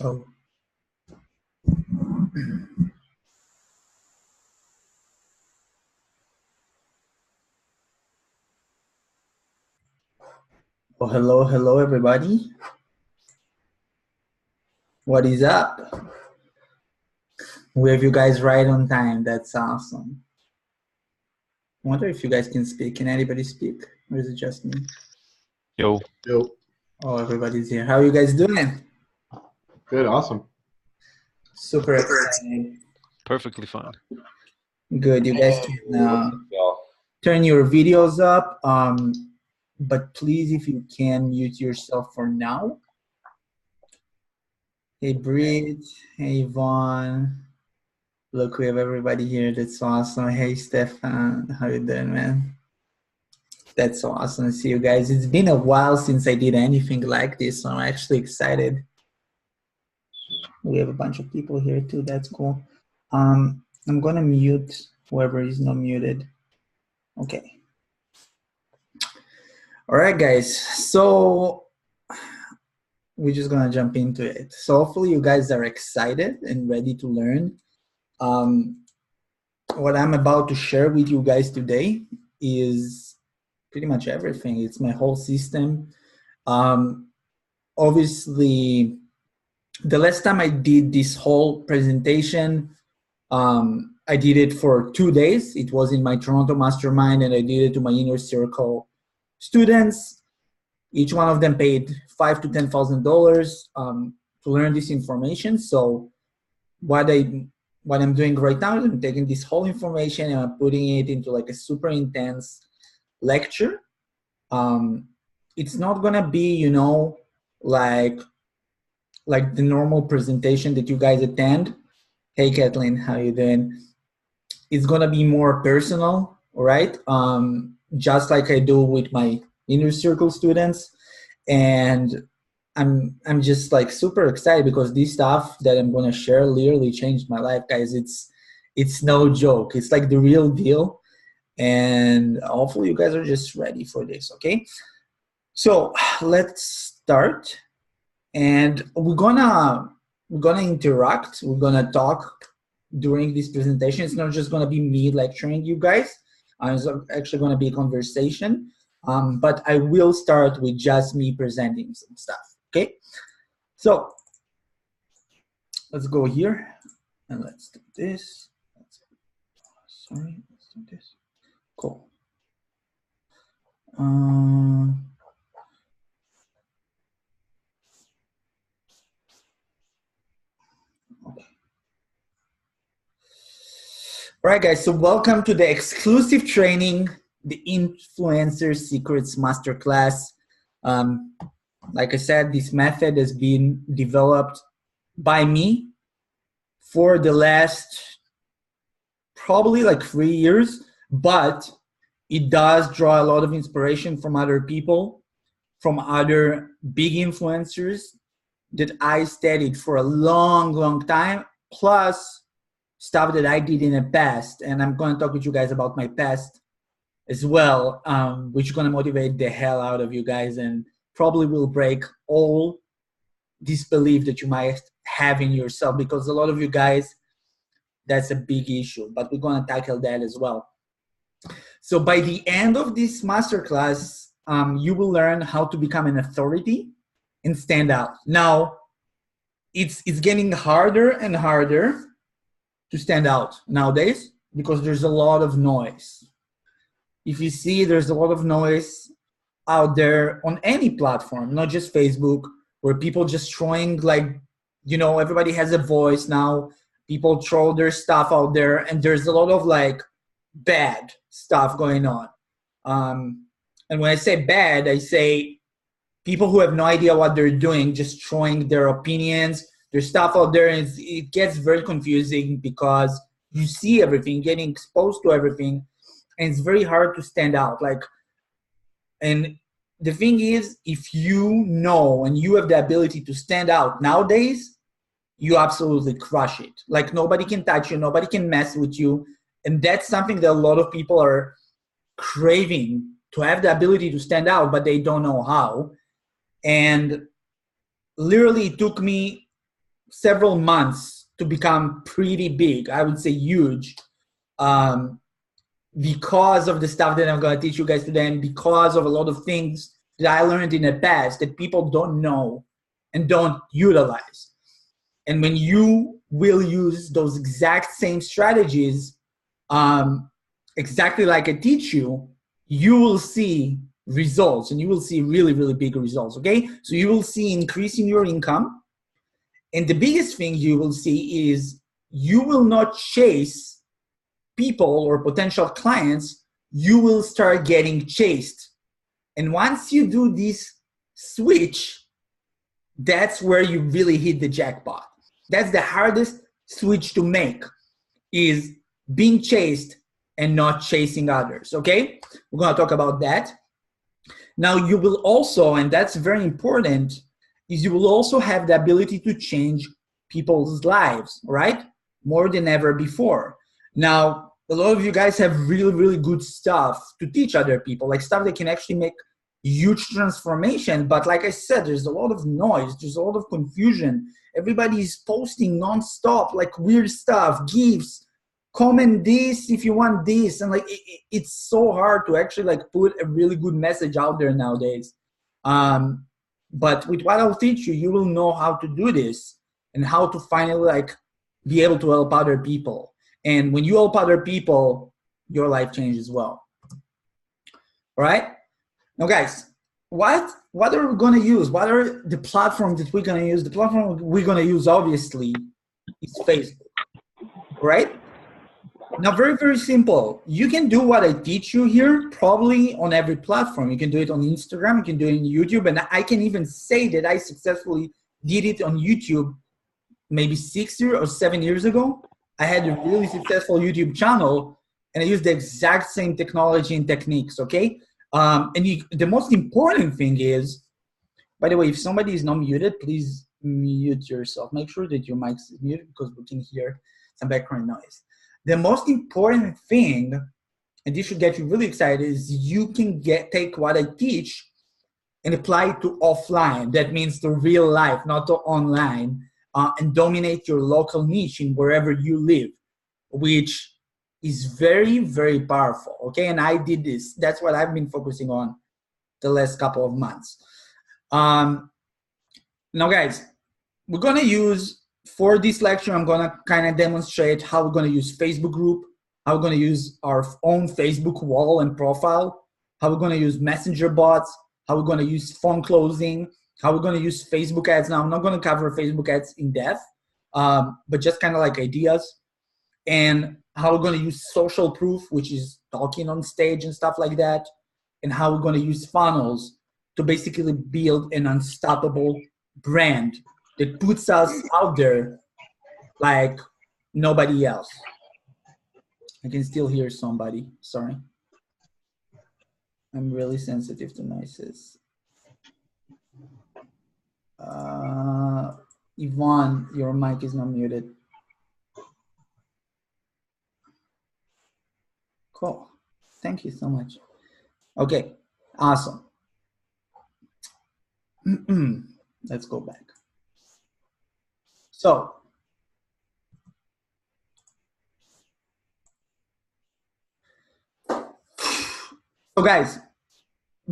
Oh, well, hello, everybody. What is up? We have you guys right on time. That's awesome. I wonder if you guys can speak. Can anybody speak? Or is it just me? Yo. Oh, everybody's here. How are you guys doing? Good, awesome. Super excited. Perfectly fine. Good. You guys can turn your videos up. But please, if you can, mute yourself for now. Hey, Brit. Hey, Yvonne. Look, we have everybody here. That's awesome. Hey, Stefan. How you doing, man? That's awesome to see you guys. It's been a while since I did anything like this, so I'm actually excited. We have a bunch of people here too. That's cool. I'm gonna mute whoever is not muted. Okay. All right, guys. So we're just gonna jump into it. So hopefully you guys are excited and ready to learn. What I'm about to share with you guys today is pretty much everything. It's my whole system. Obviously, the last time I did this whole presentation, I did it for 2 days. It was in my Toronto Mastermind, and I did it to my inner circle students. Each one of them paid $5,000 to $10,000 to learn this information. So what I'm doing right now is I'm taking this whole information and I'm putting it into like a super intense lecture. It's not gonna be, you know, like the normal presentation that you guys attend. Hey, Kathleen, how you doing? It's gonna be more personal, all right? Just like I do with my inner circle students, and I'm just like super excited because this stuff that I'm gonna share literally changed my life, guys. It's no joke. It's like the real deal, and hopefully you guys are just ready for this. Okay, so let's start. And we're gonna interact. We're gonna talk during this presentation. It's not just gonna be me lecturing you guys. It's actually gonna be a conversation. But I will start with just me presenting some stuff. Okay. So let's go here and let's do this. Sorry, let's do this. Cool. Okay. All right, guys, so welcome to the exclusive training, the Influencer Secrets Masterclass. Like I said, this method has been developed by me for the last probably like 3 years, but it does draw a lot of inspiration from other people, from other big influencers that I studied for a long, long time, plus stuff that I did in the past. And I'm going to talk with you guys about my past as well, which is going to motivate the hell out of you guys and probably will break all disbelief that you might have in yourself, because a lot of you guys, that's a big issue, but we're going to tackle that as well. So by the end of this masterclass, you will learn how to become an authority and stand out. Now, it's getting harder and harder to stand out nowadays because there's a lot of noise. If you see, there's a lot of noise out there on any platform, not just Facebook, where people just throwing, like, you know, everybody has a voice now. People throw their stuff out there, and there's a lot of like bad stuff going on. And when I say bad, I say people who have no idea what they're doing, just throwing their opinions, their stuff out there, and it gets very confusing because you see everything, getting exposed to everything, and it's very hard to stand out. Like, and the thing is, if you know and you have the ability to stand out nowadays, you absolutely crush it. Like, nobody can touch you, nobody can mess with you. And that's something that a lot of people are craving, to have the ability to stand out, but they don't know how. And literally it took me several months to become pretty big. I would say huge. Because of the stuff that I'm going to teach you guys today, and because of a lot of things that I learned in the past that people don't know and don't utilize. And when you will use those exact same strategies, exactly like I teach you, you will see results, and you will see really, really big results, okay? So you will see increase in your income. And the biggest thing you will see is you will not chase people or potential clients, you will start getting chased. And once you do this switch, that's where you really hit the jackpot. That's the hardest switch to make, is being chased and not chasing others, okay? We're gonna talk about that. Now you will also, and that's very important, is you will also have the ability to change people's lives, right? More than ever before. Now, a lot of you guys have really, really good stuff to teach other people, like stuff that can actually make huge transformation. But like I said, there's a lot of noise, there's a lot of confusion. Everybody is posting nonstop, like weird stuff, gifts, comment this if you want this. And like, it's so hard to actually like put a really good message out there nowadays. But with what I'll teach you, you will know how to do this and how to finally like be able to help other people. And when you help other people, your life changes as well. All right? Now, guys, what are we going to use? What are the platforms that we're going to use? The platform we're going to use, obviously, is Facebook, right? Now, very, very simple. You can do what I teach you here probably on every platform. You can do it on Instagram. You can do it on YouTube. And I can even say that I successfully did it on YouTube maybe 6 or 7 years ago. I had a really successful YouTube channel, and I used the exact same technology and techniques, okay? The most important thing is, by the way, if somebody is not muted, please mute yourself. Make sure that your mic is muted because we can hear some background noise. The most important thing, and this should get you really excited, is you can take what I teach and apply it to offline. That means to real life, not to online. And dominate your local niche in wherever you live, which is very, very powerful, okay? And I did this. That's what I've been focusing on the last couple of months. Now, guys, we're going to use, for this lecture, I'm going to kind of demonstrate how we're going to use Facebook group, how we're going to use our own Facebook wall and profile, how we're going to use messenger bots, how we're going to use phone closing, how we're going to use Facebook ads. Now, I'm not going to cover Facebook ads in depth, but just kind of like ideas, and how we're going to use social proof, which is talking on stage and stuff like that, and how we're going to use funnels to basically build an unstoppable brand that puts us out there like nobody else. I can still hear somebody, sorry. I'm really sensitive to noises. Yvonne, your mic is not muted. Cool. Thank you so much. Okay, awesome. Let's go back. So guys,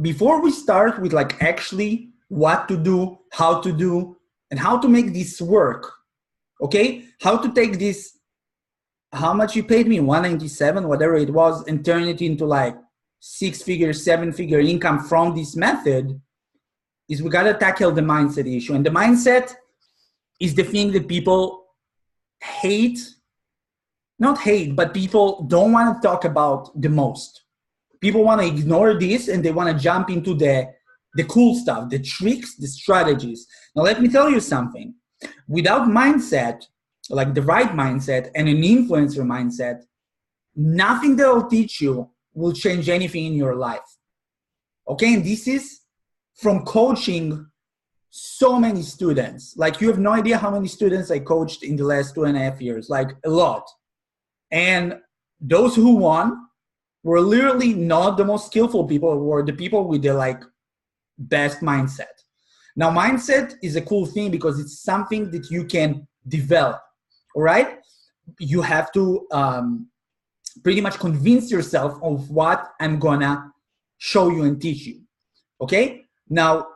before we start with like actually what to do, how to do, and how to make this work, okay? How to take this, how much you paid me, $197, whatever it was, and turn it into like 6-figure, 7-figure income from this method, is we gotta tackle the mindset issue. And the mindset is the thing that people hate, not hate, but people don't wanna talk about the most. People wanna ignore this and they wanna jump into the cool stuff, the tricks, the strategies. Now, let me tell you something. Without mindset, like the right mindset and an influencer mindset, nothing that I'll teach you will change anything in your life. Okay, and this is from coaching so many students. Like, you have no idea how many students I coached in the last 2.5 years, like a lot. And those who won were literally not the most skillful people, were the people with the like best mindset. Now, mindset is a cool thing because it's something that you can develop, all right? You have to pretty much convince yourself of what I'm gonna show you and teach you, okay? Now,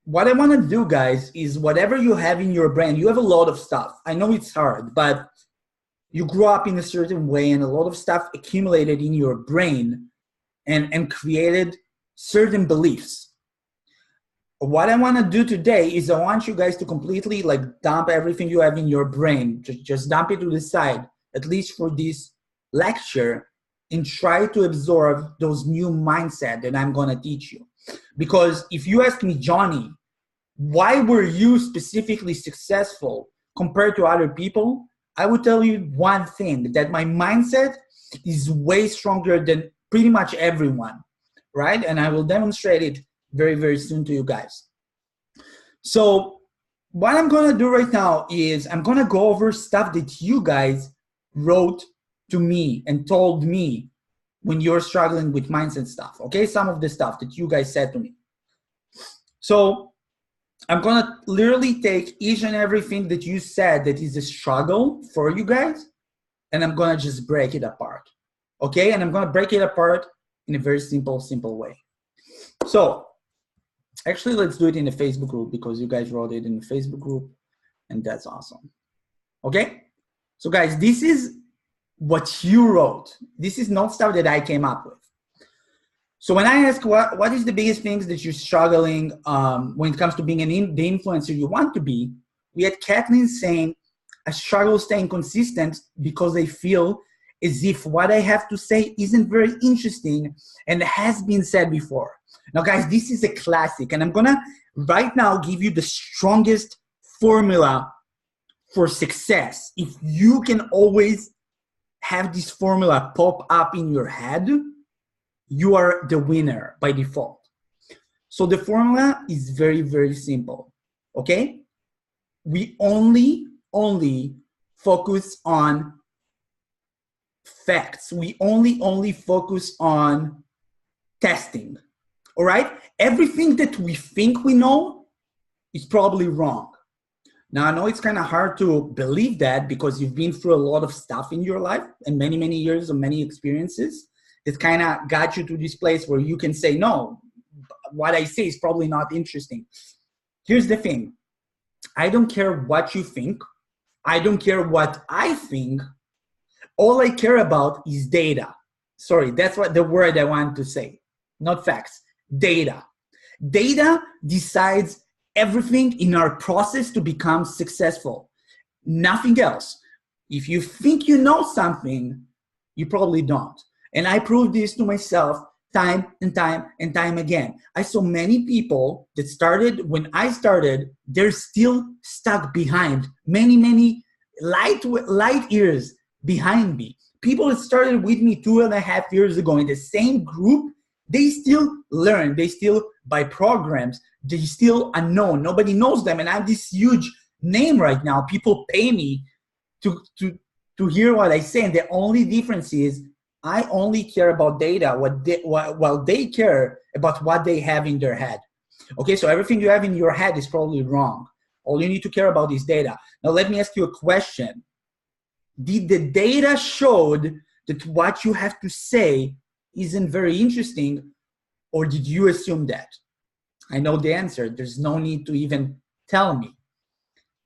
what I wanna do, guys, is whatever you have in your brain, you have a lot of stuff. I know it's hard, but you grew up in a certain way and a lot of stuff accumulated in your brain and created certain beliefs. What I want to do today is I want you guys to completely like dump everything you have in your brain. Just dump it to the side, at least for this lecture, and try to absorb those new mindset that I'm going to teach you. Because if you ask me, Johnny, why were you specifically successful compared to other people? I would tell you one thing, that my mindset is way stronger than pretty much everyone, right? And I will demonstrate it very, very soon to you guys. So what I'm going to do right now is I'm going to go over stuff that you guys wrote to me and told me when you're struggling with mindset stuff, okay? Some of the stuff that you guys said to me. So I'm going to literally take each and everything that you said that is a struggle for you guys, and I'm going to just break it apart, okay? And I'm going to break it apart in a very simple way. So actually, let's do it in the Facebook group because you guys wrote it in the Facebook group, and that's awesome, okay? So guys, this is what you wrote. This is not stuff that I came up with. So when I ask what is the biggest things that you're struggling when it comes to being the influencer you want to be, we had Kathleen saying, I struggle staying consistent because I feel as if what I have to say isn't very interesting and has been said before. Now guys, this is a classic, and I'm gonna right now give you the strongest formula for success. If you can always have this formula pop up in your head, you are the winner by default. So the formula is very, very simple, okay? We only focus on facts. We only focus on testing, all right? Everything that we think we know is probably wrong. Now, I know it's kind of hard to believe that because you've been through a lot of stuff in your life and many, many years of many experiences. It kind of got you to this place where you can say, no, what I say is probably not interesting. Here's the thing. I don't care what you think. I don't care what I think. All I care about is data. Sorry, that's what the word I want to say. Not facts, data. Data decides everything in our process to become successful. Nothing else. If you think you know something, you probably don't. And I proved this to myself time and time and time again. I saw many people that started when I started, they're still stuck behind. Many light years behind me. People that started with me 2.5 years ago in the same group, they still learn. They still buy programs. They still unknown. Nobody knows them. And I'm this huge name right now. People pay me to hear what I say. And the only difference is I only care about data while they care about what they have in their head. Okay, so everything you have in your head is probably wrong. All you need to care about is data. Now let me ask you a question. Did the data showed that what you have to say isn't very interesting, or did you assume that? I know the answer. There's no need to even tell me.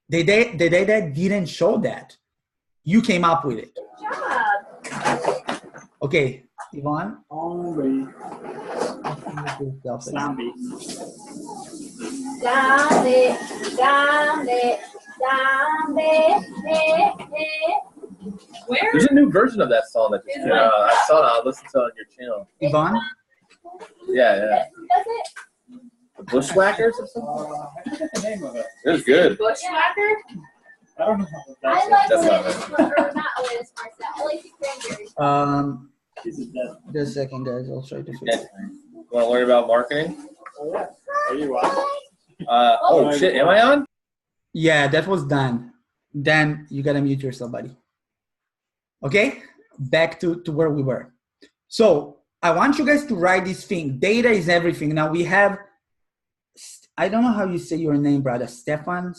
The data didn't show that. You came up with it. Good job. Okay, Yvonne. Zombie. Where? There's a new version of that song that just came out. I saw it. I listened to it on your channel. Yvonne? Yeah. Does it? The Bushwhackers or something? I forget the name of it. It was good. Bushwhacker? I don't know how I that's like That's not Alanis, or not Alanis Morissette. I like the Cranberries. Just a second, guys. I'll try to fix Yeah. it. You want to learn about marketing? Oh, yeah. Are you on? Oh shit, am I on? Yeah, that was Dan. Dan, you gotta mute yourself, buddy. Okay, back to where we were. So I want you guys to write this thing. Data is everything. Now we have, I don't know how you say your name, brother. Stefan?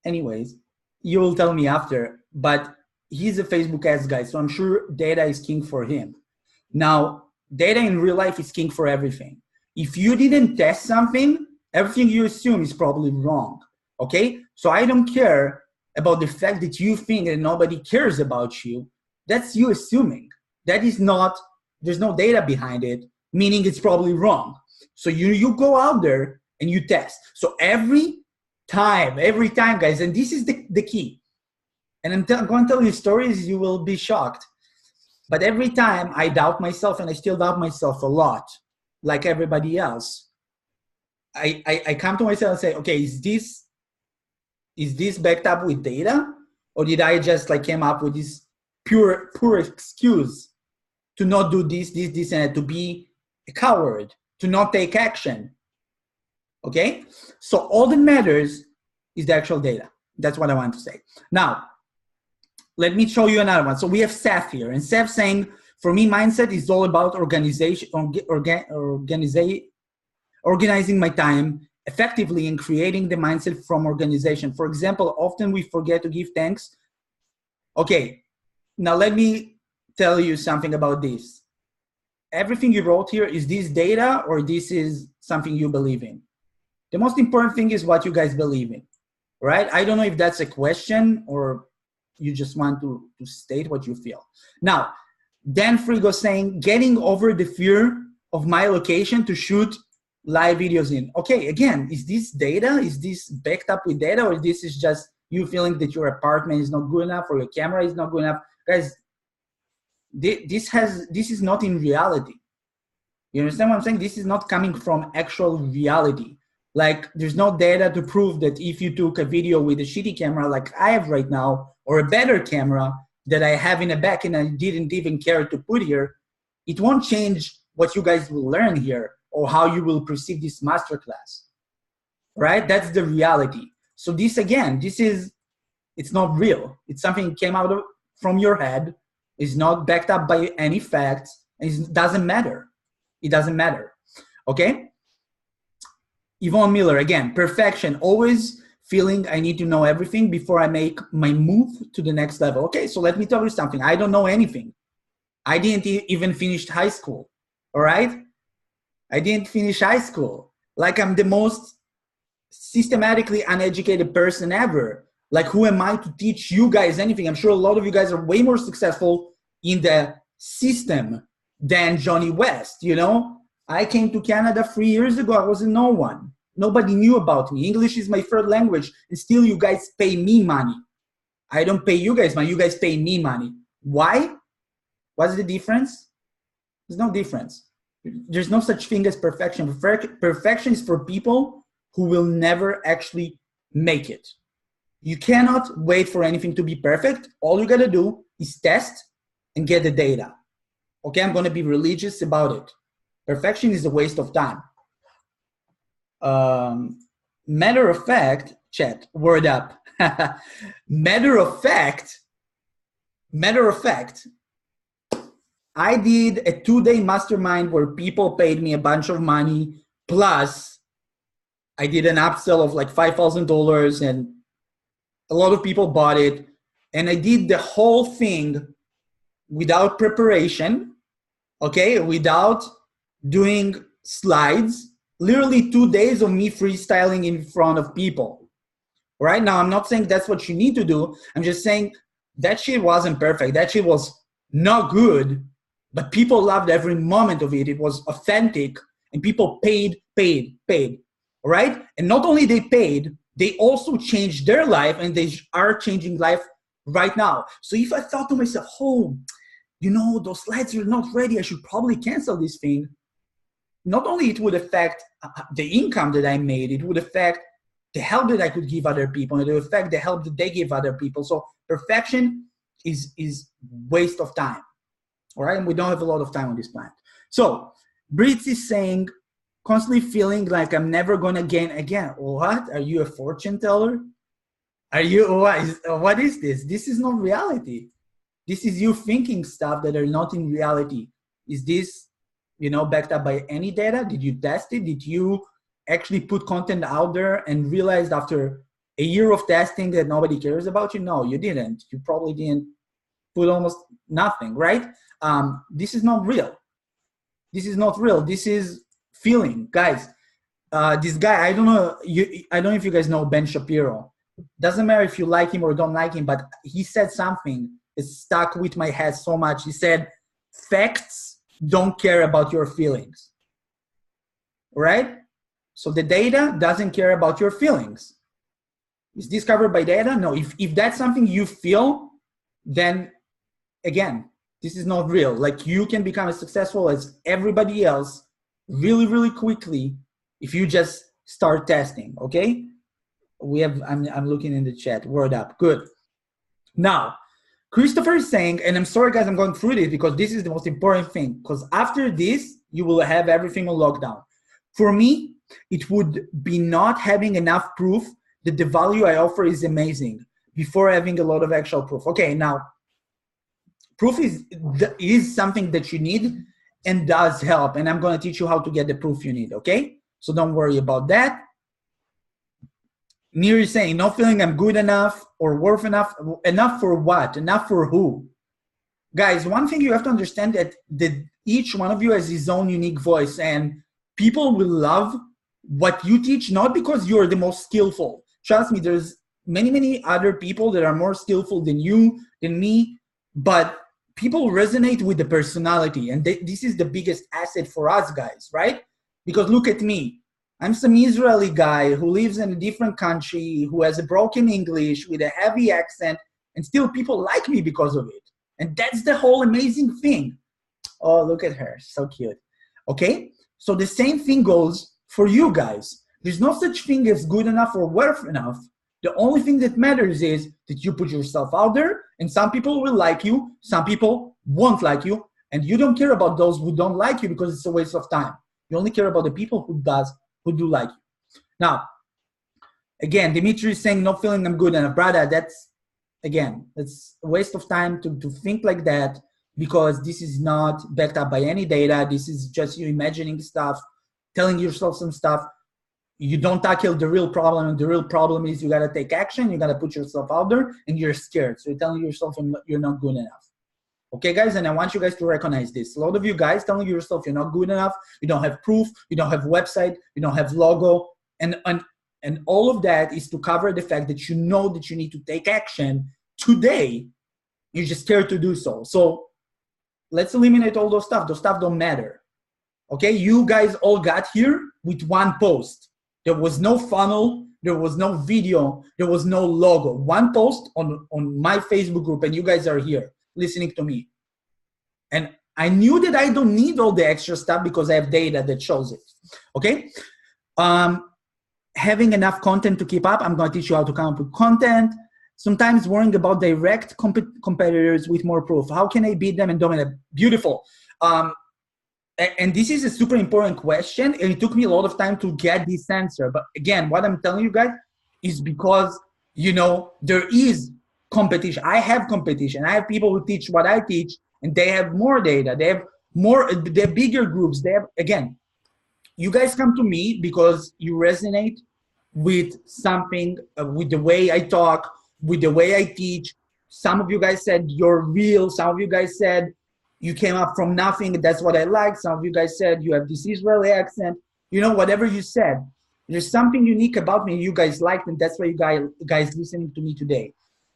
Anyways, you will tell me after, but he's a Facebook ads guy, so I'm sure data is king for him. Now, data in real life is king for everything. If you didn't test something, everything you assume is probably wrong, okay? So I don't care about the fact that you think that nobody cares about you. That's you assuming. That is not, there's no data behind it, meaning it's probably wrong. So you go out there and you test. So every time, guys, and this is the key. And I'm going to tell you stories, you will be shocked. But every time I doubt myself, and I still doubt myself a lot, like everybody else, I come to myself and say, okay, is this backed up with data? Or did I just like came up with this pure excuse to not do this, and to be a coward, to not take action? Okay? So all that matters is the actual data. That's what I want to say. Now, let me show you another one. So we have Seth here, and Seth saying, for me, mindset is all about organizing my time effectively and creating the mindset from organization. For example, often we forget to give thanks. Okay, now let me tell you something about this. Everything you wrote here, is this data or this is something you believe in? The most important thing is what you guys believe in, right? I don't know if that's a question or you just want to state what you feel. Now, Dan Frigo saying, getting over the fear of my location to shoot live videos in. Okay, again, is this data? Is this backed up with data, or this is just you feeling that your apartment is not good enough or your camera is not good enough? Guys, this is not in reality. You understand what I'm saying? This is not coming from actual reality. Like, there's no data to prove that if you took a video with a shitty camera like I have right now, or a better camera that I have in the back and I didn't even care to put here, it won't change what you guys will learn here or how you will perceive this masterclass, right? That's the reality. So this, again, it's not real. It's something that came out from your head. It's not backed up by any facts. It doesn't matter. It doesn't matter, okay? Yvonne Miller, again, perfection, always feeling I need to know everything before I make my move to the next level. Okay, so let me tell you something. I don't know anything. I didn't even finish high school, all right? I didn't finish high school. Like, I'm the most systematically uneducated person ever. Like, who am I to teach you guys anything? I'm sure a lot of you guys are way more successful in the system than Johnny West, you know? I came to Canada 3 years ago. I wasn't no one. Nobody knew about me. English is my third language, and still you guys pay me money. I don't pay you guys money. You guys pay me money. Why? What's the difference? There's no difference. There's no such thing as perfection. Perfection is for people who will never actually make it. You cannot wait for anything to be perfect. All you got to do is test and get the data. Okay, I'm going to be religious about it. Perfection is a waste of time. Matter of fact, chat, word up. Matter of fact, I did a 2-day mastermind where people paid me a bunch of money, plus I did an upsell of like $5,000 and a lot of people bought it. And I did the whole thing without preparation, okay, without doing slides, literally 2 days of me freestyling in front of people. Right now, I'm not saying that's what you need to do. I'm just saying that shit wasn't perfect. That shit was not good, but people loved every moment of it. It was authentic, and people paid, all right? And not only they paid, they also changed their life, and they are changing life right now. So if I thought to myself, oh, you know, those slides are not ready, I should probably cancel this thing. Not only it would affect the income that I made, it would affect the help that I could give other people, and it would affect the help that they give other people. So perfection is waste of time, all right? And we don't have a lot of time on this planet. So Brits is saying, constantly feeling like I'm never gonna gain again. What? Are you a fortune teller? Are you, what is this? This is not reality. This is you thinking stuff that are not in reality. Is this, you know, backed up by any data? Did you test it? Did you actually put content out there and realized after a year of testing that nobody cares about you? No, you didn't. You probably didn't put almost nothing, right? This is not real. This is not real. This is feeling, guys. This guy, I don't know if you guys know Ben Shapiro. Doesn't matter if you like him or don't like him, but he said something that stuck with my head so much. He said, facts don't care about your feelings, right? So the data doesn't care about your feelings. Is this covered by data? No. If that's something you feel, then again, this is not real. Like, you can become as successful as everybody else really, really quickly if you just start testing, okay? I'm looking in the chat, word up, good. Now, Christopher is saying, and I'm sorry guys, I'm going through this because this is the most important thing, because after this, you will have everything on lockdown. For me, it would be not having enough proof that the value I offer is amazing before having a lot of actual proof. Okay, now, proof is something that you need and does help, and I'm gonna teach you how to get the proof you need, okay? So don't worry about that. Nir is saying, not feeling I'm good enough or worth enough. Enough for what? Enough for who? Guys, one thing you have to understand that each one of you has his own unique voice, and people will love what you teach, not because you're the most skillful. Trust me, there's many, many other people that are more skillful than you, than me, but people resonate with the personality, and this is the biggest asset for us guys, right? Because look at me. I'm some Israeli guy who lives in a different country, who has a broken English with a heavy accent, and still people like me because of it. And that's the whole amazing thing. Oh, look at her, so cute. Okay, so the same thing goes for you guys. There's no such thing as good enough or worth enough. The only thing that matters is that you put yourself out there, and some people will like you, some people won't like you, and you don't care about those who don't like you because it's a waste of time. You only care about the people who do like you. Now, again, Dimitri is saying, not feeling I'm good enough. Brother, that's a waste of time to think like that, because this is not backed up by any data. This is just you imagining stuff, telling yourself some stuff. You don't tackle the real problem, and the real problem is you gotta take action, you gotta put yourself out there, and you're scared. So you're telling yourself you're not good enough. Okay, guys, and I want you guys to recognize this. A lot of you guys telling yourself you're not good enough, you don't have proof, you don't have website, you don't have logo, and all of that is to cover the fact that you know that you need to take action today. You're just scared to do so. So let's eliminate all those stuff. Those stuff don't matter. Okay, you guys all got here with one post. There was no funnel, there was no video, there was no logo. One post on my Facebook group, and you guys are here listening to me. And I knew that I don't need all the extra stuff because I have data that shows it, okay? Having enough content to keep up, I'm gonna teach you how to come up with content. Sometimes worrying about direct competitors with more proof. How can I beat them and dominate? Beautiful. And this is a super important question, and it took me a lot of time to get this answer. But again, what I'm telling you guys is because, you know, there is competition. I have competition. I have people who teach what I teach, and they have more data. They have bigger groups. They have, again, you guys come to me because you resonate with something, with the way I talk, with the way I teach. Some of you guys said you're real. Some of you guys said you came up from nothing. That's what I like. Some of you guys said you have this Israeli accent. You know, whatever you said, there's something unique about me you guys liked, and that's why you guys listening to me today.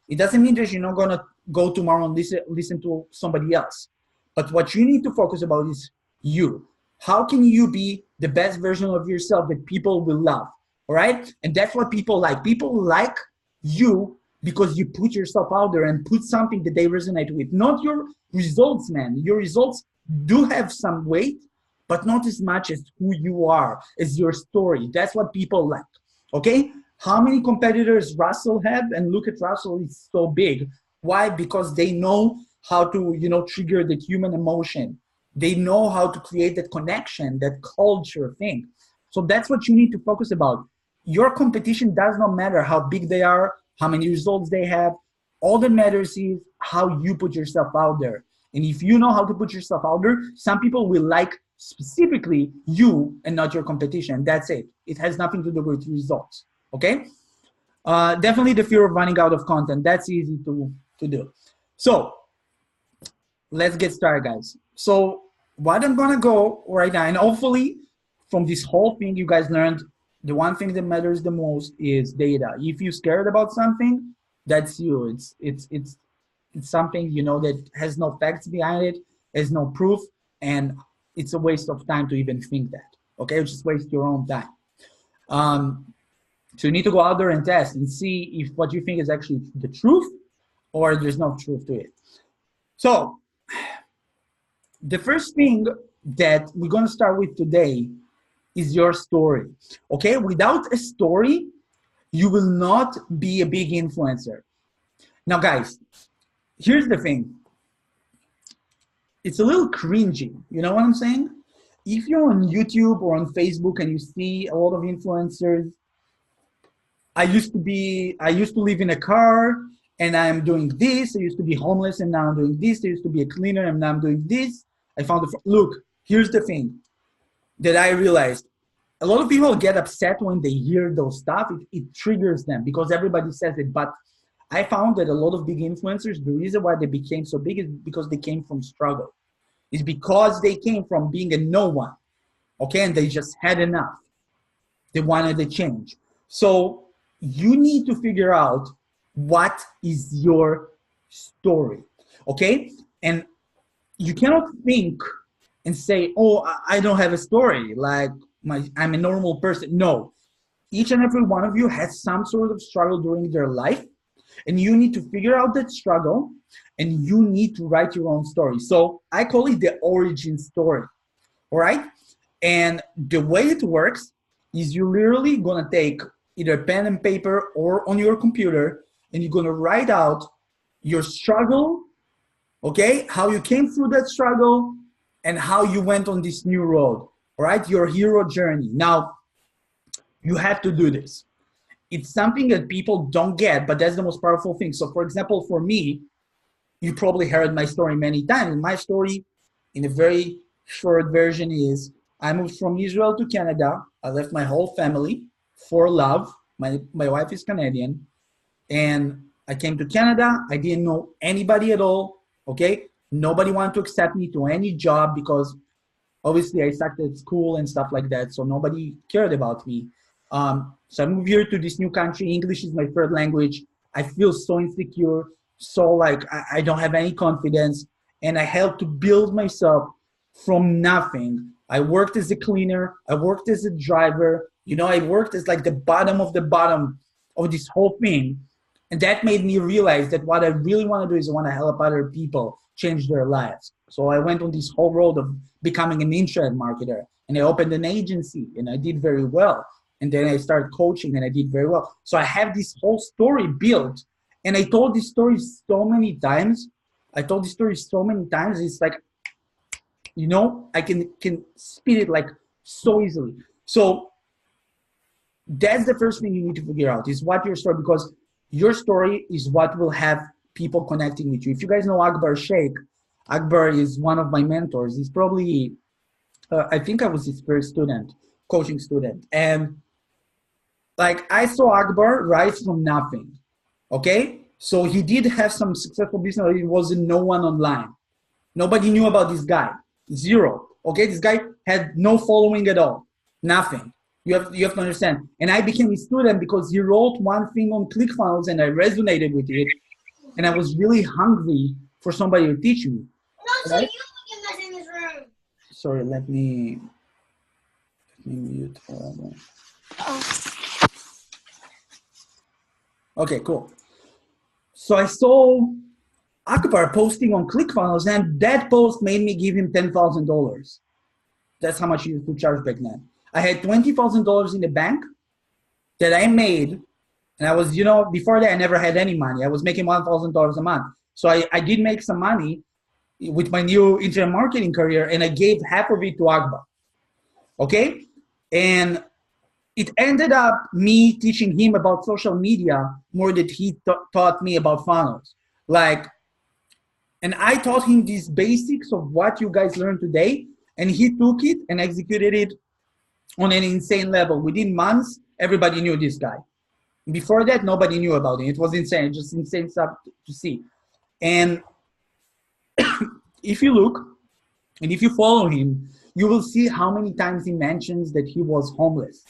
It doesn't mean that you're not gonna go tomorrow and listen to somebody else. But what you need to focus about is you. How can you be the best version of yourself that people will love, all right? And that's what people like. People like you because you put yourself out there and put something that they resonate with. Not your results, man. Your results do have some weight, but not as much as who you are, as your story. That's what people like, okay? How many competitors Russell have? And look at Russell, he's so big. Why? Because they know how to, you know, trigger the human emotion. They know how to create that connection, that culture thing. So that's what you need to focus about. Your competition does not matter how big they are, how many results they have. All that matters is how you put yourself out there. And if you know how to put yourself out there, some people will like specifically you and not your competition. That's it. It has nothing to do with results. Okay? Definitely the fear of running out of content. That's easy to do. So let's get started, guys. So what I'm gonna go right now, and hopefully from this whole thing you guys learned the one thing that matters the most is data. If you're scared about something, that's you. It's something you know that has no facts behind it, has no proof, and it's a waste of time to even think that. Okay, just waste your own time. So you need to go out there and test and see if what you think is actually the truth or there's no truth to it. So the first thing that we're going to start with today is your story. Okay, without a story, you will not be a big influencer. Now, guys, here's the thing. It's a little cringy. You know what I'm saying? If you're on YouTube or on Facebook and you see a lot of influencers, I used to live in a car and I'm doing this. I used to be homeless and now I'm doing this. I used to be a cleaner and now I'm doing this. Look, here's the thing that I realized. A lot of people get upset when they hear those stuff. It triggers them because everybody says it. But I found that a lot of big influencers, the reason why they became so big is because they came from struggle. It's because they came from being a no one, okay? And they just had enough. They wanted a change. So you need to figure out what is your story, okay? And you cannot think and say, oh, I don't have a story, like I'm a normal person. No, each and every one of you has some sort of struggle during their life, and you need to figure out that struggle, and you need to write your own story. So I call it the origin story, all right? And the way it works is you're literally gonna take either pen and paper or on your computer, and you're gonna write out your struggle, okay? How you came through that struggle and how you went on this new road, all right? Your hero journey. Now, you have to do this. It's something that people don't get, but that's the most powerful thing. So for example, for me, you probably heard my story many times. My story in a very short version is I moved from Israel to Canada. I left my whole family for love. My wife is Canadian. And I came to Canada. I didn't know anybody at all, okay? Nobody wanted to accept me to any job because obviously I sucked at school and stuff like that. So nobody cared about me. So I moved here to this new country. English is my third language. I feel so insecure, so like I don't have any confidence, and I had to build myself from nothing. I worked as a cleaner. I worked as a driver. You know, I worked as like the bottom of this whole thing. And that made me realize that what I really want to do is I want to help other people change their lives. So I went on this whole road of becoming an internet marketer, and I opened an agency, and I did very well. And then I started coaching and I did very well. So I have this whole story built, and I told this story so many times. It's like, you know, I can spit it like so easily. So that's the first thing you need to figure out is what your story, because your story is what will have people connecting with you. If you guys know Akbar Sheikh, Akbar is one of my mentors. He's probably, I think I was his first coaching student. And like I saw Akbar rise from nothing, okay? So he did have some successful business, but he wasn't no one online. Nobody knew about this guy, zero, okay? This guy had no following at all, nothing. You have to understand. And I became his student because he wrote one thing on ClickFunnels and I resonated with it. And I was really hungry for somebody to teach me. No, right? so you can in this room. Sorry, let me mute for a moment. Okay, cool. So I saw Akbar posting on ClickFunnels, and that post made me give him $10,000. That's how much he used to charge back then. I had $20,000 in the bank that I made, and I was, you know, before that I never had any money. I was making $1,000 a month. So I did make some money with my new internet marketing career, and I gave half of it to Akbar. Okay? And it ended up me teaching him about social media more than he taught me about funnels. Like, and I taught him these basics of what you guys learned today, and he took it and executed it on an insane level. Within months, everybody knew this guy. Before that, nobody knew about him. It was insane, just insane stuff to see. And if you look and if you follow him, you will see how many times he mentions that he was homeless.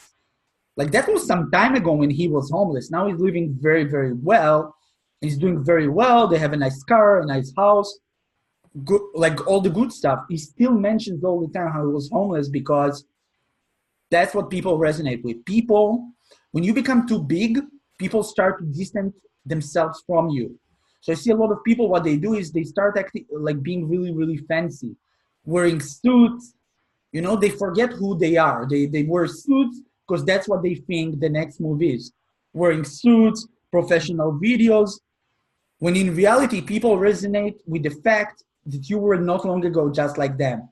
Like that was some time ago when he was homeless. Now he's living very, very well. He's doing very well. They have a nice car, a nice house, good, like all the good stuff. He still mentions all the time how he was homeless because that's what people resonate with. People, when you become too big, people start to distance themselves from you. So I see a lot of people, what they do is they start acting like being really, really fancy, wearing suits. You know, they forget who they are. They wear suits because that's what they think the next move is. Wearing suits, professional videos, when in reality, people resonate with the fact that you were not long ago just like them.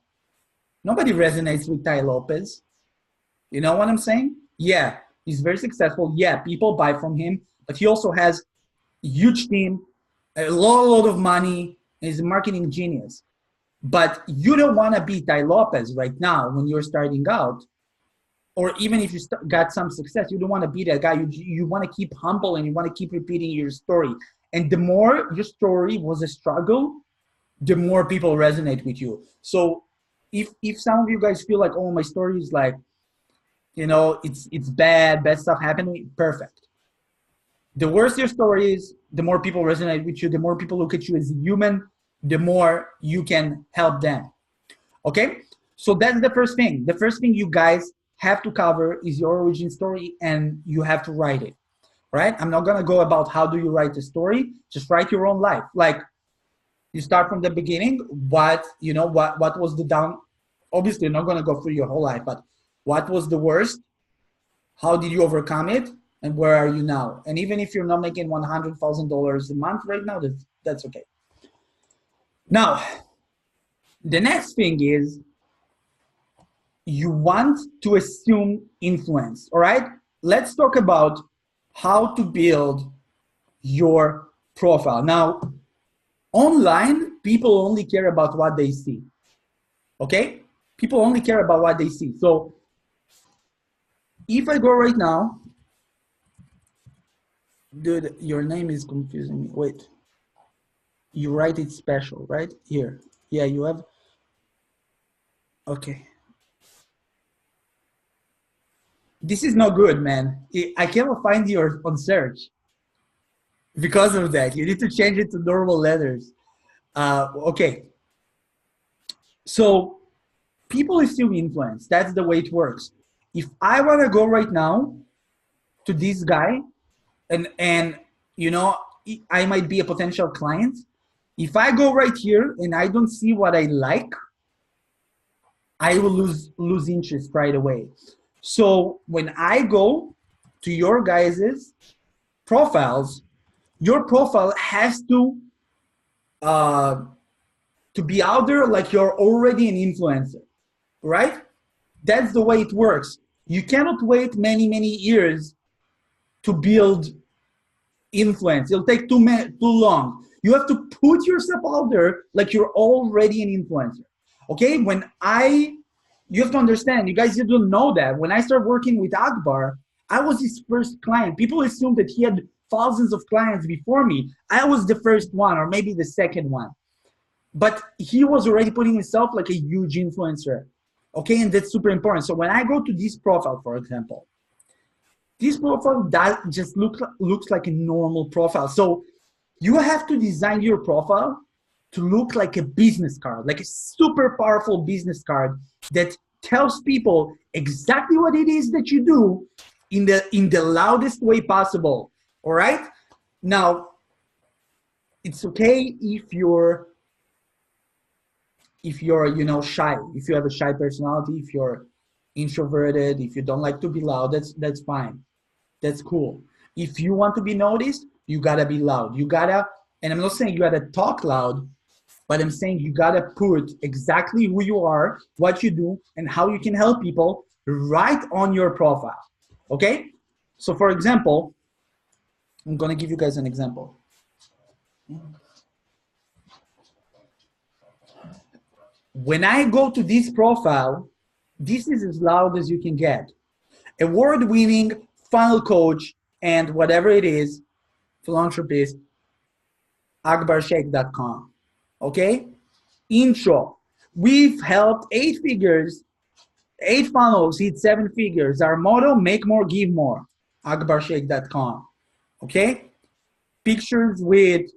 Nobody resonates with Tai Lopez. You know what I'm saying? Yeah, he's very successful. Yeah, people buy from him, but he also has a huge team, a lot of money, and he's a marketing genius. But you don't want to be Tai Lopez right now when you're starting out, or even if you got some success, you don't want to be that guy. You want to keep humble and you want to keep repeating your story. And the more your story was a struggle, the more people resonate with you. So if some of you guys feel like, oh, my story is like, you know, it's bad stuff happening, perfect. The worse your story is, the more people resonate with you, the more people look at you as a human, the more you can help them. Okay? So that's the first thing. The first thing you guys have to cover is your origin story, and you have to write it. Right? I'm not gonna go about how do you write a story, just write your own life. Like you start from the beginning, what was the down, obviously you're not gonna go through your whole life, but what was the worst? How did you overcome it? And where are you now? And even if you're not making $100,000 a month right now, that's okay. Now, the next thing is you want to assume influence, all right? Let's talk about how to build your profile. Now, online, people only care about what they see, okay? People only care about what they see. So if I go right now, dude, your name is confusing me. Wait, you write it special, right? Here. Yeah, you have, okay. This is not good, man. I cannot find you on search because of that. You need to change it to normal letters. Okay. So people assume influence. That's the way it works. If I want to go right now to this guy and you know, I might be a potential client. If I go right here and I don't see what I like, I will lose interest right away. So when I go to your guys' profiles, your profile has to be out there like you're already an influencer, right? That's the way it works. You cannot wait many years to build influence. It'll take too long. You have to put yourself out there like you're already an influencer. Okay? You have to understand, you guys, you don't know that. When I started working with Akbar, I was his first client. People assumed that he had thousands of clients before me. I was the first one, or maybe the second one. But he was already putting himself like a huge influencer. Okay, and that's super important. So when I go to this profile, for example, this profile that just looks like a normal profile. So you have to design your profile to look like a business card, like a super powerful business card that tells people exactly what it is that you do in the loudest way possible. All right? Now, it's okay if you're shy, if you have a shy personality, if you're introverted, if you don't like to be loud, that's fine. That's cool. If you want to be noticed, you gotta be loud. And I'm not saying you gotta talk loud, but I'm saying you gotta put exactly who you are, what you do, and how you can help people right on your profile. Okay? So for example, I'm gonna give you guys an example. When I go to this profile, this is as loud as you can get. Award-winning funnel coach, and whatever it is, philanthropist, akbarsheikh.com. Okay? Intro. We've helped 8 funnels hit 7 figures. Our motto, make more, give more. akbarsheikh.com. Okay? Pictures with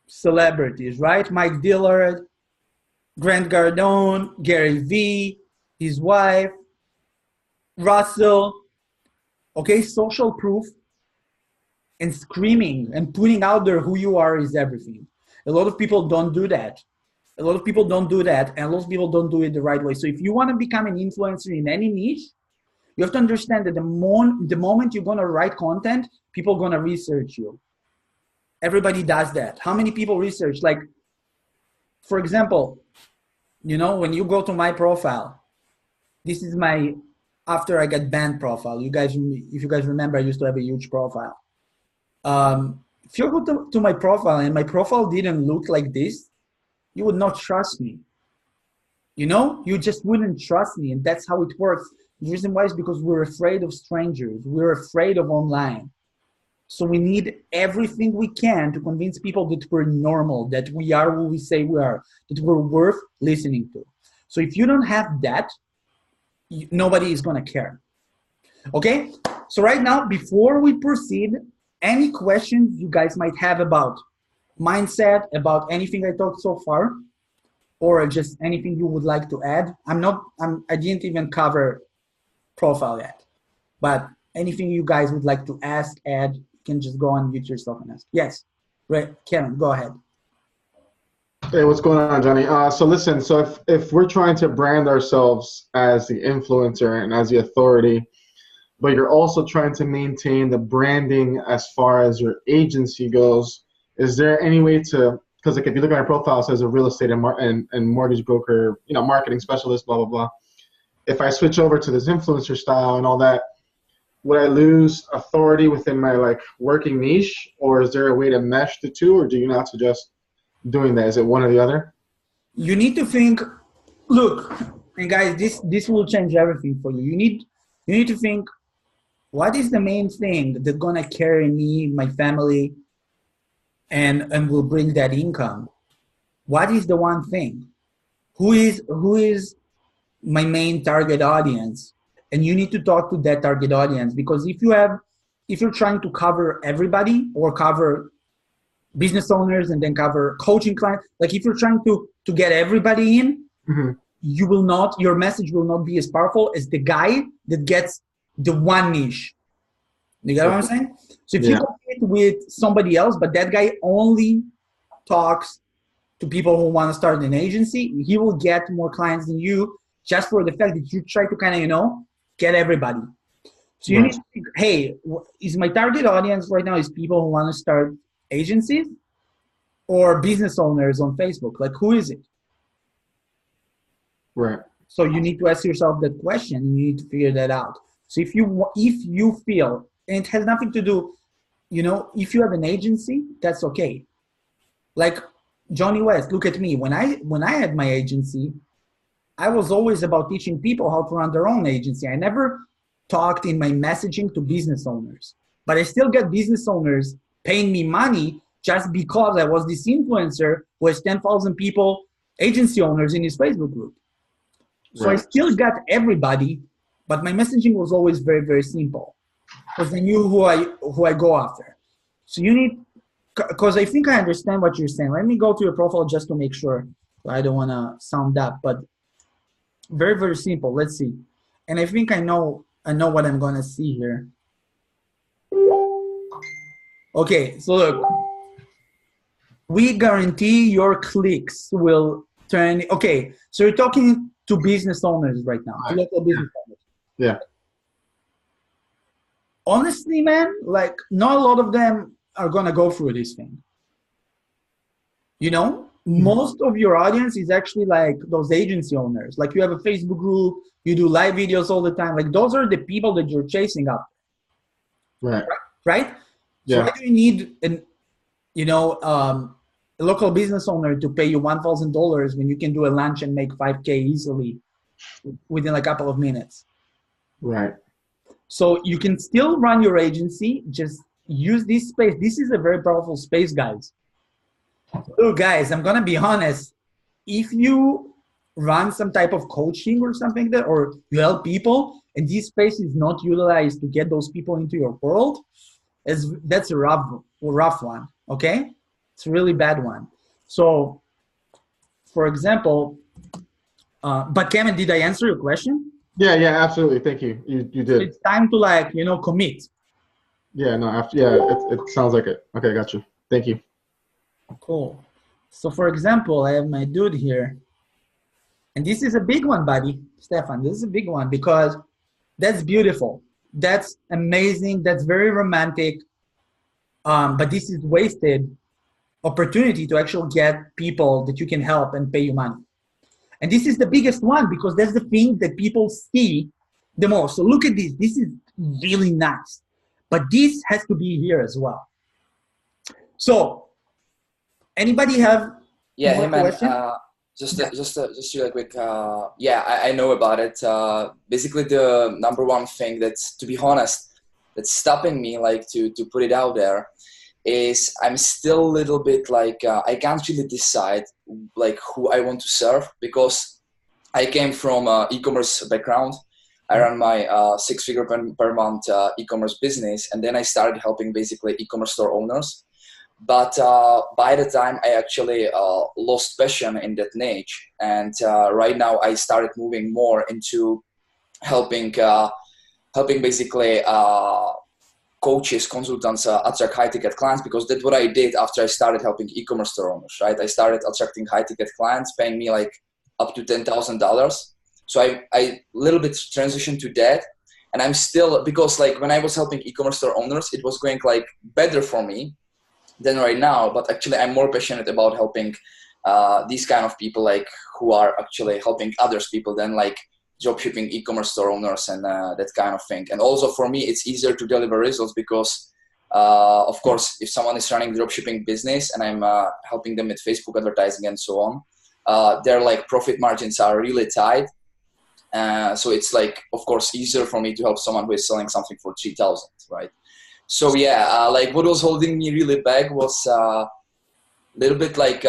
celebrities, right? Mike Dillard, Grant Cardone, Gary Vee, his wife, Russell. Okay, social proof and screaming and putting out there who you are is everything. A lot of people don't do that. And a lot of people don't do it the right way. So if you want to become an influencer in any niche, you have to understand that the moment you're going to write content, people are going to research you. Everybody does that. How many people research? Like, for example, when you go to my profile, this is my after I got banned profile. If you guys remember, I used to have a huge profile. If you go to my profile and my profile didn't look like this, you would not trust me. You just wouldn't trust me, and that's how it works. The reason why is because we're afraid of strangers. We're afraid of online. So we need everything we can to convince people that we're normal, that we are who we say we are, that we're worth listening to. So if you don't have that, nobody is going to care. Okay? So right now, before we proceed, any questions you guys might have about mindset, about anything I talked so far, or just anything you would like to add? I didn't even cover profile yet, but anything you guys would like to ask, add, you can just go and mute yourself and ask. Yes, right, Kevin, go ahead. Hey, what's going on, Johnny? So listen, if we're trying to brand ourselves as the influencer and as the authority, but you're also trying to maintain the branding as far as your agency goes, is there any way to, because like if you look at our profile, it says a real estate and mortgage broker, marketing specialist, blah, blah, blah. If I switch over to this influencer style and all that, would I lose authority within my working niche, or is there a way to mesh the two, or do you not suggest doing that? Is it one or the other? You need to think, look, and guys, this will change everything for you. You need to think, what is the main thing that's gonna carry me, my family, and will bring that income? What is the one thing? Who is my main target audience? And you need to talk to that target audience, because if you're trying to cover everybody or cover business owners and then cover coaching clients, like if you're trying to get everybody in, mm-hmm. your message will not be as powerful as the guy that gets the one niche. You get what I'm saying? So if you compete with somebody else, but that guy only talks to people who want to start an agency, he will get more clients than you, just for the fact that you try to kind of, get everybody. So you need to think, hey, is my target audience right now is people who want to start agencies or business owners on Facebook? Like, who is it? Right. So you need to ask yourself that question, and you need to figure that out. So if you feel, and it has nothing to do, if you have an agency, that's okay. Like Johnny West, look at me. When I had my agency, I was always about teaching people how to run their own agency. I never talked in my messaging to business owners, but I still get business owners paying me money just because I was this influencer who has 10,000 people, agency owners in his Facebook group. So I still got everybody, but my messaging was always very, very simple, because I knew who I go after. So you need, because I think I understand what you're saying. Let me go to your profile just to make sure. I don't want to sound up, but very, very simple. Let's see. And I think I know what I'm going to see here. Okay, so look, we guarantee your clicks will turn. Okay, so you're talking to business owners right now, to local business owners. Yeah. Honestly, man, not a lot of them are going to go through this thing. Most of your audience is actually those agency owners. Like, you have a Facebook group, you do live videos all the time. Like, those are the people that you're chasing after. Right? Yeah. So why do you need a local business owner to pay you $1,000 when you can do a lunch and make $5,000 easily within a couple of minutes? Right. So you can still run your agency, just use this space. This is a very powerful space, guys. So guys, I'm gonna be honest. If you run some type of coaching or something there, or you help people, and this space is not utilized to get those people into your world, that's a rough one, okay? It's a really bad one. So, for example, but Kevin, did I answer your question? Yeah, absolutely. Thank you. You did. It's time to, like, commit. Yeah, no, it sounds like it. Okay, got you. Thank you. Cool. So, for example, I have my dude here. And this is a big one, buddy. Stefan, this is a big one because that's beautiful. That's amazing. That's very romantic. But this is wasted opportunity to actually get people that you can help and pay you money. And this is the biggest one because that's the thing that people see the most. So look at this. This is really nice. But this has to be here as well. So anybody have Yeah, more hey man, question? just real quick. Yeah, I know about it. Basically, the number one thing that's, to be honest, that's stopping me, like, to put it out there, is I'm still a little bit like I can't really decide like who I want to serve because I came from e-commerce background. I run my six-figure per month e-commerce business, and then I started helping basically e-commerce store owners. But by the time I actually lost passion in that niche, and right now I started moving more into helping basically coaches, consultants attract high-ticket clients, because that's what I did after I started helping e-commerce store owners, right? I started attracting high-ticket clients, paying me like up to $10,000. So I little bit transitioned to that. And I'm still, because like when I was helping e-commerce store owners, it was going like better for me than right now, but actually I'm more passionate about helping these kind of people, like who are actually helping others people than like dropshipping e-commerce store owners and that kind of thing. And also for me, it's easier to deliver results because of course, if someone is running dropshipping business and I'm helping them with Facebook advertising and so on, their like profit margins are really tight. So it's like, of course, easier for me to help someone who is selling something for 3,000, right? So yeah, like what was holding me really back was a little bit like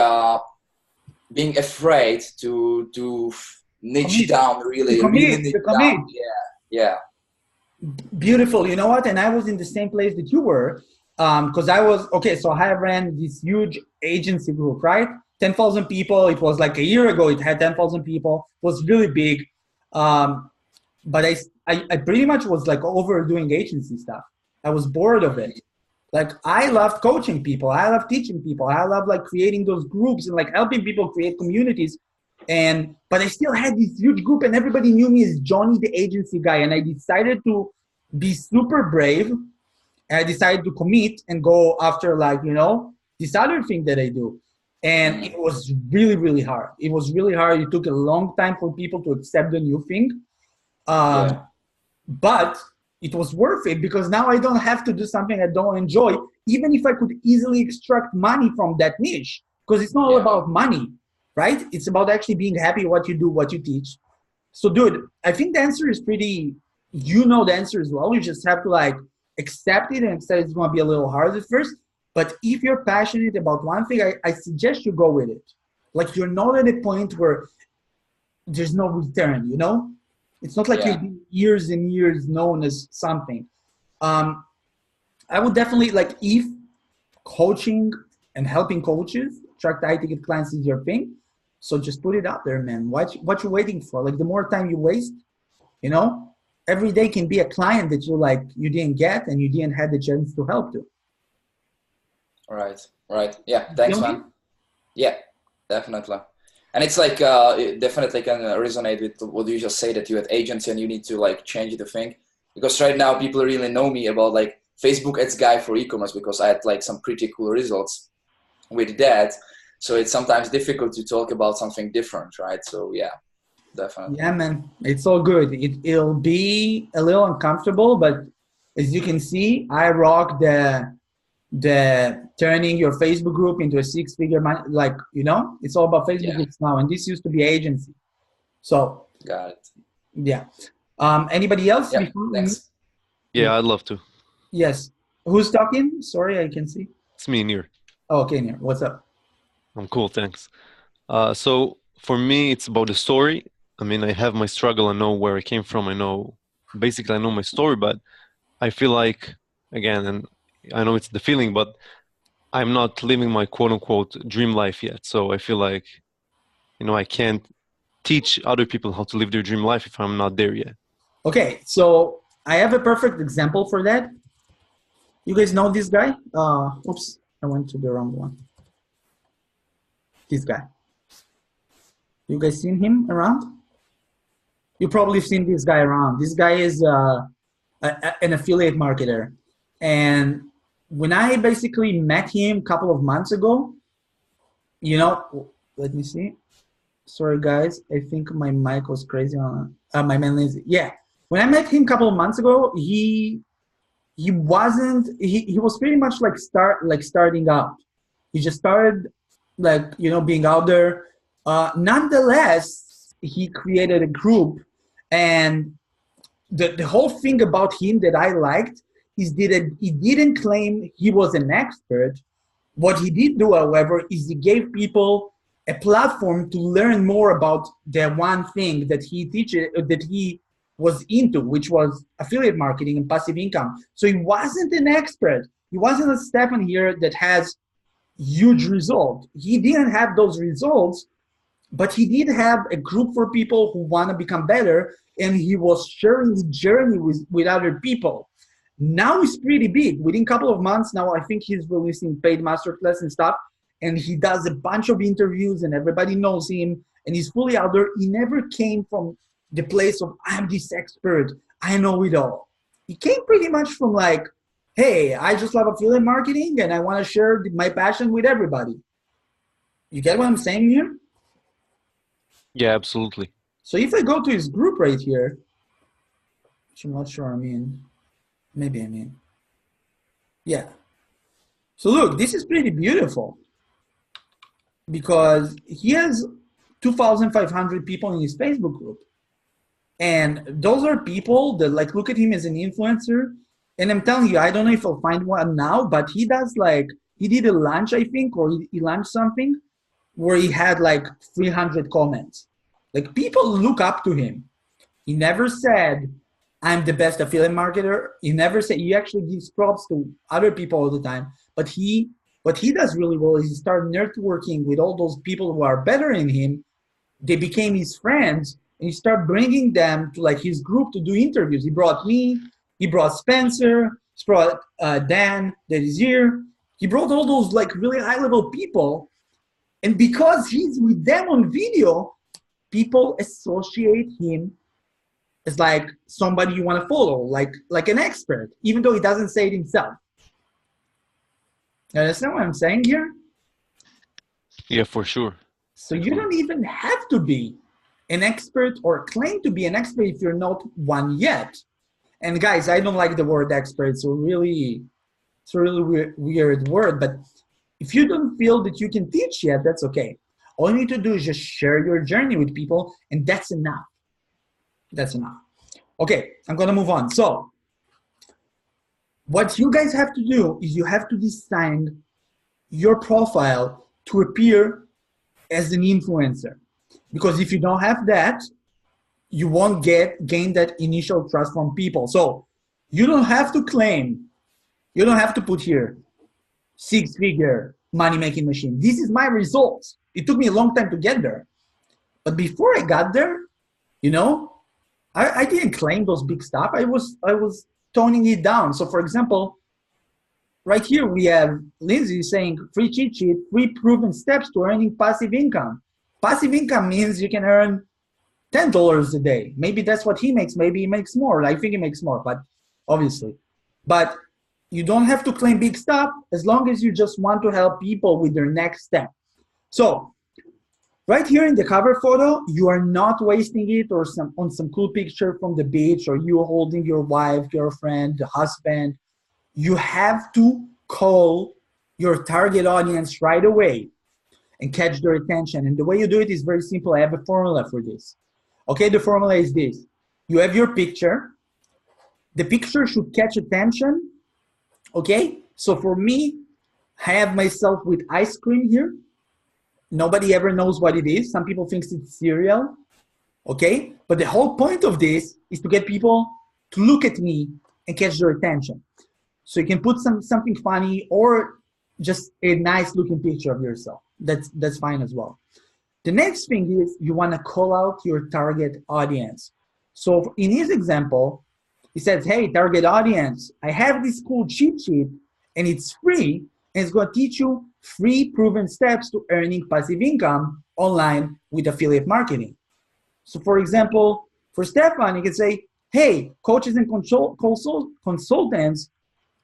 being afraid to niche down, really niche down. Yeah. Beautiful. You know what? And I was in the same place that you were, because I was, okay, so I ran this huge agency group, right? 10,000 people. It was like a year ago, it had 10,000 people. It was really big. But I pretty much was like overdoing agency stuff. I was bored of it. Like I loved coaching people. I love teaching people. I love like creating those groups and like helping people create communities. But I still had this huge group and everybody knew me as Johnny, the agency guy. And I decided to be super brave. I decided to commit and go after like, this other thing that I do. And it was really, really hard. It was really hard. It took a long time for people to accept the new thing. But it was worth it because now I don't have to do something I don't enjoy, even if I could easily extract money from that niche, because it's not all about money, right? It's about actually being happy what you do, what you teach. So dude, I think the answer is pretty, the answer as well. You just have to like accept it and accept it's going to be a little hard at first. But if you're passionate about one thing, I suggest you go with it. Like you're not at a point where there's no return, It's not like you've been years and years known as something. I would definitely, like, if coaching and helping coaches attract high-ticket clients is your thing, so just put it out there, man. What you waiting for? Like, the more time you waste, every day can be a client that you didn't get and you didn't have the chance to help to. Right. Yeah, thanks, man. Yeah, definitely. And it's like, it definitely can resonate with what you just say, that you had agency and you need to like change the thing. Because right now people really know me about like Facebook ads guy for e-commerce because I had like some pretty cool results with that. So it's sometimes difficult to talk about something different, right? So yeah, definitely. Yeah, man, it's all good. It'll be a little uncomfortable, but as you can see, I rock the turning your Facebook group into a six-figure, like, it's all about Facebook groups now. And this used to be agency. So, got it. Yeah. Anybody else? Yeah, thanks. Yeah, I'd love to. Yes. Who's talking? Sorry, I can see. It's me, Nir. Oh, okay, Nir. What's up? I'm cool, thanks. So for me, it's about the story. I mean, I have my struggle. I know where I came from. Basically, I know my story, but I feel like, again, and I know it's the feeling, but I'm not living my quote unquote dream life yet. So I feel like, I can't teach other people how to live their dream life if I'm not there yet. Okay, so I have a perfect example for that. You guys know this guy? Oops, I went to the wrong one. This guy. You guys seen him around? You probably seen this guy around. This guy is an affiliate marketer. And when I basically met him a couple of months ago, let me see. Sorry, guys. I think my mic was crazy on my man is. Yeah. When I met him a couple of months ago, he was pretty much starting out. He just started being out there. Nonetheless, he created a group, and the whole thing about him that I liked is that he didn't claim he was an expert. What he did do, however, is he gave people a platform to learn more about the one thing that he was into, which was affiliate marketing and passive income. So he wasn't an expert. He wasn't a Stefan here that has huge results. He didn't have those results, but he did have a group for people who want to become better, and he was sharing his journey with other people. Now he's pretty big. Within a couple of months now, I think he's releasing paid masterclass and stuff, and he does a bunch of interviews, and everybody knows him, and he's fully out there. He never came from the place of, I'm this expert, I know it all. He came pretty much from hey, I just love affiliate marketing, and I want to share my passion with everybody. You get what I'm saying here? Yeah, absolutely. So if I go to his group right here, which I'm not sure yeah. So look, this is pretty beautiful because he has 2,500 people in his Facebook group. And those are people that look at him as an influencer. And I'm telling you, I don't know if I'll find one now, but he does he did a lunch, I think, or he launched something where he had 300 comments. People look up to him. He never said, I'm the best affiliate marketer. He never said, he actually gives props to other people all the time. But what he does really well is he started networking with all those people who are better than him. They became his friends, and he started bringing them to his group to do interviews. He brought me, he brought Spencer, he brought Dan that is here. He brought all those really high level people. And because he's with them on video, people associate him as somebody you want to follow, like an expert, even though he doesn't say it himself. You understand what I'm saying here? Yeah, for sure. So you don't even have to be an expert or claim to be an expert if you're not one yet. And guys, I don't like the word expert. It's a really weird word. But if you don't feel that you can teach yet, that's okay. All you need to do is just share your journey with people, and that's enough. That's enough. Okay, I'm going to move on. So what you guys have to do is you have to design your profile to appear as an influencer. Because if you don't have that, you won't gain that initial trust from people. So you don't have to claim, you don't have to put here, 6-figure money-making machine. This is my results. It took me a long time to get there. But before I got there, I didn't claim those big stuff. I was toning it down. So for example, right here we have Lindsay saying free cheat sheet, 3 proven steps to earning passive income. Passive income means you can earn $10 a day. Maybe that's what he makes. Maybe he makes more. I think he makes more, but obviously. But you don't have to claim big stuff as long as you just want to help people with their next step. So right here in the cover photo, you are not wasting it on some cool picture from the beach or you holding your wife, girlfriend, husband. You have to call your target audience right away and catch their attention. And the way you do it is very simple. I have a formula for this. Okay, the formula is this. You have your picture. The picture should catch attention, okay? So for me, I have myself with ice cream here. Nobody ever knows what it is. Some people think it's cereal, okay? But the whole point of this is to get people to look at me and catch their attention. So you can put something funny or just a nice looking picture of yourself. That's fine as well. The next thing is you want to call out your target audience. So in his example, he says, hey, target audience, I have this cool cheat sheet and it's free and it's going to teach you 3 proven steps to earning passive income online with affiliate marketing. So for example, for Stefan, you can say, hey, coaches and consultants,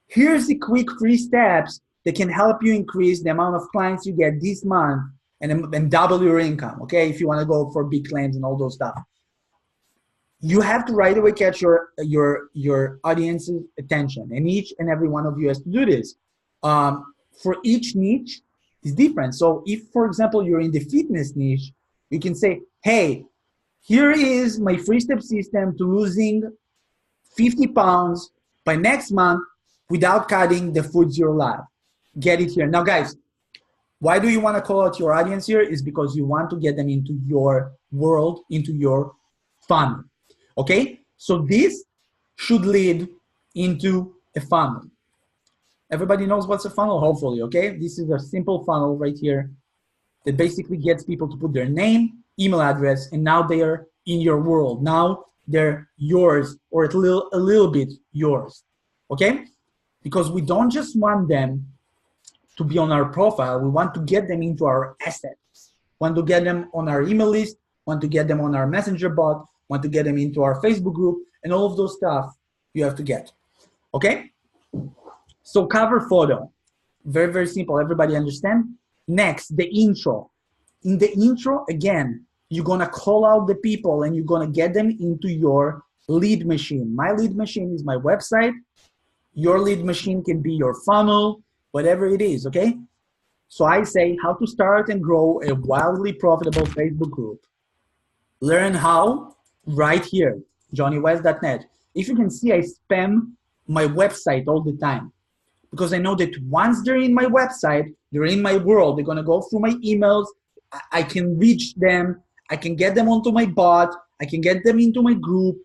here's the quick 3 steps that can help you increase the amount of clients you get this month and double your income, okay? If you want to go for big claims and all those stuff. You have to right away catch your audience's attention, and each and every one of you has to do this. For each niche is different. So if, for example, you're in the fitness niche, you can say, hey, here is my 3-step system to losing 50 pounds by next month without cutting the foods you love. Get it here. Now, guys, why do you want to call out your audience here? Is because you want to get them into your world, into your funnel. Okay? So this should lead into a funnel. Everybody knows what's a funnel, hopefully, okay? This is a simple funnel right here that basically gets people to put their name, email address, and now they are in your world. Now they're yours, or a little bit yours, okay? Because we don't just want them to be on our profile, we want to get them into our assets. Want to get them on our email list, want to get them on our messenger bot, want to get them into our Facebook group, and all of those stuff you have to get, okay? So cover photo, very, very simple, everybody understand? Next, the intro. In the intro, again, you're gonna call out the people and you're gonna get them into your lead machine. My lead machine is my website. Your lead machine can be your funnel, whatever it is, okay? So I say how to start and grow a wildly profitable Facebook group. Learn how right here, johnnywest.net. If you can see, I spam my website all the time because I know that once they're in my website, they're in my world, they're gonna go through my emails, I can reach them, I can get them onto my bot, I can get them into my group,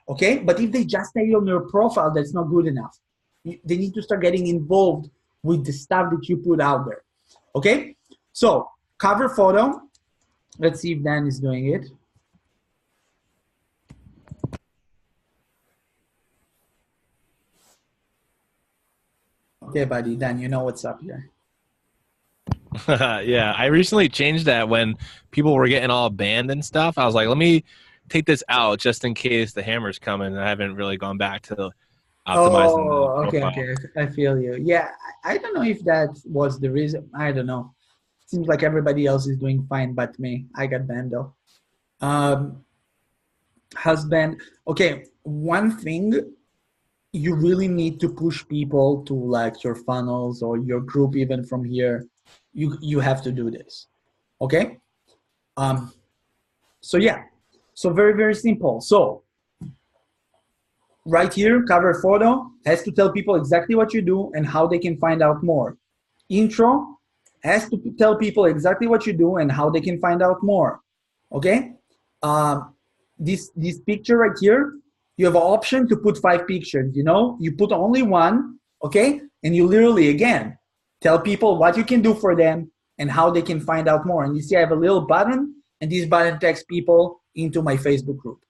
okay? But if they just stay on your profile, that's not good enough. They need to start getting involved with the stuff that you put out there, okay? So, cover photo. Let's see if Dan is doing it. Okay, buddy, Dan, you know what's up here. Yeah, I recently changed that when people were getting all banned and stuff. I was like, let me take this out just in case the hammer's coming. And I haven't really gone back to optimizing the profile. Okay, I feel you. Yeah, I don't know if that was the reason. I don't know. Seems like everybody else is doing fine but me. I got banned though. Husband. Okay, one thing, you really need to push people to like your funnels or your group even from here. You have to do this, okay? So yeah, so very, very simple. So right here, cover photo has to tell people exactly what you do and how they can find out more. Intro has to tell people exactly what you do and how they can find out more, okay? This picture right here, you have an option to put 5 pictures, you know? You put only one, okay? And you literally, again, tell people what you can do for them and how they can find out more. And you see I have a little button, and this button takes people into my Facebook group,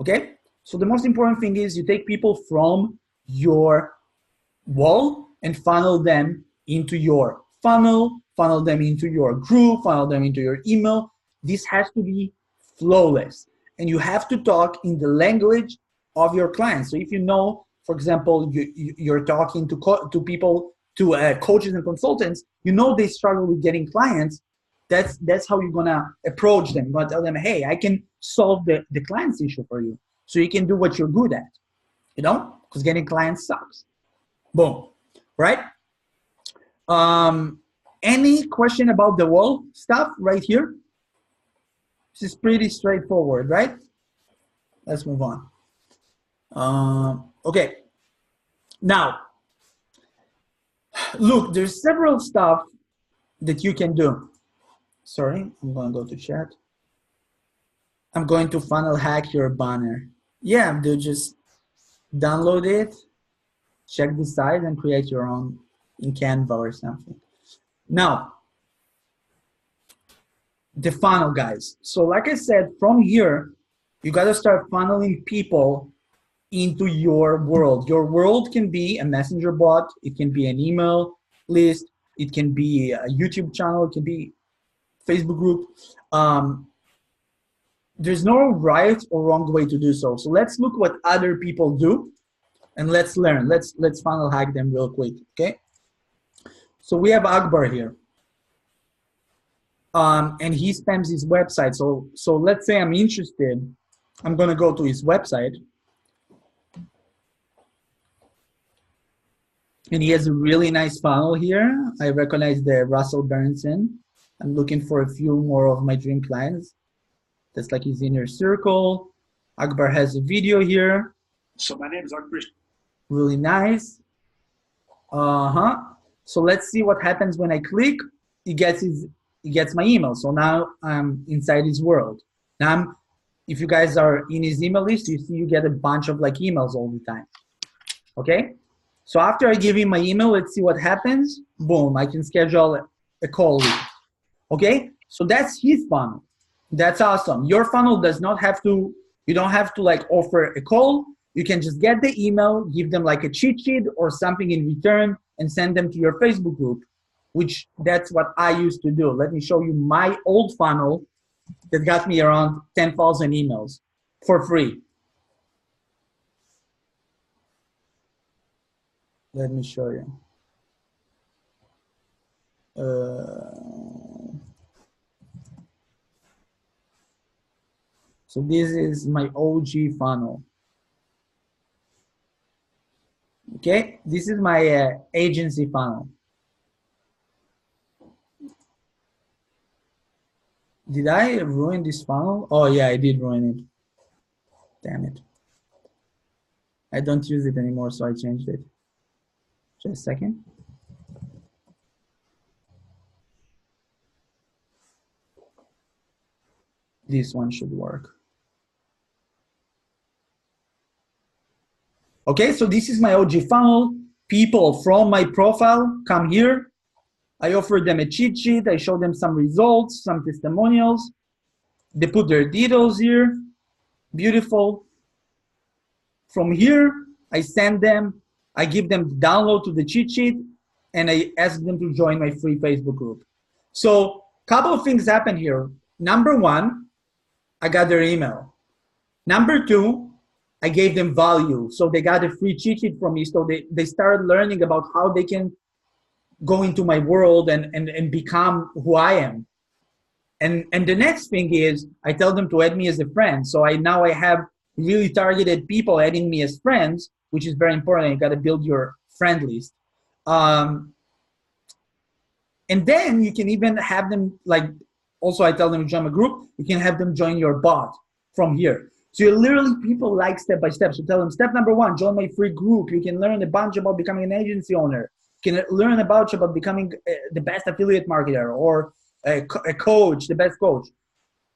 okay? So the most important thing is you take people from your wall and funnel them into your funnel them into your group, funnel them into your email. This has to be flawless. And you have to talk in the language of your clients. So if you know, for example, you're talking to people, to coaches and consultants, you know they struggle with getting clients, that's how you're gonna approach them. You're gonna tell them, hey, I can solve the client's issue for you. So you can do what you're good at, you know, because getting clients sucks. Boom, right? Any question about the wall stuff right here? This is pretty straightforward, right? Let's move on. Okay. Now, look, there's several stuff that you can do. Sorry, I'm going to go to chat. I'm going to funnel hack your banner. Yeah, dude, just download it, check the site, and create your own in Canva or something. Now, the funnel, guys. So like I said, from here, you got to start funneling people into your world. Your world can be a messenger bot. It can be an email list. It can be a YouTube channel. It can be Facebook group. There's no right or wrong way to do so. So let's look what other people do and let's learn. Let's funnel hack them real quick, okay? So we have Akbar here. And he spams his website. So let's say I'm interested. I'm gonna go to his website. And he has a really nice funnel here. I recognize the Russell Berenson. I'm looking for a few more of my dream clients. That's like his inner circle. Akbar has a video here. So my name is Akbar. Really nice. So let's see what happens when I click. He gets my email. So now I'm inside his world. Now, if you guys are in his email list, you see you get a bunch of like emails all the time. Okay? So after I give him my email, let's see what happens. Boom, I can schedule a call with him. Okay? So that's his funnel. That's awesome. Your funnel does not have to, you don't have to like offer a call. You can just get the email, give them like a cheat sheet or something in return and send them to your Facebook group, which that's what I used to do. Let me show you my old funnel that got me around 10,000 emails for free. Let me show you. So this is my OG funnel. Okay, this is my agency funnel. Did I ruin this funnel? Oh yeah, I did ruin it. Damn it. I don't use it anymore, so I changed it. Just a second. This one should work. Okay, so this is my OG funnel. People from my profile come here. I offer them a cheat sheet. I show them some results, some testimonials. They put their details here. Beautiful. From here, I send them, I give them the download to the cheat sheet, and I ask them to join my free Facebook group. So a couple of things happen here. Number one, I got their email. Number two, I gave them value. So they got a free cheat sheet from me. So they started learning about how they can go into my world and become who I am. And the next thing is I tell them to add me as a friend. So now I have really targeted people adding me as friends, which is very important. You got to build your friend list. And then you can even have them like, also I tell them to join my group, you can have them join your bot from here. So you literally, people like step by step. So tell them step number one, join my free group. You can learn a bunch about becoming an agency owner. You can learn about becoming the best affiliate marketer or a coach, the best coach.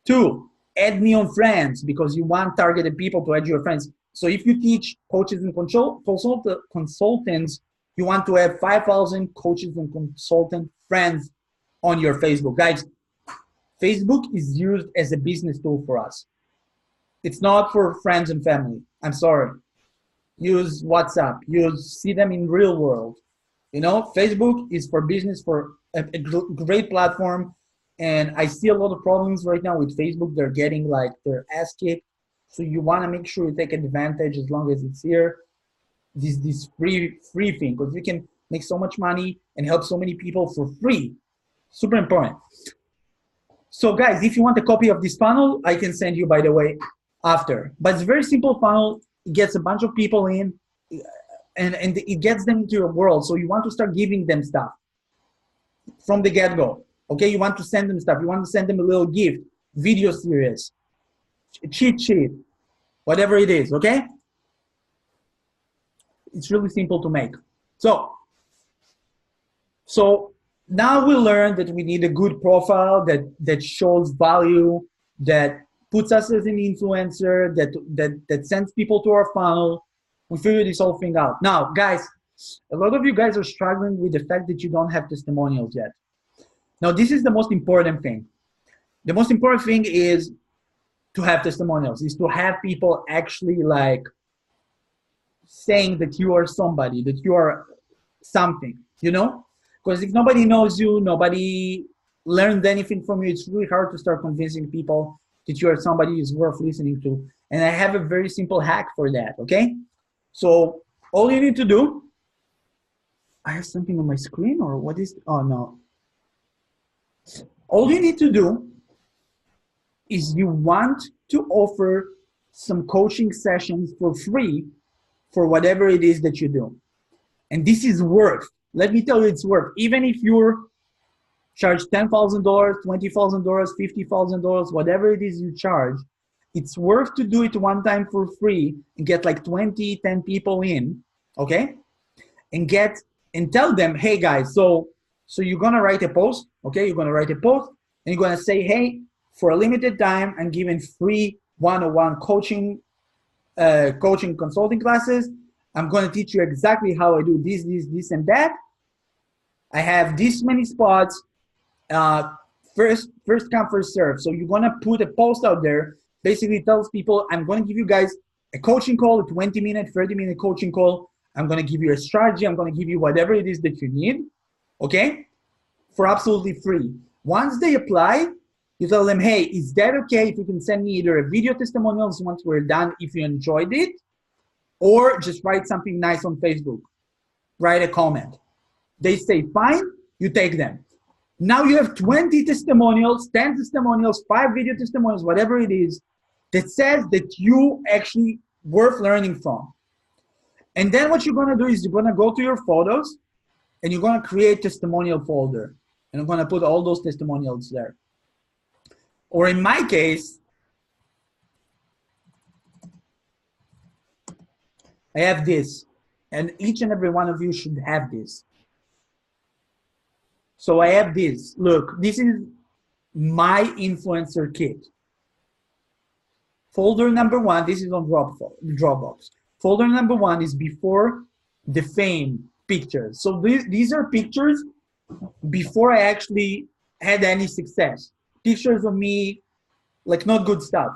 Two, add me on friends because you want targeted people to add your friends. So if you teach coaches and consultants, you want to have 5,000 coaches and consultant friends on your Facebook. Guys, Facebook is used as a business tool for us. It's not for friends and family. I'm sorry. Use WhatsApp. See them in real world. You know, Facebook is for business, for a great platform. And I see a lot of problems right now with Facebook. They're getting like their ass kicked. So you want to make sure you take advantage as long as it's here. This free thing, because you can make so much money and help so many people for free. Super important. So guys, if you want a copy of this funnel, I can send you, by the way, after. But it's a very simple funnel. It gets a bunch of people in and it gets them into your world. So you want to start giving them stuff from the get-go. Okay, you want to send them stuff. You want to send them a little gift, video series, cheat sheet, whatever it is, okay? It's really simple to make. So now we learned that we need a good profile that shows value, that puts us as an influencer, that sends people to our funnel. We figured this whole thing out. Now, guys, a lot of you guys are struggling with the fact that you don't have testimonials yet. Now, this is the most important thing. The most important thing is to have testimonials, is to have people actually like saying that you are somebody, that you are something, you know? Because if nobody knows you, nobody learned anything from you, it's really hard to start convincing people that you are somebody who's worth listening to. And I have a very simple hack for that, okay? So all you need to do, I have something on my screen or what is, oh no. All you need to do is you want to offer some coaching sessions for free for whatever it is that you do. And this is worth, let me tell you, it's worth. Even if you're charged $10,000, $20,000, $50,000, whatever it is you charge, it's worth to do it one time for free and get like 10 people in, okay? And tell them, hey guys, so you're gonna write a post, okay? You're gonna write a post and you're gonna say, hey, for a limited time, I'm giving free one-on-one coaching consulting classes. I'm gonna teach you exactly how I do this, and that. I have this many spots, first come, first serve. So you're gonna put a post out there, basically tells people, I'm gonna give you guys a coaching call, a 20-minute, 30-minute coaching call. I'm gonna give you a strategy. I'm gonna give you whatever it is that you need, okay? For absolutely free. Once they apply, you tell them, hey, is that okay if you can send me either a video testimonials once we're done if you enjoyed it, or just write something nice on Facebook, write a comment. They say, fine, you take them. Now you have 20 testimonials, 10 testimonials, 5 video testimonials, whatever it is, that says that you actually worth learning from. And then what you're gonna do is you're gonna go to your photos and you're gonna create testimonial folder. And I'm gonna put all those testimonials there. Or in my case, I have this, and each and every one of you should have this. So I have this. Look, this is my influencer kit. Folder number 1, this is on Dropbox. Folder number 1 is before the fame pictures. So these are pictures before I actually had any success. Pictures of me, like not good stuff.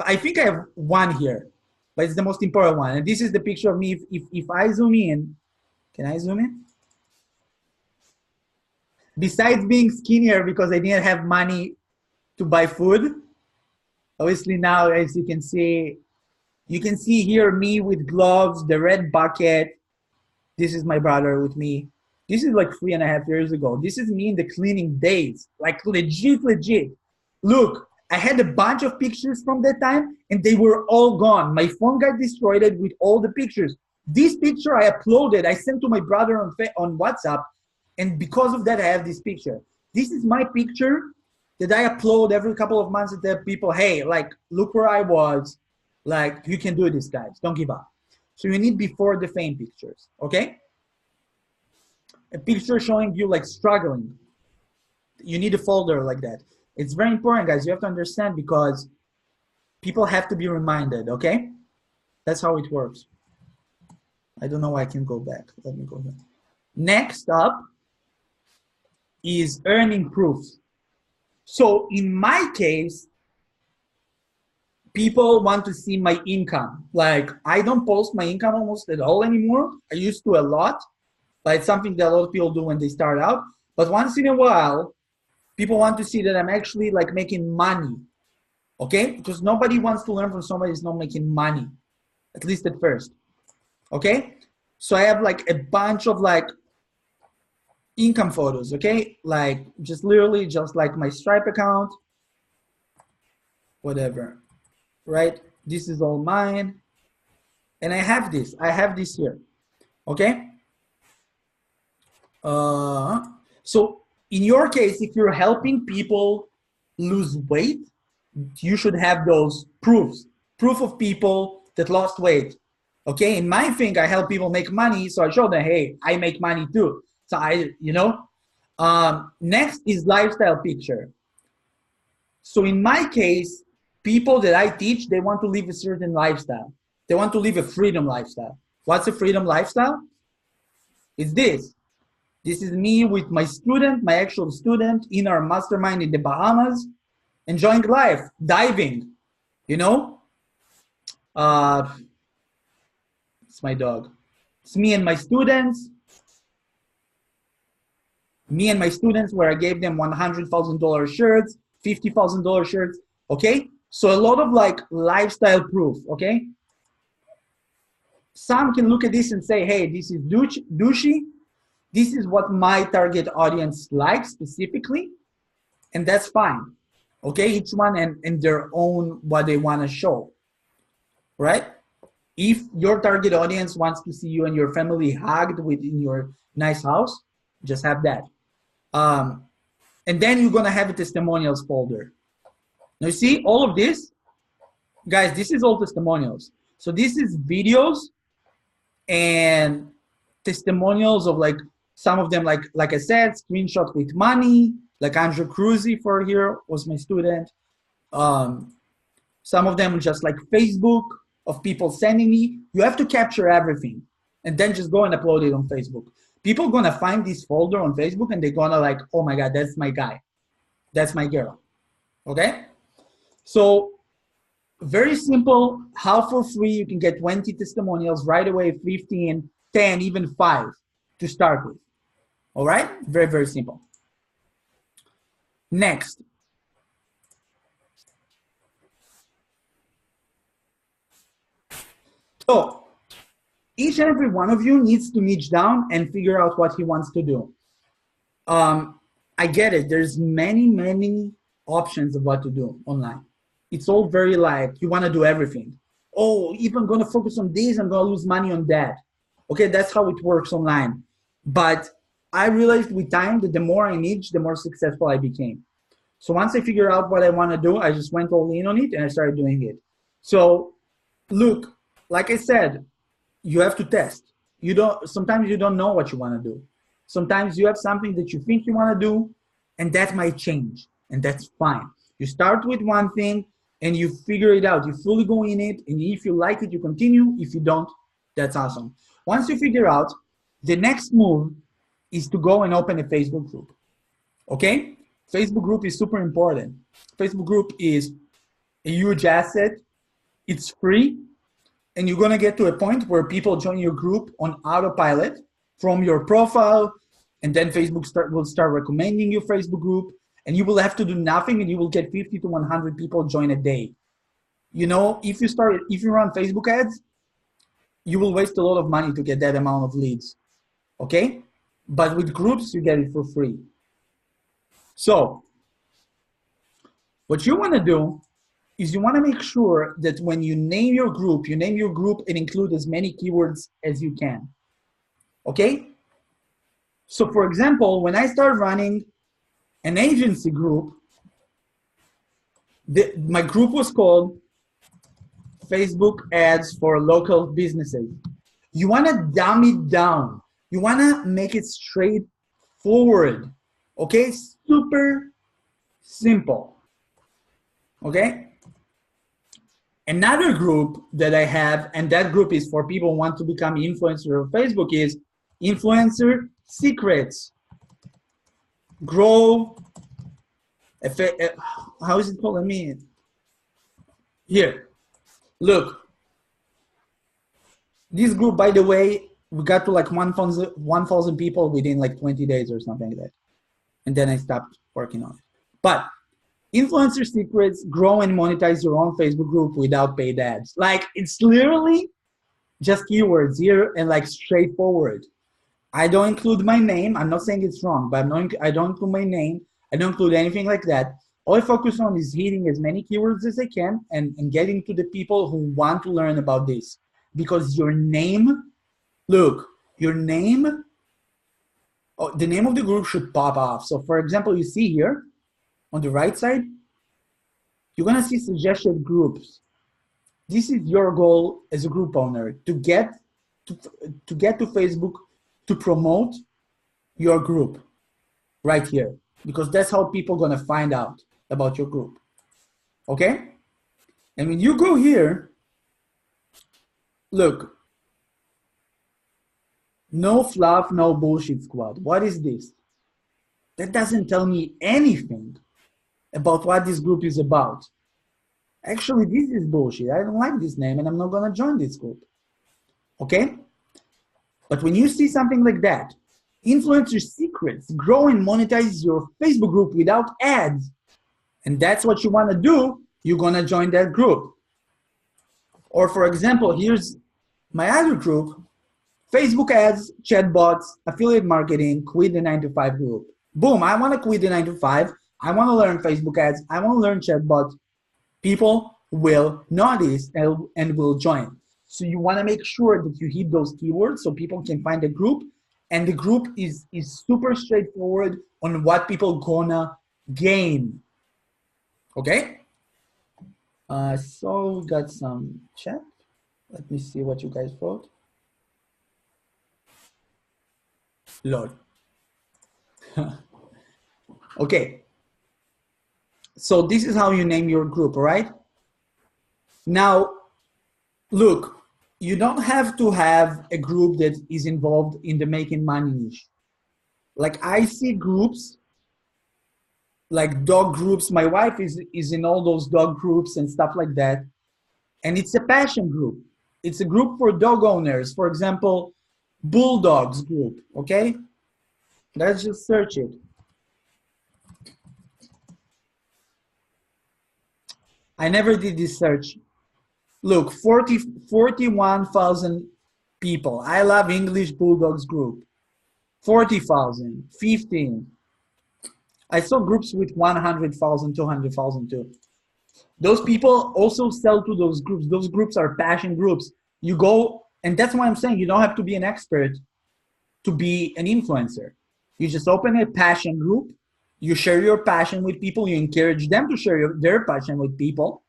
I think I have one here, but it's the most important one. And this is the picture of me. If I zoom in, can I zoom in? Besides being skinnier because I didn't have money to buy food, obviously now, as you can see here me with gloves, the red bucket. This is my brother with me. This is like 3.5 years ago. This is me in the cleaning days, like legit. Look, I had a bunch of pictures from that time and they were all gone. My phone got destroyed with all the pictures. This picture I uploaded, I sent to my brother on WhatsApp, and because of that, I have this picture. This is my picture that I upload every couple of months to tell people, hey, like, look where I was. Like, you can do this, guys. Don't give up. So you need before the fame pictures, okay? A picture showing you like struggling. You need a folder like that. It's very important, guys. You have to understand because people have to be reminded, okay? That's how it works. I don't know why I can go back. Let me go here. Next up is earning proofs. So in my case, people want to see my income. Like, I don't post my income almost at all anymore. I used to a lot. But it's something that a lot of people do when they start out. But once in a while, people want to see that I'm actually like making money, okay? Because nobody wants to learn from somebody who's not making money, at least at first, okay? So I have like a bunch of like income photos, okay? Like just literally just like my Stripe account, whatever, right? This is all mine. And I have this here, okay? So in your case, if you're helping people lose weight, you should have those proofs. Proof of people that lost weight, Okay, in my thing, I help people make money, so I show them, hey, I make money too. So next is lifestyle picture. So in my case, people that I teach, they want to live a certain lifestyle. They want to live a freedom lifestyle. What's a freedom lifestyle? It's this. This is me with my student, my actual student, in our mastermind in the Bahamas, enjoying life, diving, It's my dog. It's me and my students. Where I gave them $100,000 shirts, $50,000 shirts, okay? So a lot of like lifestyle proof, okay? Some can look at this and say, hey, this is douchey. This is what my target audience likes specifically, and that's fine, okay? Each one and their own, what they want to show, right? If your target audience wants to see you and your family hugged within your nice house, just have that. And then you're gonna have a testimonials folder. Now you see all of this, guys, this is all testimonials. So this is videos and testimonials of like, some of them, like I said, screenshot with money, like Andrew Cruzy for here was my student. Some of them just like Facebook of people sending me. You have to capture everything and then just go and upload it on Facebook. People are gonna find this folder on Facebook and they're gonna like, oh my God, that's my guy. That's my girl, okay? So very simple, how for free you can get 20 testimonials right away, 15, 10, even 5 to start with. All right, very, very simple. Next. So each and every one of you needs to niche down and figure out what he wants to do. I get it. There's many options of what to do online. It's all very like, you want to do everything. Oh, if I'm going to focus on this, I'm going to lose money on that. Okay, that's how it works online. But I realized with time that the more I niche, the more successful I became. So once I figured out what I want to do, I just went all in on it and I started doing it. So look, like I said, you have to test. Sometimes you don't know what you want to do. Sometimes you have something that you think you want to do and that might change, and that's fine. You start with one thing and you figure it out. You fully go in it, and if you like it, you continue. If you don't, that's awesome. Once you figure out, the next move is to go and open a Facebook group, okay? Facebook group is super important. Facebook group is a huge asset. It's free, and you're gonna get to a point where people join your group on autopilot from your profile, and then Facebook will start recommending your Facebook group, and you will have to do nothing, and you will get 50 to 100 people join a day. If you run Facebook ads, you will waste a lot of money to get that amount of leads, okay? But with groups, you get it for free. So what you want to do is you want to make sure that when you name your group and include as many keywords as you can, okay? So for example, when I started running an agency group, my group was called Facebook Ads for Local Businesses. You want to dumb it down. You want to make it straightforward, okay? Super simple, okay? Another group that I have, and that group is for people who want to become influencer of Facebook, is Influencer Secrets. Grow, how is it called? Here, look. This group, by the way, we got to like 1,000 people within like 20 days or something like that. And then I stopped working on it. But Influencer Secrets, grow and monetize your own Facebook group without paid ads. Like, it's literally just keywords here and like straightforward. I don't include my name. I'm not saying it's wrong, but I don't include my name. I don't include anything like that. All I focus on is hitting as many keywords as I can and getting to the people who want to learn about this. Because your name, look, your name, the name of the group should pop off. So for example, you see here on the right side, you're gonna see suggested groups. this is your goal as a group owner, to get to Facebook to promote your group right here, because that's how people are gonna find out about your group. Okay? And when you go here, look, no fluff, no bullshit squad. What is this? That doesn't tell me anything about what this group is about. Actually, this is bullshit. I don't like this name and I'm not gonna join this group. Okay? But when you see something like that, influencer secrets, grow and monetize your Facebook group without ads, and that's what you wanna do, you're gonna join that group. Or for example, here's my other group, Facebook ads, chatbots, affiliate marketing, quit the 9-to-5 group. Boom, I wanna quit the 9-to-5. I wanna learn Facebook ads. I wanna learn chatbots. People will notice and will join. So you wanna make sure that you hit those keywords so people can find the group, and the group is super straightforward on what people gonna gain. Okay? So we got some chat. Let me see what you guys wrote. Lord. Okay. So this is how you name your group, right? Now, look, you don't have to have a group that is involved in the making money niche. Like I see groups, like dog groups. My wife is in all those dog groups and stuff like that. And it's a passion group. It's a group for dog owners. For example, Bulldogs group, okay? Let's just search it. I never did this search. Look, 41,000 people. I love English Bulldogs group. 40,000, 15. I saw groups with 100,000, 200,000 too. Those people also sell to those groups. Those groups are passion groups. You go, and that's why I'm saying you don't have to be an expert to be an influencer. You just open a passion group. You share your passion with people. You encourage them to share their passion with people.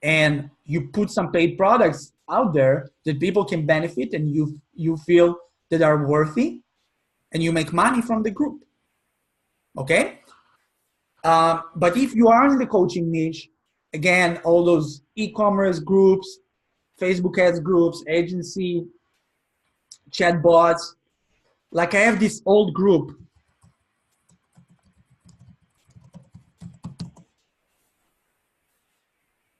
And you put some paid products out there that people can benefit and you feel that are worthy, and you make money from the group. Okay? But if you are in the coaching niche, again, all those e-commerce groups, Facebook ads groups, agency, chatbots, like I have this old group.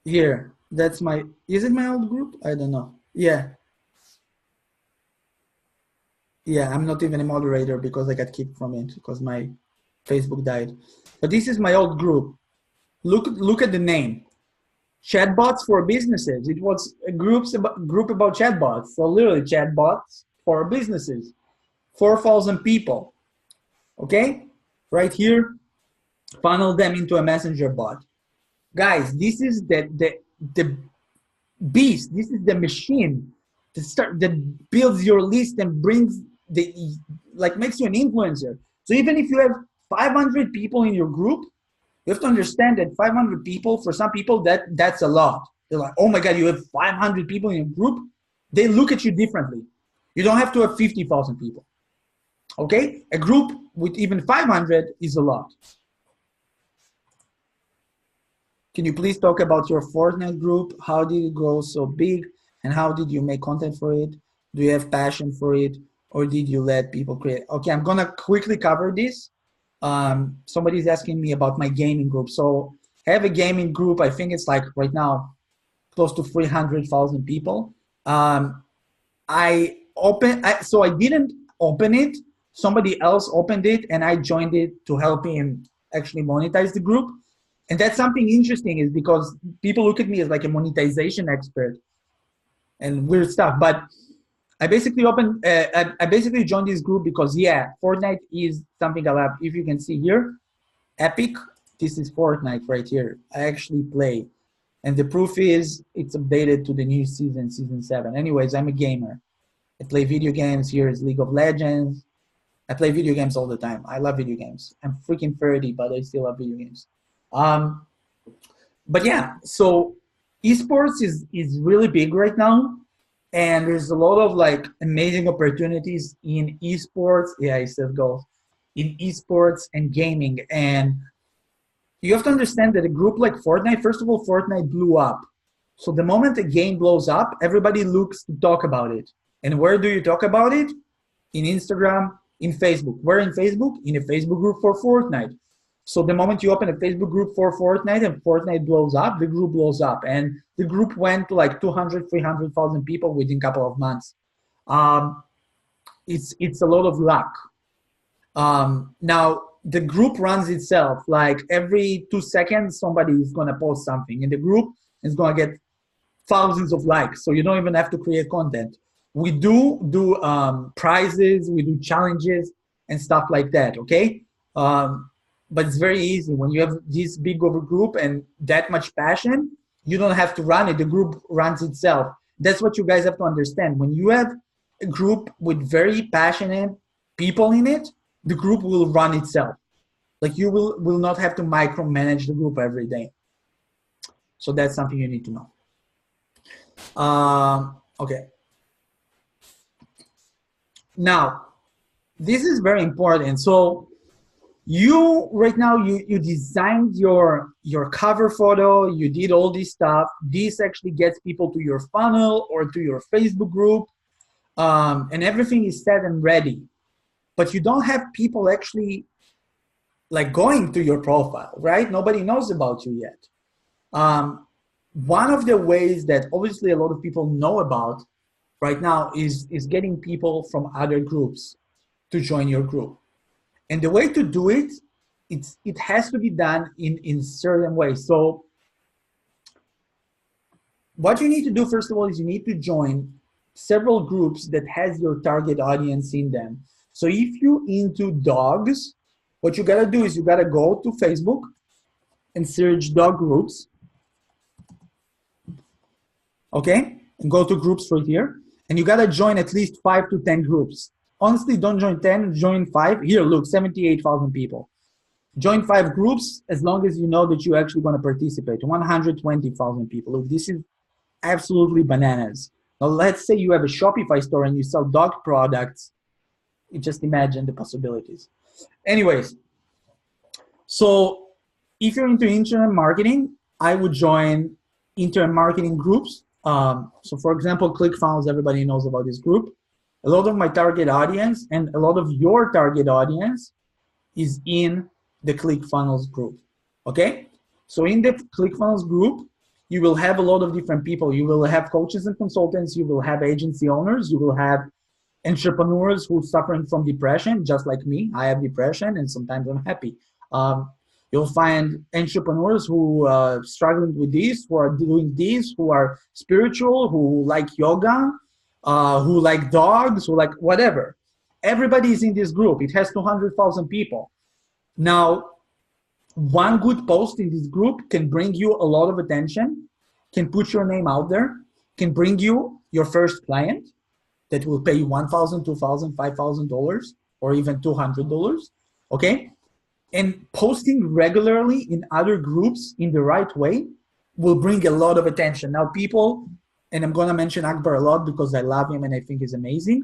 Here, that's my, is it my old group? I don't know. Yeah. Yeah, I'm not even a moderator because I got kicked from it because my Facebook died. But this is my old group. Look at the name. Chatbots for businesses. It was a group about chatbots. So literally chatbots for businesses. 4,000 people. Okay? Right here, funnel them into a messenger bot. Guys, this is the beast. This is the machine that builds your list and brings makes you an influencer. So even if you have 500 people in your group, you have to understand that 500 people, for some people, that's a lot. They're like, oh my God, you have 500 people in your group? They look at you differently. You don't have to have 50,000 people. Okay? A group with even 500 is a lot. Can you please talk about your Fortnite group? How did it grow so big? And how did you make content for it? Do you have passion for it? Or did you let people create? Okay, I'm gonna quickly cover this. Somebody's asking me about my gaming group. So I have a gaming group. I think it's like right now close to 300,000 people. So I didn't open it. Somebody else opened it and I joined it to help him actually monetize the group. And that's something interesting, is because people look at me as like a monetization expert and weird stuff. But I basically joined this group because, yeah, Fortnite is something I love. If you can see here, Epic, this is Fortnite right here. I actually play. And the proof is it's updated to the new season 7. Anyways, I'm a gamer. I play video games. Here is League of Legends. I play video games all the time. I love video games. I'm freaking 30, but I still love video games. But yeah, so esports is really big right now, and there's a lot of like amazing opportunities in esports. Yeah, he says goals in esports and gaming. And you have to understand that a group like Fortnite, first of all, Fortnite blew up. So the moment a game blows up, everybody looks to talk about it. And where do you talk about it? In Instagram, in Facebook. Where in Facebook? In a Facebook group for Fortnite. So the moment you open a Facebook group for Fortnite and Fortnite blows up, the group blows up. And the group went to like 200, 300,000 people within a couple of months. It's a lot of luck. Now, the group runs itself. Like every 2 seconds, somebody is going to post something. And the group is going to get thousands of likes. So you don't even have to create content. We do prizes, we do challenges and stuff like that, okay? But it's very easy. When you have this big of a group and that much passion, you don't have to run it. The group runs itself. That's what you guys have to understand. When you have a group with very passionate people in it, the group will run itself. Like you will not have to micromanage the group every day. So that's something you need to know. Okay. Now, this is very important. So you right now you designed your cover photo, you did all this stuff. This actually gets people to your funnel or to your Facebook group, and everything is set and ready. But you don't have people actually like going to your profile, right? Nobody knows about you yet. One of the ways that obviously a lot of people know about right now is getting people from other groups to join your group. And the way to do it, it has to be done in certain ways. So what you need to do, first of all, is you need to join several groups that has your target audience in them. So if you're into dogs, what you gotta do is you gotta go to Facebook and search dog groups. Okay? And go to groups right here. And you gotta join at least 5 to 10 groups. Honestly, don't join 10, join 5. Here, look, 78,000 people. Join 5 groups as long as you know that you're actually gonna participate. 120,000 people. Look, this is absolutely bananas. Now, let's say you have a Shopify store and you sell dog products. You just imagine the possibilities. Anyways, so if you're into internet marketing, I would join internet marketing groups. So for example, ClickFunnels, everybody knows about this group. A lot of my target audience and a lot of your target audience is in the ClickFunnels group, okay? So in the ClickFunnels group, you will have a lot of different people. You will have coaches and consultants, you will have agency owners, you will have entrepreneurs who are suffering from depression, just like me. I have depression and sometimes I'm happy. You'll find entrepreneurs who are struggling with this, who are doing this, who are spiritual, who like yoga, who like dogs, who like whatever. Everybody is in this group. It has 200,000 people. Now, one good post in this group can bring you a lot of attention, can put your name out there, can bring you your first client that will pay you $1,000, $2,000, $5,000, or even $200, okay? And posting regularly in other groups in the right way will bring a lot of attention. Now people, and I'm gonna mention Akbar a lot because I love him and I think he's amazing.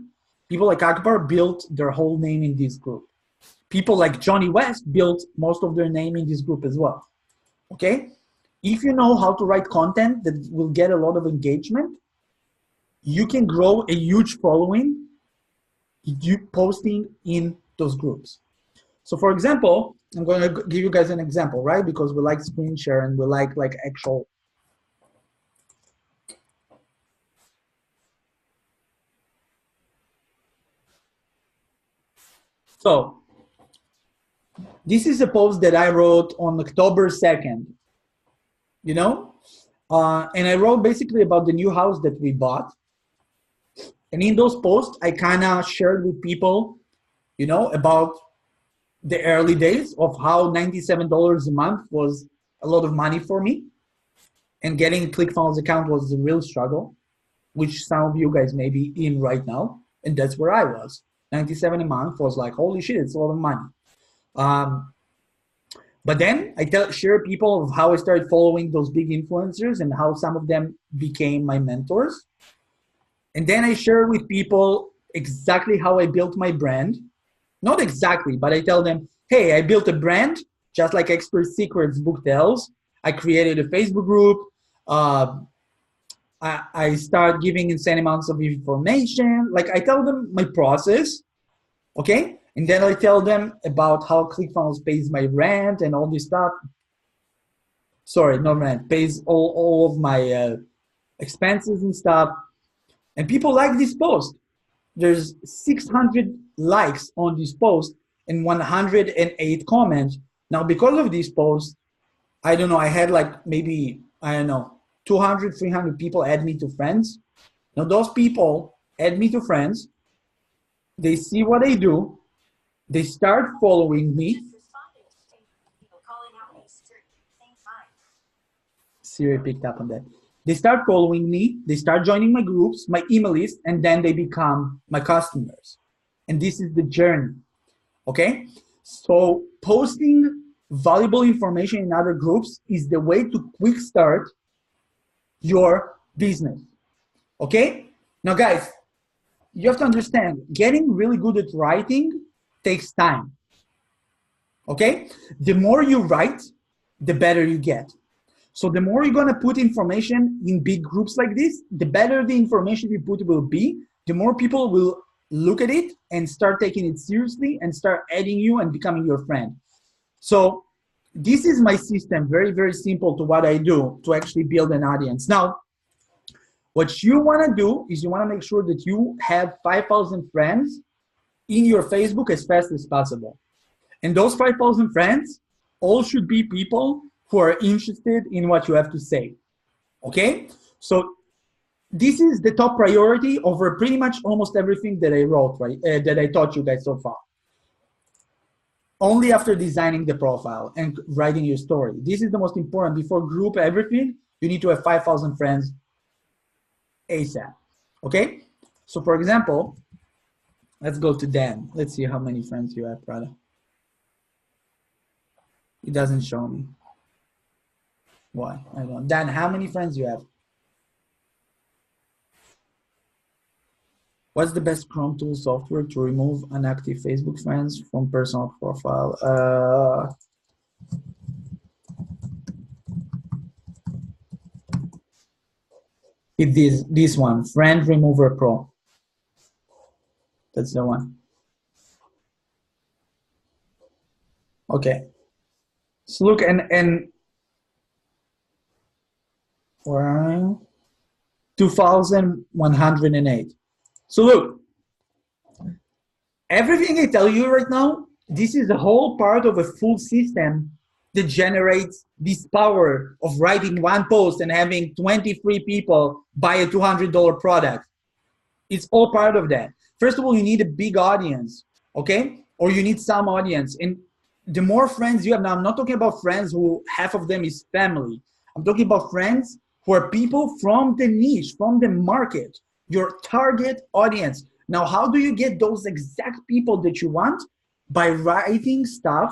People like Akbar built their whole name in this group. People like Johnny West built most of their name in this group as well, okay? If you know how to write content that will get a lot of engagement, you can grow a huge following posting in those groups. So for example, I'm going to give you guys an example, right? Because we like screen share and we like actual. So this is a post that I wrote on October 2nd, you know? And I wrote basically about the new house that we bought. And in those posts, I kind of shared with people, you know, about the early days of how $97 a month was a lot of money for me. And getting a ClickFunnels account was a real struggle, which some of you guys may be in right now. And that's where I was. $97 a month was like, holy shit, it's a lot of money. But then I share people of how I started following those big influencers and how some of them became my mentors. And then I share with people exactly how I built my brand. Not exactly, but I tell them, hey, I built a brand, just like Expert Secrets book tells. I created a Facebook group. I start giving insane amounts of information. Like I tell them my process, okay? And then I tell them about how ClickFunnels pays my rent and all this stuff. Sorry, not rent, pays all of my expenses and stuff. And people like this post. There's 600 likes on this post and 108 comments. Now, because of this post, I don't know, I had like maybe, I don't know, 200, 300 people add me to friends. Now, those people add me to friends. They see what I do. They start following me. Siri picked up on that. They start following me. They start joining my groups, my email list, and then they become my customers. And this is the journey, okay? So posting valuable information in other groups is the way to quick start your business, okay? Now, guys, you have to understand, getting really good at writing takes time, okay? The more you write, the better you get. So the more you're gonna put information in big groups like this, the better the information you put will be, the more people will look at it and start taking it seriously and start adding you and becoming your friend. So this is my system, very, very simple to what I do to actually build an audience. Now, what you wanna do is you wanna make sure that you have 5,000 friends in your Facebook as fast as possible. And those 5,000 friends all should be people who are interested in what you have to say, okay? So this is the top priority over pretty much almost everything that I wrote, right? That I taught you guys so far. Only after designing the profile and writing your story. This is the most important. Before group everything, you need to have 5,000 friends ASAP, okay? So for example, let's go to Dan. Let's see how many friends you have, brother. It doesn't show me. Why? I don't know. Dan, how many friends you have? What's the best Chrome tool software to remove inactive Facebook friends from personal profile? This one, Friend Remover Pro. That's the one. Okay. So look, and where are you? 2,108. So look, everything I tell you right now, this is a whole part of a full system that generates this power of writing one post and having 23 people buy a $200 product. It's all part of that. First of all, you need a big audience, okay? Or you need some audience. And the more friends you have, now I'm not talking about friends who half of them is family. I'm talking about friends who are people from the niche, from the market, your target audience. Now, how do you get those exact people that you want? By writing stuff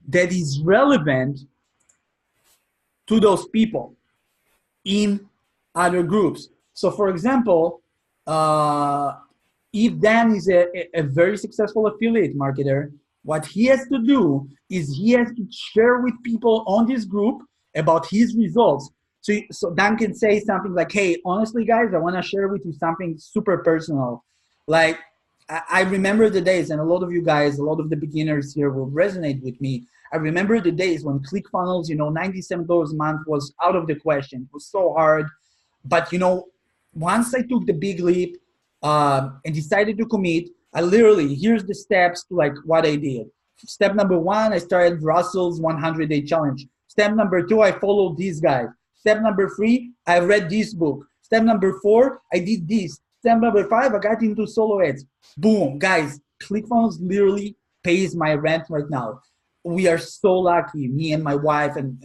that is relevant to those people in other groups. So for example, if Dan is a very successful affiliate marketer, what he has to do is he has to share with people on this group about his results. So Dan can say something like, hey, honestly, guys, I want to share with you something super personal. Like, I remember the days, and a lot of you guys, a lot of the beginners here will resonate with me. I remember the days when ClickFunnels, $97 a month was out of the question. It was so hard. But, once I took the big leap and decided to commit, I literally, here's the steps to like what I did. Step number 1, I started Russell's 100-day challenge. Step number 2, I followed these guys. Step number 3, I read this book. Step number 4, I did this. Step number 5, I got into solo ads. Boom, guys, ClickFunnels literally pays my rent right now. We are so lucky, me and my wife, and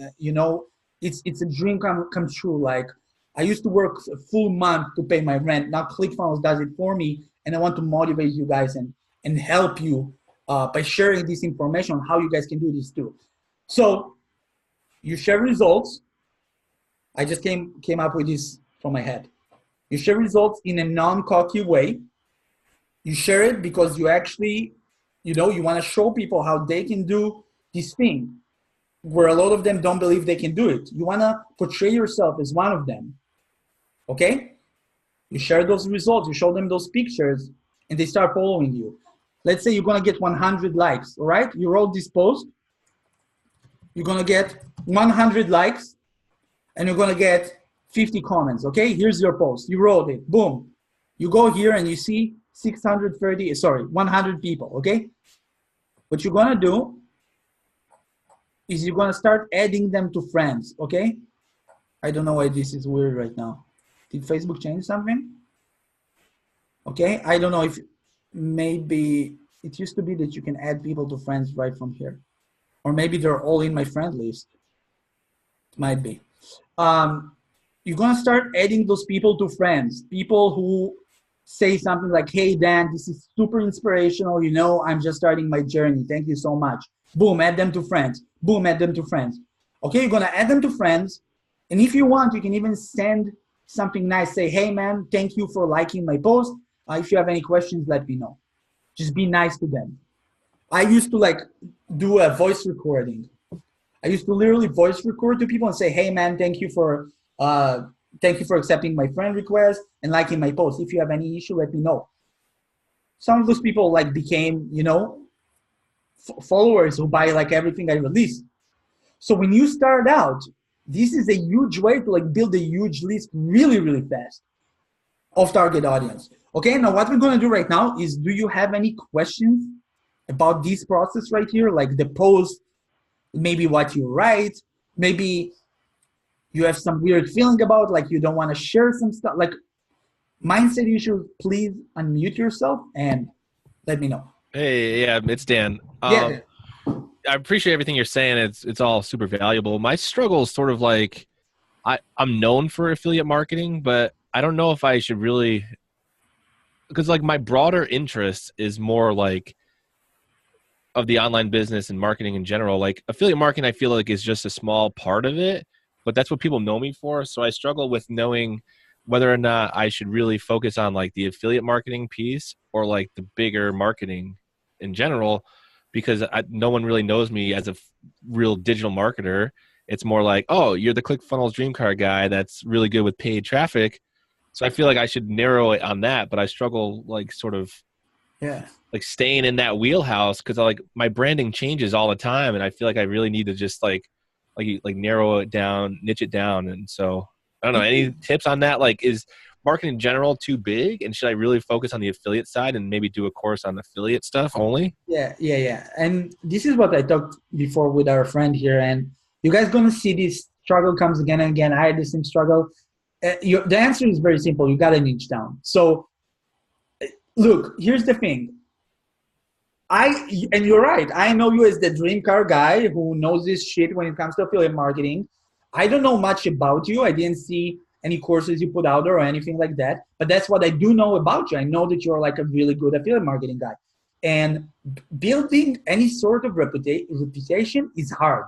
it's a dream come true. Like, I used to work a full month to pay my rent. Now ClickFunnels does it for me, and I want to motivate you guys and help you by sharing this information on how you guys can do this too. So you share results. I just came up with this from my head. You share results in a non-cocky way. You share it because you actually, you want to show people how they can do this thing where a lot of them don't believe they can do it. You want to portray yourself as one of them. Okay? You share those results, you show them those pictures, and they start following you. Let's say you're going to get 100 likes, all right? You wrote this post. You're going to get 100 likes, and you're going to get 50 comments, okay? Here's your post. You wrote it. Boom. You go here and you see 100 people, okay? What you're going to do is you're going to start adding them to friends, okay? I don't know why this is weird right now. Did Facebook change something? Okay, I don't know if maybe it used to be that you can add people to friends right from here. Or maybe they're all in my friend list. It might be. You're going to start adding those people to friends. People who say something like, hey, Dan, this is super inspirational. I'm just starting my journey. Thank you so much. Boom, add them to friends. Boom, add them to friends. Okay, you're going to add them to friends. And if you want, you can even send something nice. Say, hey, man, thank you for liking my post. If you have any questions, let me know. Just be nice to them. I used to do a voice recording. I used to literally voice record to people and say, hey, man, thank you for accepting my friend request and liking my post. If you have any issue, let me know. Some of those people became, followers who buy everything I release. So when you start out, this is a huge way to build a huge list really, really fast of target audience. Okay, now what we're going to do right now is, do you have any questions about this process right here? Like the post, maybe what you write, maybe you have some weird feeling about, you don't want to share some stuff. Mindset issues, please unmute yourself and let me know. Hey, yeah, it's Dan. Yeah. I appreciate everything you're saying. It's all super valuable. My struggle is sort of I'm known for affiliate marketing, but I don't know if I should really, because my broader interest is more of the online business and marketing in general. Affiliate marketing, I feel is just a small part of it, but that's what people know me for. So I struggle with knowing whether or not I should really focus on the affiliate marketing piece or the bigger marketing in general, because no one really knows me as a real digital marketer. It's more oh, you're the ClickFunnels Dream Car guy that's really good with paid traffic. So I feel I should narrow it on that, but I struggle staying in that wheelhouse because my branding changes all the time, and I feel I really need to just narrow it down, niche it down. And so I don't know, any tips on that? Is marketing in general too big, and should I really focus on the affiliate side and maybe do a course on affiliate stuff only? Yeah. And this is what I talked before with our friend here, and you guys going to see this struggle comes again and again. I had the same struggle. The answer is very simple. You got to niche down. So look, here's the thing. And you're right. I know you as the dream car guy who knows this shit when it comes to affiliate marketing. I don't know much about you. I didn't see any courses you put out there or anything like that. But that's what I do know about you. I know that you're a really good affiliate marketing guy. And building any sort of reputation is hard.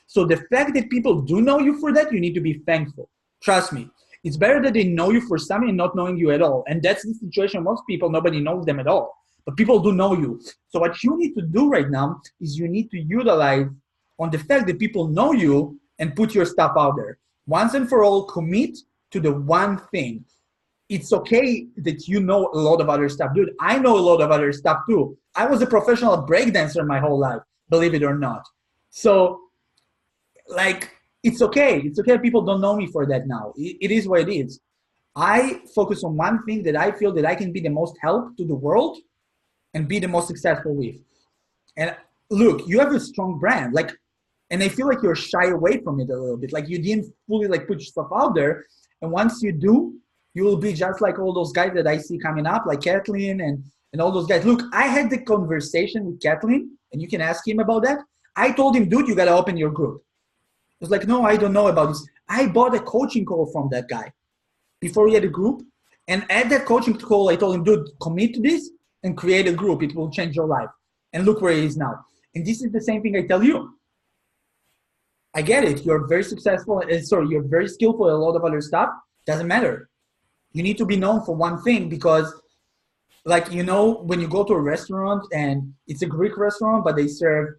So the fact that people do know you for that, you need to be thankful. Trust me. It's better that they know you for something and not knowing you at all. And that's the situation. Most people, nobody knows them at all. But people do know you. So what you need to do right now is you need to utilize on the fact that people know you and put your stuff out there. Once and for all, commit to the one thing. It's okay that you know a lot of other stuff. Dude, I know a lot of other stuff too. I was a professional breakdancer my whole life, believe it or not. So, it's okay. It's okay if people don't know me for that now. It is what it is. I focus on one thing that I feel that I can be the most help to the world and be the most successful with. And look, you have a strong brand, and I feel you're shy away from it a little bit. You didn't fully put yourself out there. And once you do, you will be just like all those guys that I see coming up, like Kathleen and all those guys. Look, I had the conversation with Kathleen, and you can ask him about that. I told him, dude, you got to open your group. He was no, I don't know about this. I bought a coaching call from that guy before he had a group. And at that coaching call, I told him, dude, commit to this and create a group. It will change your life. and look where he is now. And this is the same thing I tell you. I get it. You're very successful. You're very skillful at a lot of other stuff. Doesn't matter. You need to be known for one thing because, like, you know, when you go to a restaurant and it's a Greek restaurant, but they serve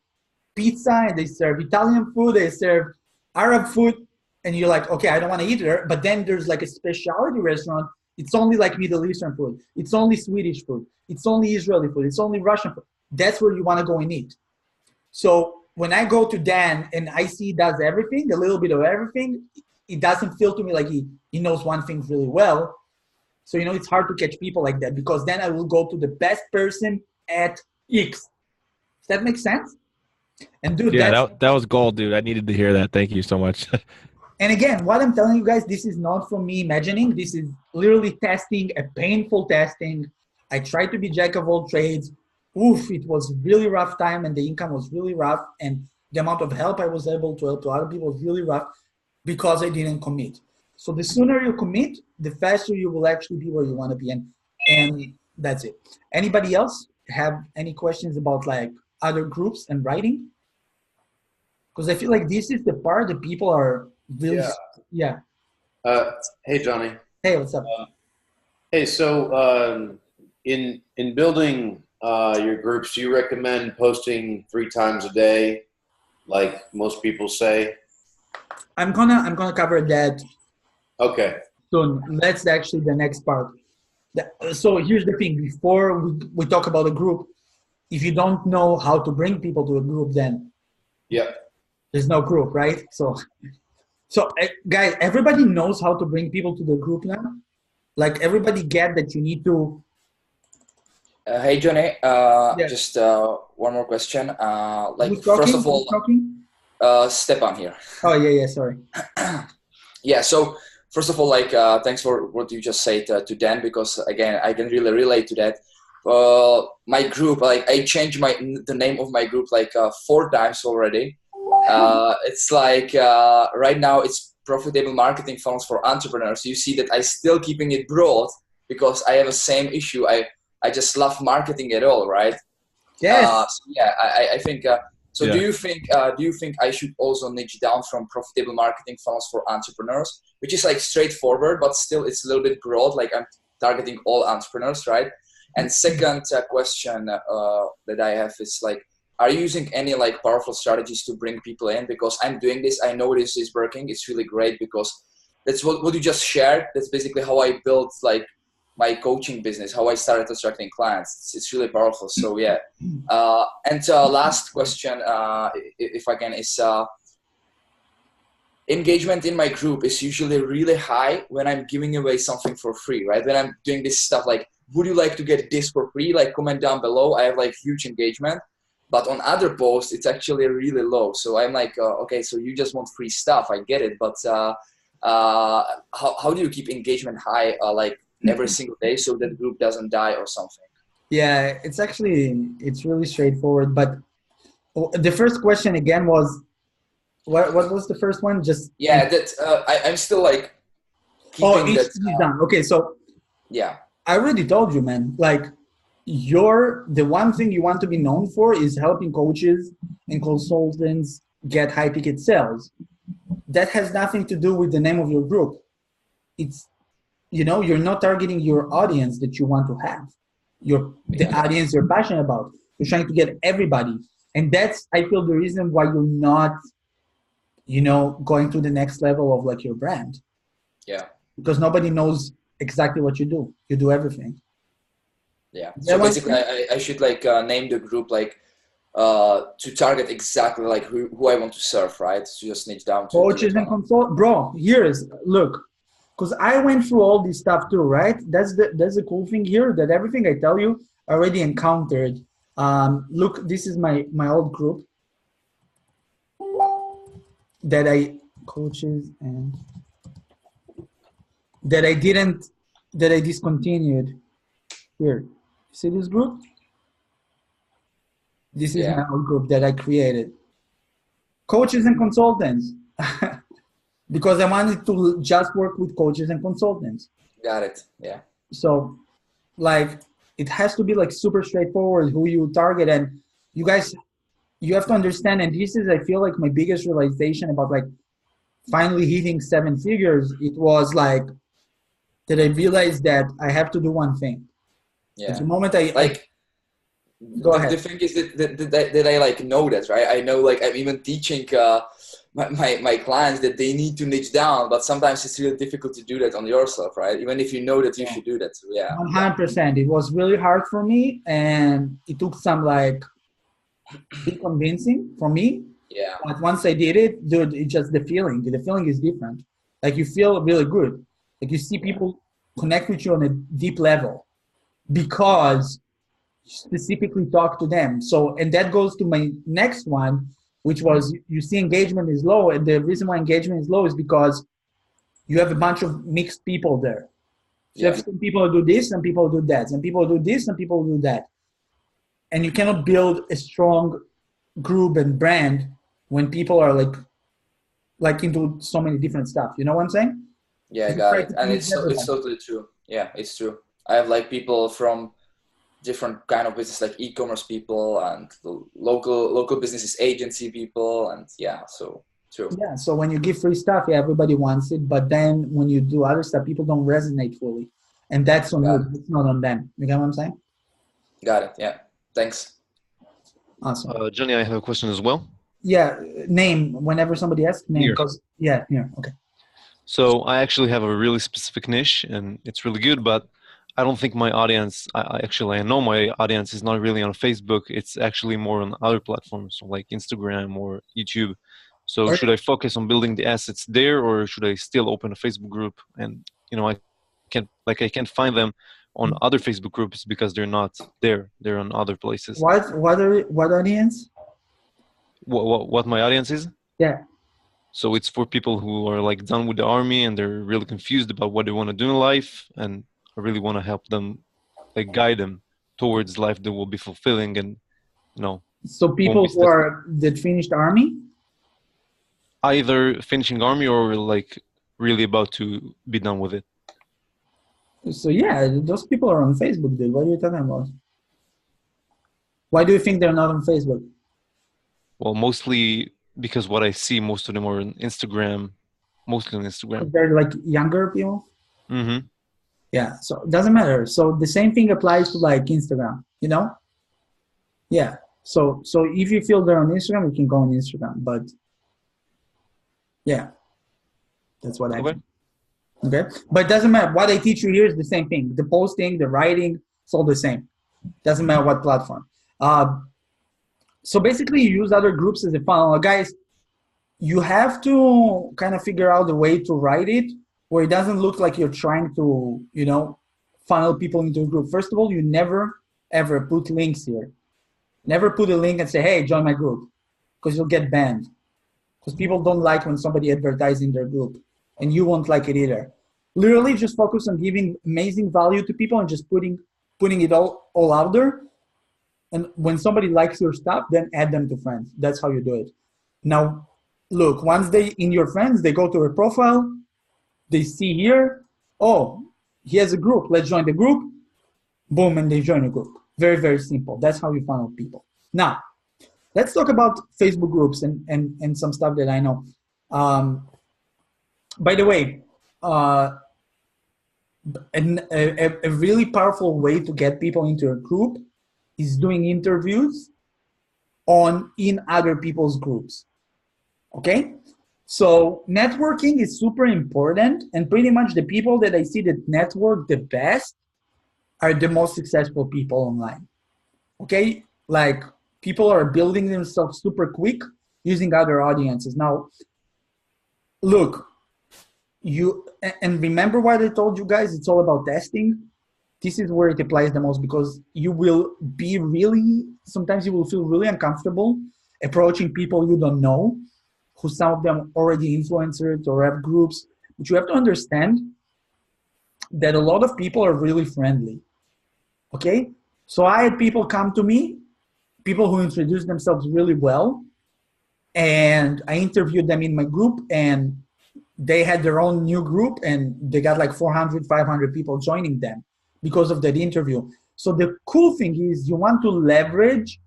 pizza and they serve Italian food, they serve Arab food, and you're like, okay, I don't want to eat there. But then there's like a specialty restaurant. It's only like Middle Eastern food. It's only Swedish food. It's only Israeli food. It's only Russian food. That's where you want to go and eat. So when I go to Dan and I see he does everything, a little bit of everything, it doesn't feel to me like he knows one thing really well. So, you know, it's hard to catch people like that because then I will go to the best person at X. Does that make sense? And dude, yeah, that was gold, dude. I needed to hear that. Thank you so much. And again, what I'm telling you guys, this is not from me imagining. This is literally testing, a painful testing. I tried to be jack of all trades. Oof, it was really rough time and the income was really rough. And the amount of help I was able to help to other people was really rough because I didn't commit. So the sooner you commit, the faster you will actually be where you want to be. And that's it. Anybody else have any questions about like other groups and writing? Because I feel like this is the part that people are really, yeah. Hey, Johnny. Hey, what's up? Hey, so in building your groups, do you recommend posting 3 times a day, like most people say? I'm gonna cover that. Okay. Soon. That's actually the next part. So here's the thing. Before we talk about a group, if you don't know how to bring people to a group, then there's no group, right? So guys, everybody knows how to bring people to the group now. Like everybody get that you need to. Hey, Johnny. Just one more question. First of all, Stepan here. Oh yeah. Sorry. Yeah. So. First of all, thanks for what you just said to Dan, because again, I can really relate to that. My group, I changed the name of my group 4 times already. It's right now it's Profitable Marketing Funnels for Entrepreneurs. You see that I still keeping it broad because I have the same issue. I just love marketing at all, right? Yes. I think. So do you think I should also niche down from Profitable Marketing Funnels for Entrepreneurs, which is straightforward, but still it's a little bit broad, like I'm targeting all entrepreneurs, right? And second question that I have is are you using any powerful strategies to bring people in? Because I'm doing this, I know this is working, it's really great because that's what you just shared. That's basically how I built my coaching business, how I started attracting clients. It's really powerful. So yeah. And last question, if I can, is engagement in my group is usually really high when I'm giving away something for free, right? When I'm doing this stuff would you like to get this for free? Comment down below. I have huge engagement. But on other posts, it's actually really low. So I'm okay, so you just want free stuff. I get it. But how do you keep engagement high every single day so that group doesn't die or something? Yeah, it's really straightforward. But the first question again was, what was the first one? I'm still keeping that. Done. Okay, so yeah, I already told you, man. The one thing you want to be known for is helping coaches and consultants get high ticket sales. That has nothing to do with the name of your group. It's you're not targeting your audience that you want to have. The audience you're passionate about. You're trying to get everybody. And that's, I feel, the reason why you're not, going to the next level of your brand. Yeah. Because nobody knows exactly what you do. You do everything. Yeah. So basically I should name the group to target exactly who I want to serve, right? So just niche down to coaches and consultants. Bro, look. Because I went through all this stuff too, right? That's the cool thing here, that everything I tell you I already encountered. Look, this is my old group that I discontinued. Here, you see this group? This is my old group that I created. Coaches and consultants. Because I wanted to just work with coaches and consultants. Got it. Yeah. So, it has to be super straightforward who you target. And you guys, you have to understand, and this is, I feel like, my biggest realization about like finally hitting 7 figures. It was like that I realized that I have to do one thing. Yeah. At the moment I go ahead. The thing is that I like know that, right? I know, like, I'm even teaching my clients that they need to niche down, but sometimes it's really difficult to do that on yourself, right? Even if you know that you should do that. So, yeah. 100%. It was really hard for me, and it took some like big convincing for me. Yeah. But once I did it, dude, it's just the feeling. The feeling is different. Like you feel really good. Like you see people connect with you on a deep level because you specifically talk to them. So, and that goes to my next one, which was you see engagement is low. And the reason why engagement is low is because you have a bunch of mixed people there. So you have some people who do this, some people who do that, some people who do this, some people who do that. And you cannot build a strong group and brand when people are like into so many different stuff. You know what I'm saying? Yeah, I got it. And it's totally true. Yeah, it's true. I have like people from different kind of business, like e-commerce people and local businesses, agency people, and so true. Yeah, so when you give free stuff, everybody wants it, but then when you do other stuff, people don't resonate fully, and that's on you. It's not on them. You get what I'm saying? Got it. Yeah. Thanks. Awesome. Johnny, I have a question as well. Yeah, name whenever somebody asks name, because okay. So I actually have a really specific niche, and it's really good, but I don't think my audience, I know my audience is not really on Facebook. It's actually more on other platforms, so like Instagram or YouTube. So should I focus on building the assets there, or should I still open a Facebook group? And, I can't find them on other Facebook groups because they're not there. They're on other places. What audience? What my audience is? Yeah. So it's for people who are like done with the army and they're really confused about what they want to do in life, and I really want to help them, like guide them towards life that will be fulfilling and, So people who are that finished army? Either finishing army or like really about to be done with it. So yeah, those people are on Facebook, dude. What are you talking about? Why do you think they're not on Facebook? Well, mostly because what I see, most of them are on Instagram, mostly on Instagram. They're like younger people? Mm-hmm. Yeah, so it doesn't matter. So the same thing applies to like Instagram, Yeah, so if you feel they're on Instagram, you can go on Instagram, but yeah, that's what I think. Okay, but it doesn't matter. What I teach you here is the same thing. The posting, the writing, it's all the same. Doesn't matter what platform. So basically, you use other groups as a funnel. Guys, you have to kind of figure out a way to write it where it doesn't look like you're trying to, funnel people into a group. First of all, you never, ever put links here. Never put a link and say, hey, join my group, because you'll get banned. Because people don't like when somebody advertises in their group, and you won't like it either. Literally just focus on giving amazing value to people and just putting it all out there. And when somebody likes your stuff, then add them to friends. That's how you do it. Now, look, once they in your friends, they go to a profile, they see here, oh, he has a group, let's join the group. Boom, and they join a group. Very, very simple. That's how you funnel people. Now, let's talk about Facebook groups and some stuff that I know. By the way, a really powerful way to get people into a group is doing interviews in other people's groups. Okay? So networking is super important, and pretty much the people that I see that network the best are the most successful people online. Okay? Like people are building themselves super quick using other audiences. Now, look, and remember what I told you guys, it's all about testing. This is where it applies the most, because you will be sometimes you will feel really uncomfortable approaching people you don't know, who some of them already influencers or have groups. But you have to understand that a lot of people are really friendly. Okay? So I had people come to me, people who introduced themselves really well, and I interviewed them in my group, and they had their own new group, and they got like 400, 500 people joining them because of that interview. So the cool thing is you want to leverage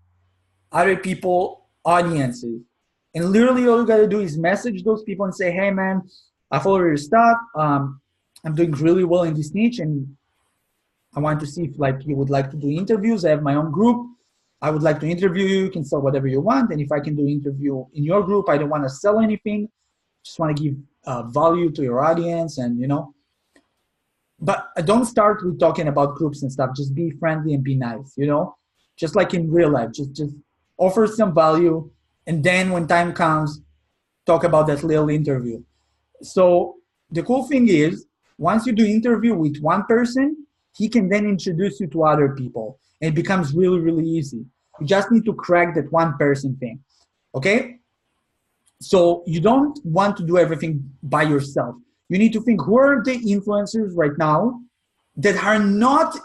other people audiences. And literally all you gotta do is message those people and say, hey man, I follow your stuff. I'm doing really well in this niche and I want to see if like you would like to do interviews. I have my own group. I would like to interview you. You can sell whatever you want. And if I can do interview in your group, I don't want to sell anything. Just want to give value to your audience and, you know. But don't start with talking about groups and stuff. Just be friendly and be nice, you know. Just like in real life. Just offer some value. And then when time comes, talk about that little interview. So the cool thing is, once you do interview with one person, he can then introduce you to other people. And it becomes really, really easy. You just need to crack that one person thing, okay? So you don't want to do everything by yourself. You need to think, who are the influencers right now that are not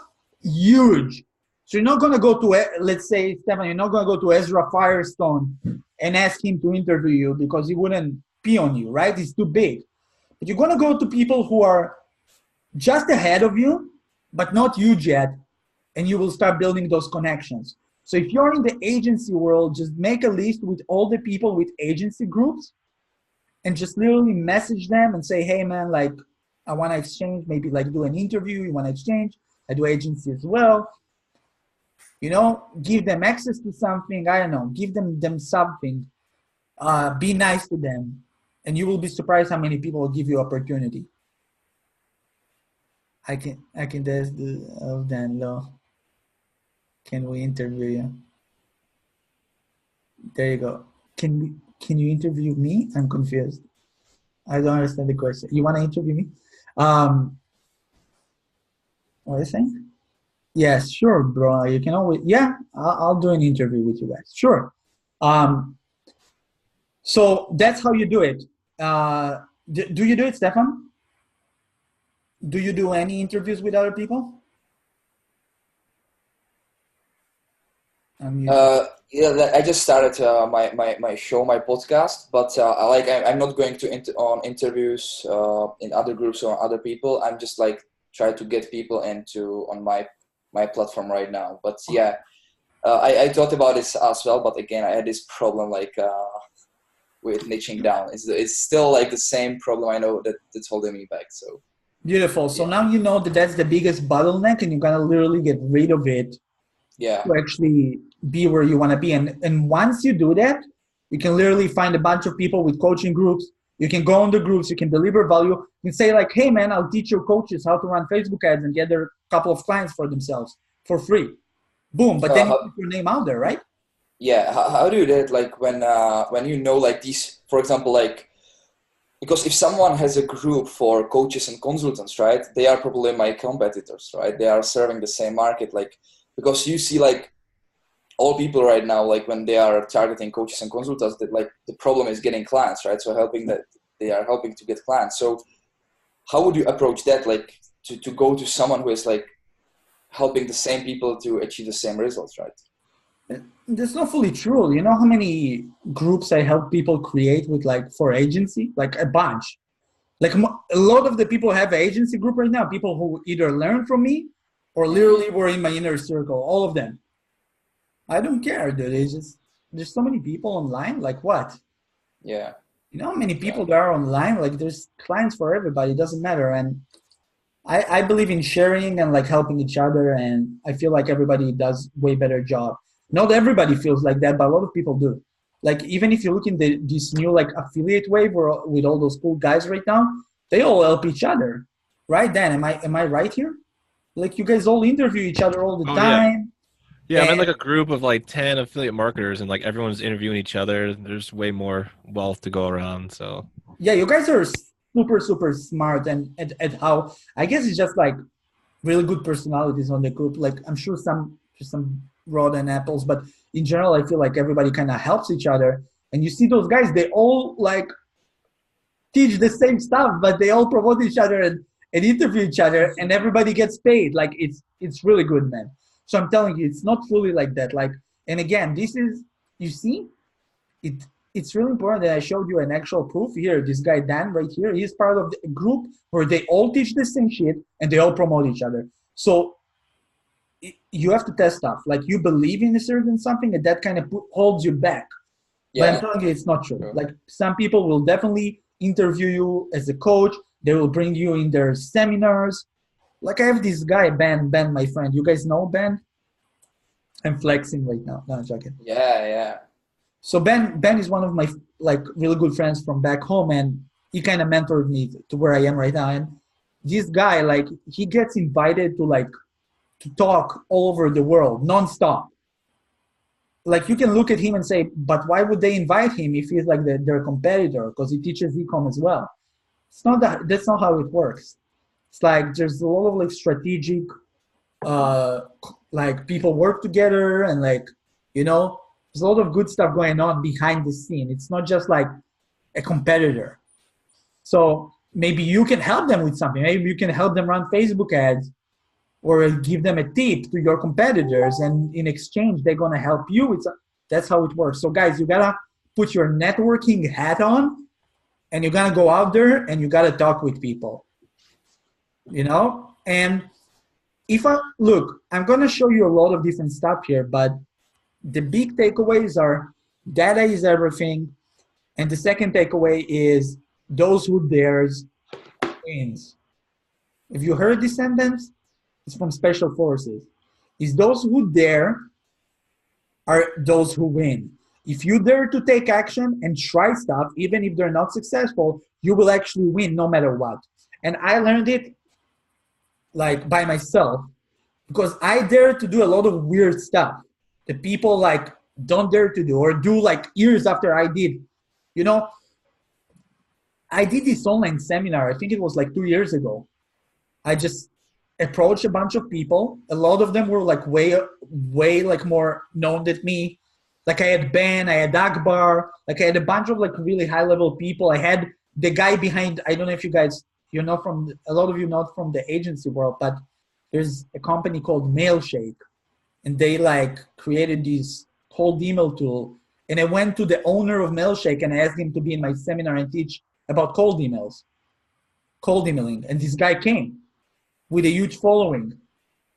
huge? So you're not gonna go to, let's say, Stefan, you're not gonna go to Ezra Firestone and ask him to interview you because he wouldn't pee on you, right? He's too big. But you're gonna go to people who are just ahead of you, but not huge yet, and you will start building those connections. So if you're in the agency world, just make a list with all the people with agency groups and just literally message them and say, hey man, like I wanna exchange, maybe like do an interview, you wanna exchange, I do agency as well. You know, give them access to something, I don't know, give them something, be nice to them, and you will be surprised how many people will give you opportunity. I can just do of Dan Low. Can we interview you? There you go. Can you interview me? I'm confused. I don't understand the question. You want to interview me? What are you saying? Yes, sure, bro. You can always, yeah, I'll do an interview with you guys. Sure. So that's how you do it. Do you do it, Stefan? Do you do any interviews with other people? Yeah, I just started my show, my podcast, but I'm not going to on interviews in other groups or other people. I'm just like try to get people on my platform right now. But yeah, I thought about this as well, but again, I had this problem like with niching down. It's still like the same problem I know that's holding me back. So beautiful. So now you know that that's the biggest bottleneck, and you're gonna literally get rid of it. Yeah. To actually be where you want to be, and once you do that, you can literally find a bunch of people with coaching groups. You can go on the groups. You can deliver value. You can say like, "Hey, man, I'll teach your coaches how to run Facebook ads and get their couple of clients for themselves for free." Boom! But then you put your name out there, right? Yeah. How do you do that? Like when you know like these, for example, like because if someone has a group for coaches and consultants, right? They are probably my competitors, right? They are serving the same market, like. Because you see like all people right now, like when they are targeting coaches and consultants, that like the problem is getting clients, right? So they are helping to get clients. So how would you approach that? Like to go to someone who is like helping the same people to achieve the same results, right? That's not fully true. You know how many groups I help people create with like for agency? Like a bunch. Like a lot of the people have an agency group right now. People who either learn from me or literally were in my inner circle, all of them. I don't care, dude. There's so many people online. Like what? Yeah. You know how many people there are online? Like there's clients for everybody. It doesn't matter. And I believe in sharing and like helping each other. And I feel like everybody does way better job. Not everybody feels like that, but a lot of people do. Like even if you look in this new like affiliate wave with all those cool guys right now, they all help each other, right? Dan, am I right here? Like you guys all interview each other all the time. Yeah, I'm in like a group of like 10 affiliate marketers, and like everyone's interviewing each other. There's way more wealth to go around. So yeah, you guys are super smart, and at how I guess it's just like really good personalities on the group. Like I'm sure some rotten apples, but in general, I feel like everybody kind of helps each other. And you see those guys, they all like teach the same stuff, but they all promote each other and interview each other, and everybody gets paid. Like it's really good, man. So I'm telling you, it's not fully like that. Like, and again, this is, you see, it's really important that I showed you an actual proof here. This guy Dan right here, he's part of the group where they all teach the same shit and they all promote each other. So you have to test stuff. Like you believe in a certain something, and that kind of holds you back. But I'm Yeah. telling you, it's not true. Sure. Like some people will definitely interview you as a coach. They will bring you in their seminars. Like I have this guy, Ben, my friend. You guys know Ben? I'm flexing right now. No, I'm joking. Yeah. So Ben is one of my like really good friends from back home, and he kind of mentored me to where I am right now. And this guy, like, he gets invited to talk all over the world, nonstop. Like you can look at him and say, but why would they invite him if he's like their competitor? Because he teaches ecom as well. It's not that. That's not how it works. It's like there's a lot of like strategic, like people work together and like, you know, there's a lot of good stuff going on behind the scene. It's not just like a competitor. So maybe you can help them with something. Maybe you can help them run Facebook ads or give them a tip to your competitors, and in exchange, they're gonna help you with some. That's how it works. So guys, you gotta put your networking hat on, and you're gonna go out there and you gotta talk with people, you know? And I'm gonna show you a lot of different stuff here, but the big takeaways are data is everything. And the second takeaway is those who dares wins. If you heard this sentence, it's from Special Forces. Is those who dare are those who win. If you dare to take action and try stuff, even if they're not successful, you will actually win no matter what. And I learned it like by myself because I dare to do a lot of weird stuff that people like don't dare to do or do like years after I did. You know, I did this online seminar, I think it was like 2 years ago. I just approached a bunch of people. A lot of them were like way like more known than me. Like I had Ben, I had Akbar, like I had a bunch of like really high level people. I had the guy behind, I don't know if you're not from, a lot of you not from the agency world, but there's a company called Mailshake, and they like created this cold email tool. And I went to the owner of Mailshake and I asked him to be in my seminar and teach about cold emailing. And this guy came with a huge following.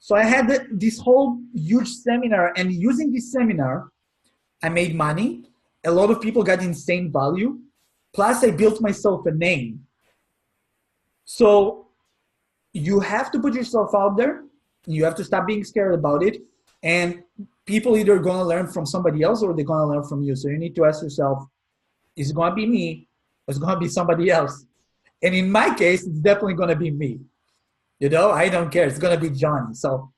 So I had this whole huge seminar, and using this seminar, I made money. A lot of people got insane value. Plus I built myself a name. So you have to put yourself out there. You have to stop being scared about it. And people either going to learn from somebody else or they're going to learn from you. So you need to ask yourself, is it going to be me or is it going to be somebody else? And in my case, it's definitely going to be me. You know, I don't care. It's going to be Johnny. So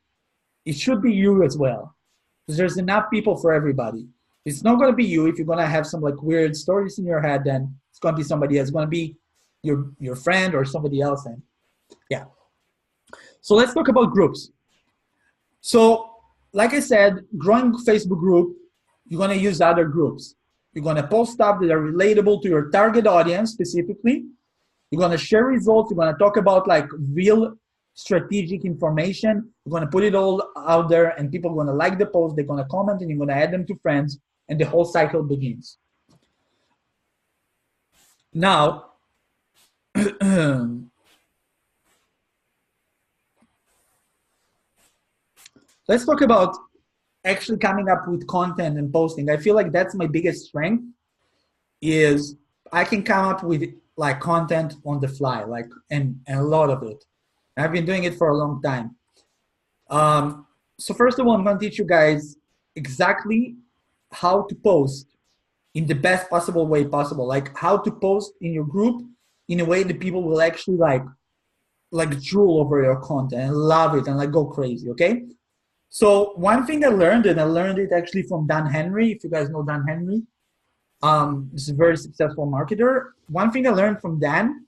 it should be you as well. Because there's enough people for everybody. It's not going to be you. If you're going to have some like weird stories in your head, then it's going to be somebody else. It's going to be your friend or somebody else. And yeah. So let's talk about groups. So like I said, growing Facebook group, you're going to use other groups. You're going to post stuff that are relatable to your target audience specifically. You're going to share results. You're going to talk about like real strategic information. You're going to put it all out there, and people are going to like the post. They're going to comment, and you're going to add them to friends, and the whole cycle begins. Now, let's talk about actually coming up with content and posting. I feel like that's my biggest strength, is I can come up with like content on the fly, like and a lot of it. I've been doing it for a long time. So first of all, I'm going to teach you guys exactly how to post in the best possible way possible, like how to post in your group in a way that people will actually like drool over your content and love it and like go crazy, okay? So one thing I learned, and I learned it actually from Dan Henry, if you guys know Dan Henry, this is a very successful marketer. One thing I learned from Dan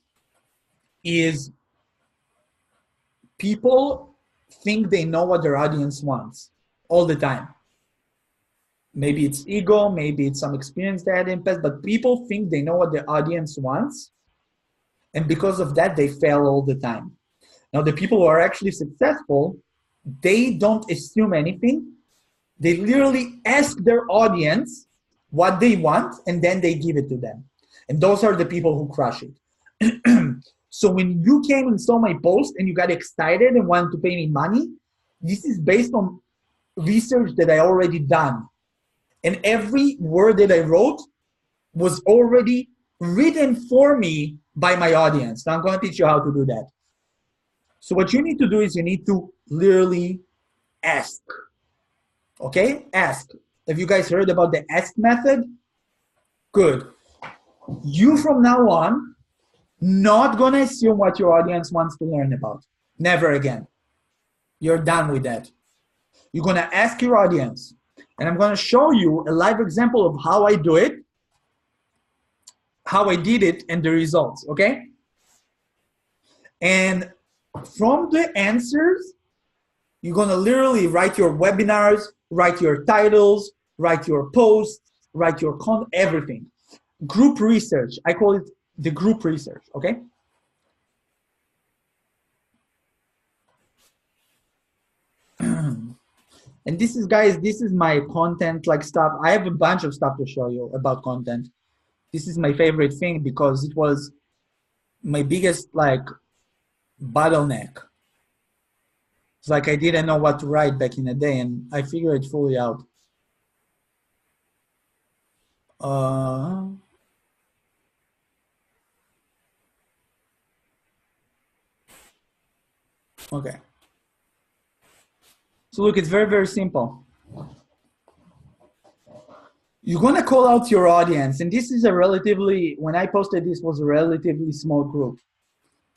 is people think they know what their audience wants all the time. Maybe it's ego, maybe it's some experience they had in past, but people think they know what their audience wants. And because of that, they fail all the time. Now, the people who are actually successful, they don't assume anything. They literally ask their audience what they want, and then they give it to them. And those are the people who crush it. So when you came and saw my post and you got excited and wanted to pay me money, This is based on research that I already done. And every word that I wrote was already written for me by my audience. Now I'm going to teach you how to do that. So what you need to do is you need to literally ask. Okay? Ask. Have you guys heard about the ask method? Good. You from now on, not going to assume what your audience wants to learn about. Never again. You're done with that. You're going to ask your audience. And I'm going to show you a live example of how I do it, how I did it, and the results, okay? And from the answers, you're going to literally write your webinars, write your titles, write your posts, write your content, everything. Group research. I call it the group research, okay? And this is, guys, this is my content like stuff. I have a bunch of stuff to show you about content. This is my favorite thing because it was my biggest like bottleneck. It's like I didn't know what to write back in the day and I figured it fully out. Okay. So look, it's very, very simple. You're going to call out your audience. And this is a relatively, when I posted this was a relatively small group.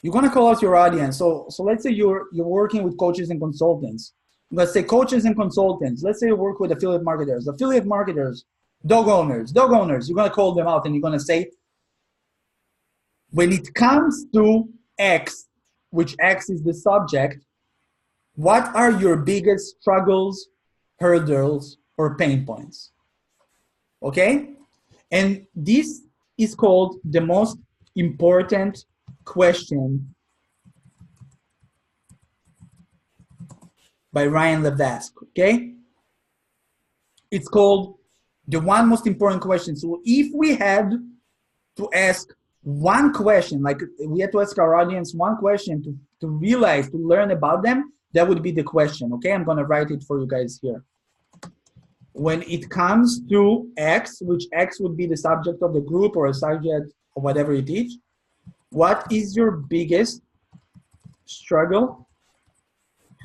You're going to call out your audience. So let's say you're working with coaches and consultants. Let's say coaches and consultants. Let's say you work with affiliate marketers, dog owners. You're going to call them out and you're going to say, when it comes to X, which X is the subject, what are your biggest struggles, hurdles, or pain points? Okay? And this is called the most important question by Ryan Levesque, okay? It's called the one most important question. So if we had to ask one question, like we had to ask our audience one question to realize, to learn about them, that would be the question, okay? I'm gonna write it for you guys here. When it comes to X, which X would be the subject of the group or a subject or whatever you teach, what is your biggest struggle,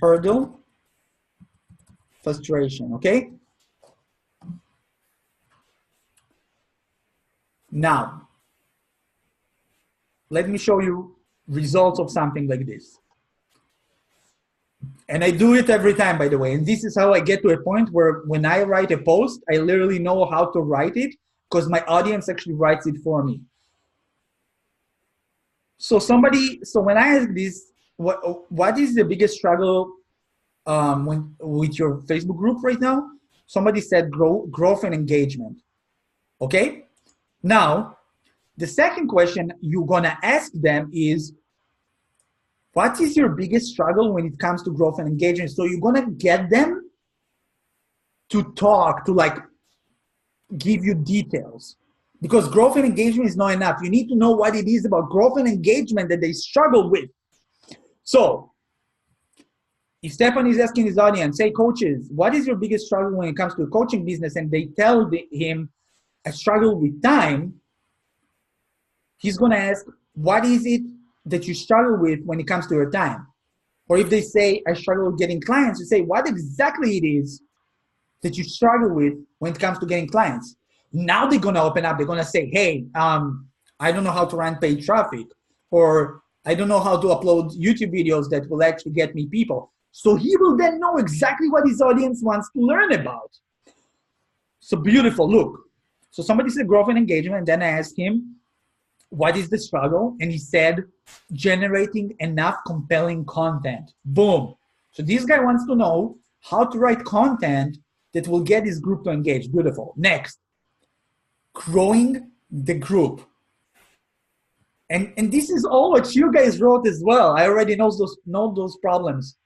hurdle, frustration, okay? Now, let me show you results of something like this. And I do it every time, by the way. And this is how I get to a point where when I write a post, I literally know how to write it because my audience actually writes it for me. So when I ask this, what is the biggest struggle with your Facebook group right now? Somebody said growth and engagement. Okay? Now, the second question you're gonna ask them is, what is your biggest struggle when it comes to growth and engagement? So you're gonna get them to talk, to like give you details. Because growth and engagement is not enough. You need to know what it is about growth and engagement that they struggle with. So if Stefan is asking his audience, say coaches, what is your biggest struggle when it comes to the coaching business? And they tell him, I struggle with time. He's gonna ask, what is it that you struggle with when it comes to your time? Or if they say, I struggle with getting clients, you say, what exactly it is that you struggle with when it comes to getting clients? Now they're gonna open up, they're gonna say, hey, I don't know how to run paid traffic, or I don't know how to upload YouTube videos that will actually get me people. So he will then know exactly what his audience wants to learn about. So beautiful, look. So somebody said growth and engagement, and then I asked him, what is the struggle? And he said, generating enough compelling content. Boom. So this guy wants to know how to write content that will get his group to engage. Beautiful. Next, growing the group. And this is all what you guys wrote as well. I already know those problems.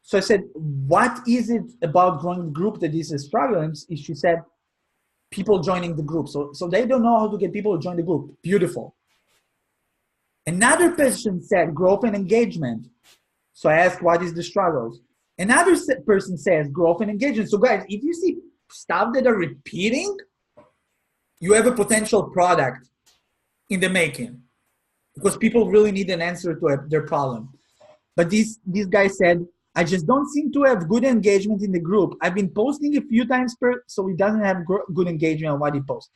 So I said, what is it about growing the group that is a struggle? And she said, people joining the group. So they don't know how to get people to join the group. Beautiful. Another person said growth and engagement. So I asked, what is the struggles? Another person says growth and engagement. So guys, if you see stuff that are repeating, you have a potential product in the making because people really need an answer to their problem. But this guy said, I just don't seem to have good engagement in the group. I've been posting a few times so he doesn't have good engagement on what he posts.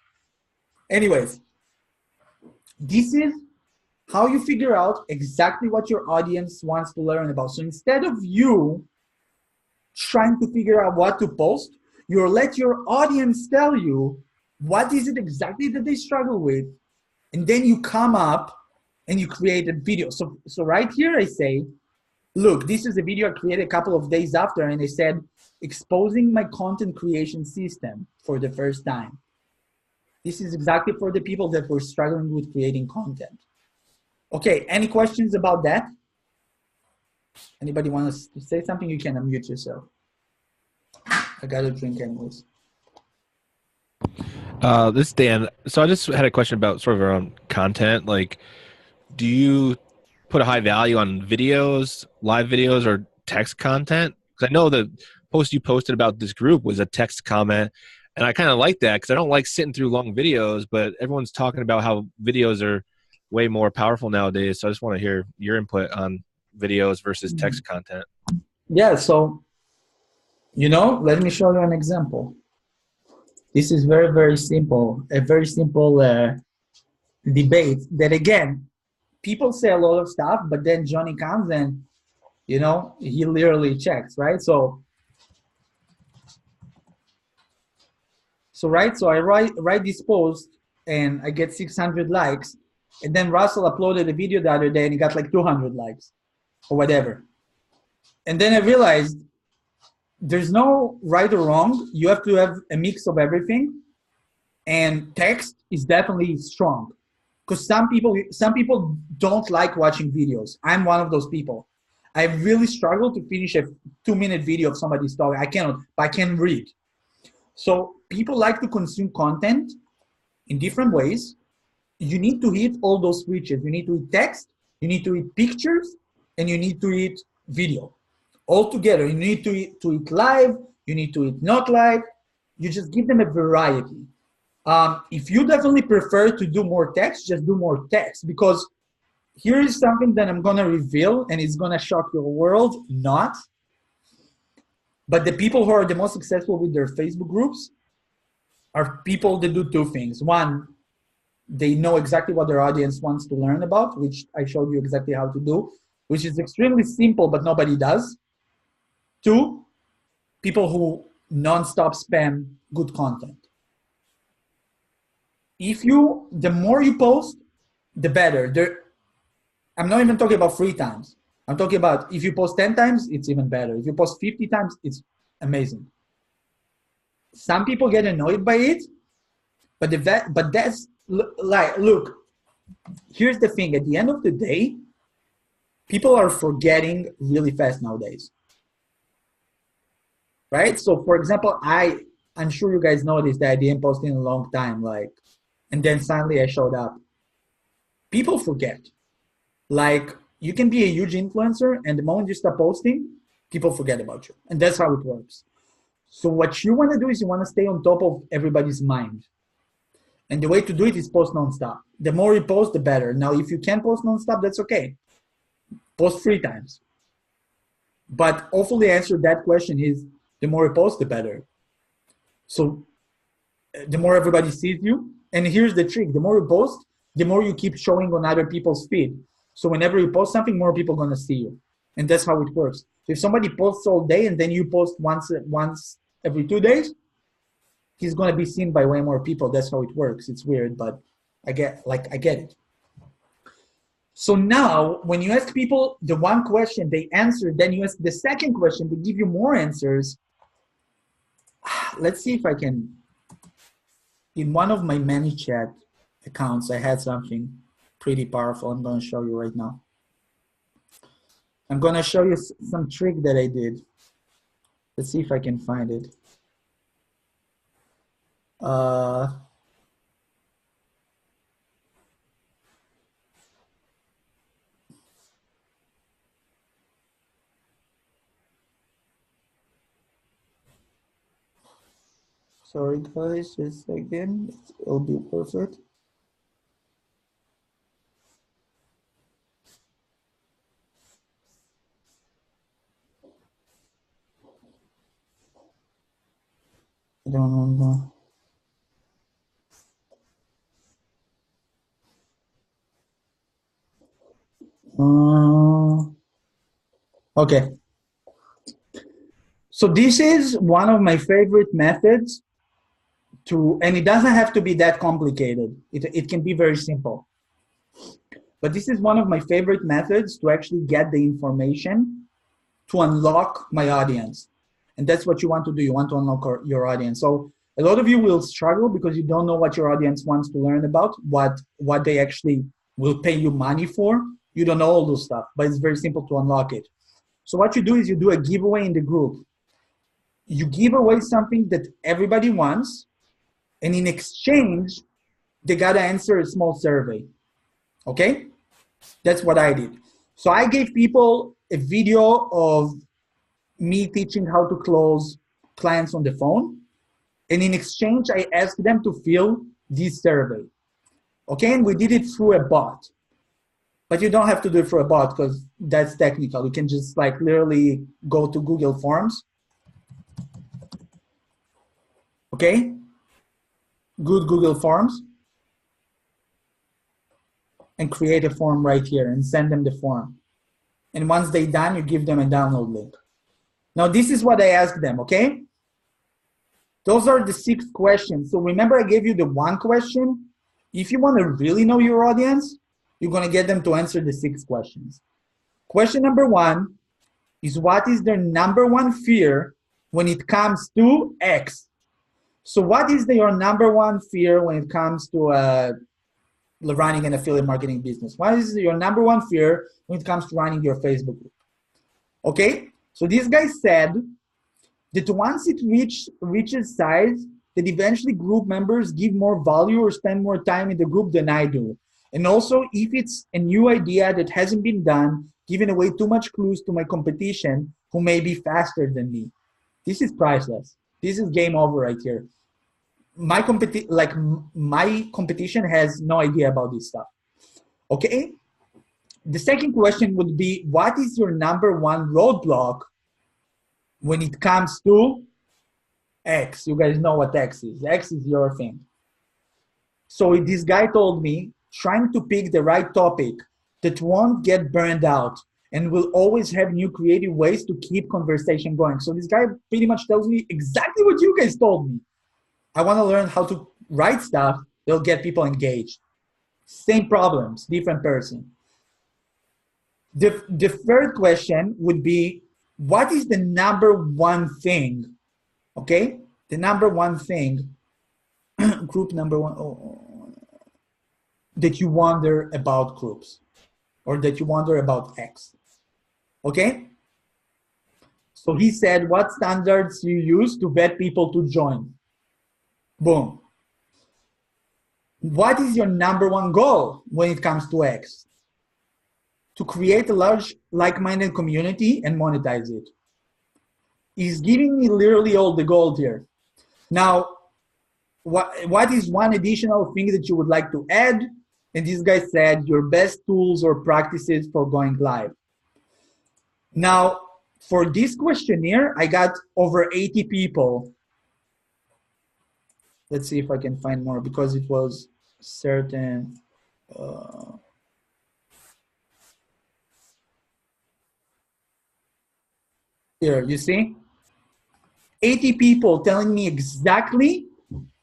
Anyways, this is how you figure out exactly what your audience wants to learn about. So instead of you trying to figure out what to post, you'll let your audience tell you what is it exactly that they struggle with. And then you come up and you create a video. So right here I say, look, this is a video I created a couple of days after, and I said, exposing my content creation system for the first time. This is exactly for the people that were struggling with creating content. Okay, any questions about that? Anybody want to say something? You can unmute yourself. I got a drink anyways. This is Dan. So I just had a question about sort of around content. Like, do you put a high value on videos, live videos, or text content? Because I know the post you posted about this group was a text comment, and I kind of like that because I don't like sitting through long videos, but everyone's talking about how videos are way more powerful nowadays. So I just want to hear your input on videos versus text content. Yeah, so, let me show you an example. This is very, very simple, a very simple debate that, again, people say a lot of stuff, but then Johnny comes and, he literally checks, right? So I write this post and I get 600 likes, and then Russell uploaded a video the other day and he got like 200 likes or whatever. And then I realized there's no right or wrong. You have to have a mix of everything, and text is definitely strong because some people don't like watching videos. I'm one of those people. I really struggle to finish a 2-minute video of somebody's talking. I cannot, but I can read. So people like to consume content in different ways. You need to hit all those switches. You need to hit text, you need to hit pictures, and you need to hit video. All together, you need to hit live, you need to hit not live. You just give them a variety. If you definitely prefer to do more text, just do more text, because here is something that I'm gonna reveal and it's gonna shock your world, not. But the people who are the most successful with their Facebook groups are people that do two things. One, they know exactly what their audience wants to learn about, which I showed you exactly how to do, which is extremely simple, but nobody does. Two, people who non-stop spam good content. The more you post, the better. I'm not even talking about free times. I'm talking about if you post 10 times, it's even better. If you post 50 times, it's amazing. Some people get annoyed by it, but that's like, look, here's the thing. At the end of the day, people are forgetting really fast nowadays. Right? So for example, I'm sure you guys noticed that I didn't post in a long time, and then suddenly I showed up. People forget. Like, you can be a huge influencer, and the moment you start posting, people forget about you. And that's how it works. So what you want to do is you want to stay on top of everybody's mind. And the way to do it is post nonstop. The more you post, the better. Now, if you can post nonstop, that's okay. Post 3 times. But hopefully answer that question is, the more you post, the better. So the more everybody sees you. And here's the trick. The more you post, the more you keep showing on other people's feed. So whenever you post something, more people are going to see you. And that's how it works. So if somebody posts all day and then you post once every 2 days, he's going to be seen by way more people. That's how it works. It's weird, but I get it. So now when you ask people the one question, they answer, then you ask the second question, they give you more answers. Let's see if I can, in one of my ManyChat accounts, I had something pretty powerful. I'm going to show you right now. I'm going to show you some trick that I did. Let's see if I can find it. Sorry guys, just a second. It'll be perfect. I don't know. Okay. So this is one of my favorite methods to, and it doesn't have to be that complicated. It can be very simple. But this is one of my favorite methods to actually get the information to unlock my audience. And that's what you want to do. You want to unlock your audience. So a lot of you will struggle because you don't know what your audience wants to learn about, what they actually will pay you money for. You don't know all those stuff, but it's very simple to unlock it. So what you do is you do a giveaway in the group. You give away something that everybody wants, and in exchange, they gotta answer a small survey. Okay? That's what I did. So I gave people a video of me teaching how to close clients on the phone. And in exchange, I asked them to fill this survey. Okay, and we did it through a bot. But you don't have to do it through a bot because that's technical. You can just like literally go to Google Forms. Okay, good Google Forms. And create a form right here and send them the form. And once they're done, you give them a download link. Now, this is what I asked them, okay? Those are the 6 questions. So remember I gave you the 1 question? If you want to really know your audience, you're going to get them to answer the 6 questions. Question number 1 is what is their number 1 fear when it comes to X? So what is your number 1 fear when it comes to running an affiliate marketing business? What is your number 1 fear when it comes to running your Facebook group? Okay, so this guy said that once it reaches size, that eventually group members give more value or spend more time in the group than I do. And also, if it's a new idea that hasn't been done, giving away too much clues to my competition who may be faster than me. This is priceless. This is game over right here. My competition has no idea about this stuff. Okay? The second question would be, what is your number 1 roadblock when it comes to X? You guys know what X is. X is your thing. So this guy told me, trying to pick the right topic that won't get burned out and will always have new creative ways to keep conversation going. So this guy pretty much tells me exactly what you guys told me. I want to learn how to write stuff that'll get people engaged. Same problems, different person. The third question would be, what is the number 1 thing? Okay? The number 1 thing, group number 1, that you wonder about groups or that you wonder about X. Okay? So he said, what standards you use to vet people to join? Boom. What is your number 1 goal when it comes to X? To create a large like-minded community and monetize it. He's giving me literally all the gold here. Now, what is one additional thing that you would like to add? And this guy said, your best tools or practices for going live. Now, for this questionnaire, I got over 80 people. Let's see if I can find more because it was certain. Here, you see? 80 people telling me exactly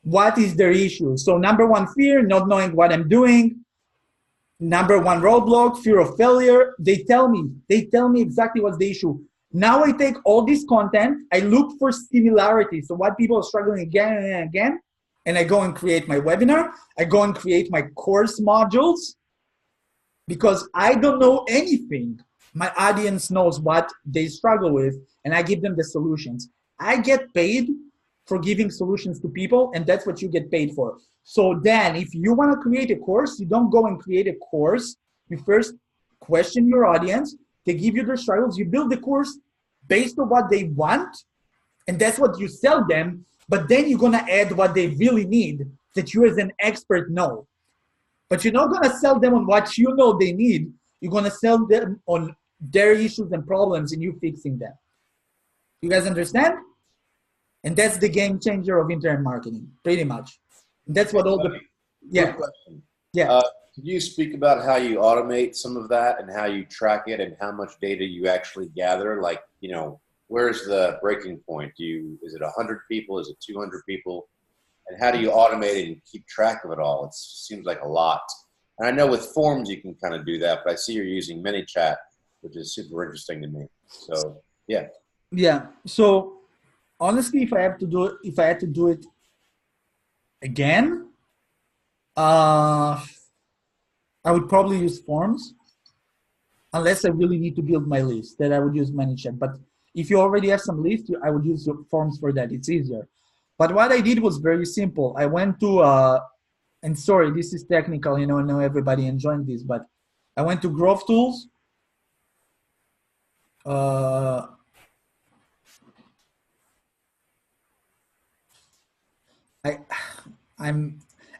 what is their issue. So number 1 fear, not knowing what I'm doing. Number 1 roadblock, fear of failure. They tell me exactly what's the issue. Now I take all this content, I look for similarities. So what people are struggling again and again, and I go and create my webinar. I go and create my course modules because I don't know anything. My audience knows what they struggle with, and I give them the solutions. I get paid for giving solutions to people, and that's what you get paid for. So then if you want to create a course, you don't go and create a course. You first question your audience. They give you their struggles. You build the course based on what they want, and that's what you sell them. but then you're gonna add what they really need that you as an expert know. But you're not gonna sell them on what you know they need. You're gonna sell them on their issues and problems and you fixing them. You guys understand? And that's the game changer of internet marketing, pretty much. And that's what all the Quick question. Yeah. Could you speak about how you automate some of that and how you track it and how much data you actually gather? Like, you know, where's the breaking point? Is it 100 people? Is it 200 people? And how do you automate it and keep track of it all? It seems like a lot. And I know with forms you can kind of do that, but I see you're using ManyChat, which is super interesting to me. So, yeah. Yeah. So honestly, if I had to do it again, I would probably use forms, unless I really need to build my list. Then I would use ManyChat. But if you already have some list, I would use your forms for that. It's easier. But what I did was very simple. I went to, and sorry, this is technical, you know, I know everybody enjoying this, but I went to Growth Tools.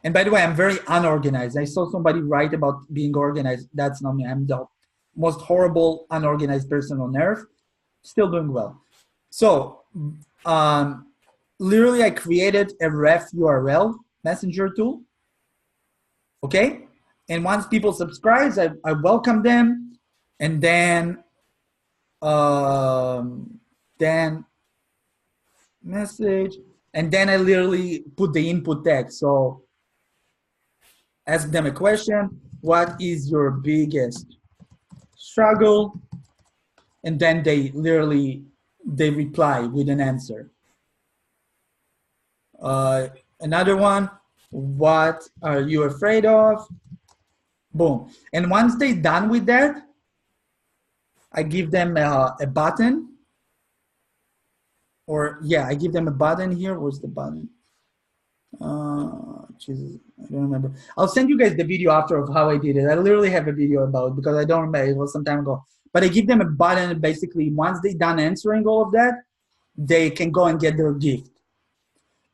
And by the way, I'm very unorganized. I saw somebody write about being organized. That's not me. I'm the most horrible, unorganized person on earth. Still doing well. So, literally, I created a ref URL messenger tool. Okay? And once people subscribe, I welcome them. And then message. And then I literally put the input text. So, ask them a question. What is your biggest struggle? And then they reply with an answer. Another one, what are you afraid of? Boom. And once they're done with that, I give them a button. I give them a button here. Where's the button? Jesus, I don't remember. I'll send you guys the video after of how I did it. I literally have a video about it because I don't remember. It was some time ago. But I give them a button, and basically once they're done answering all of that, they can go and get their gift.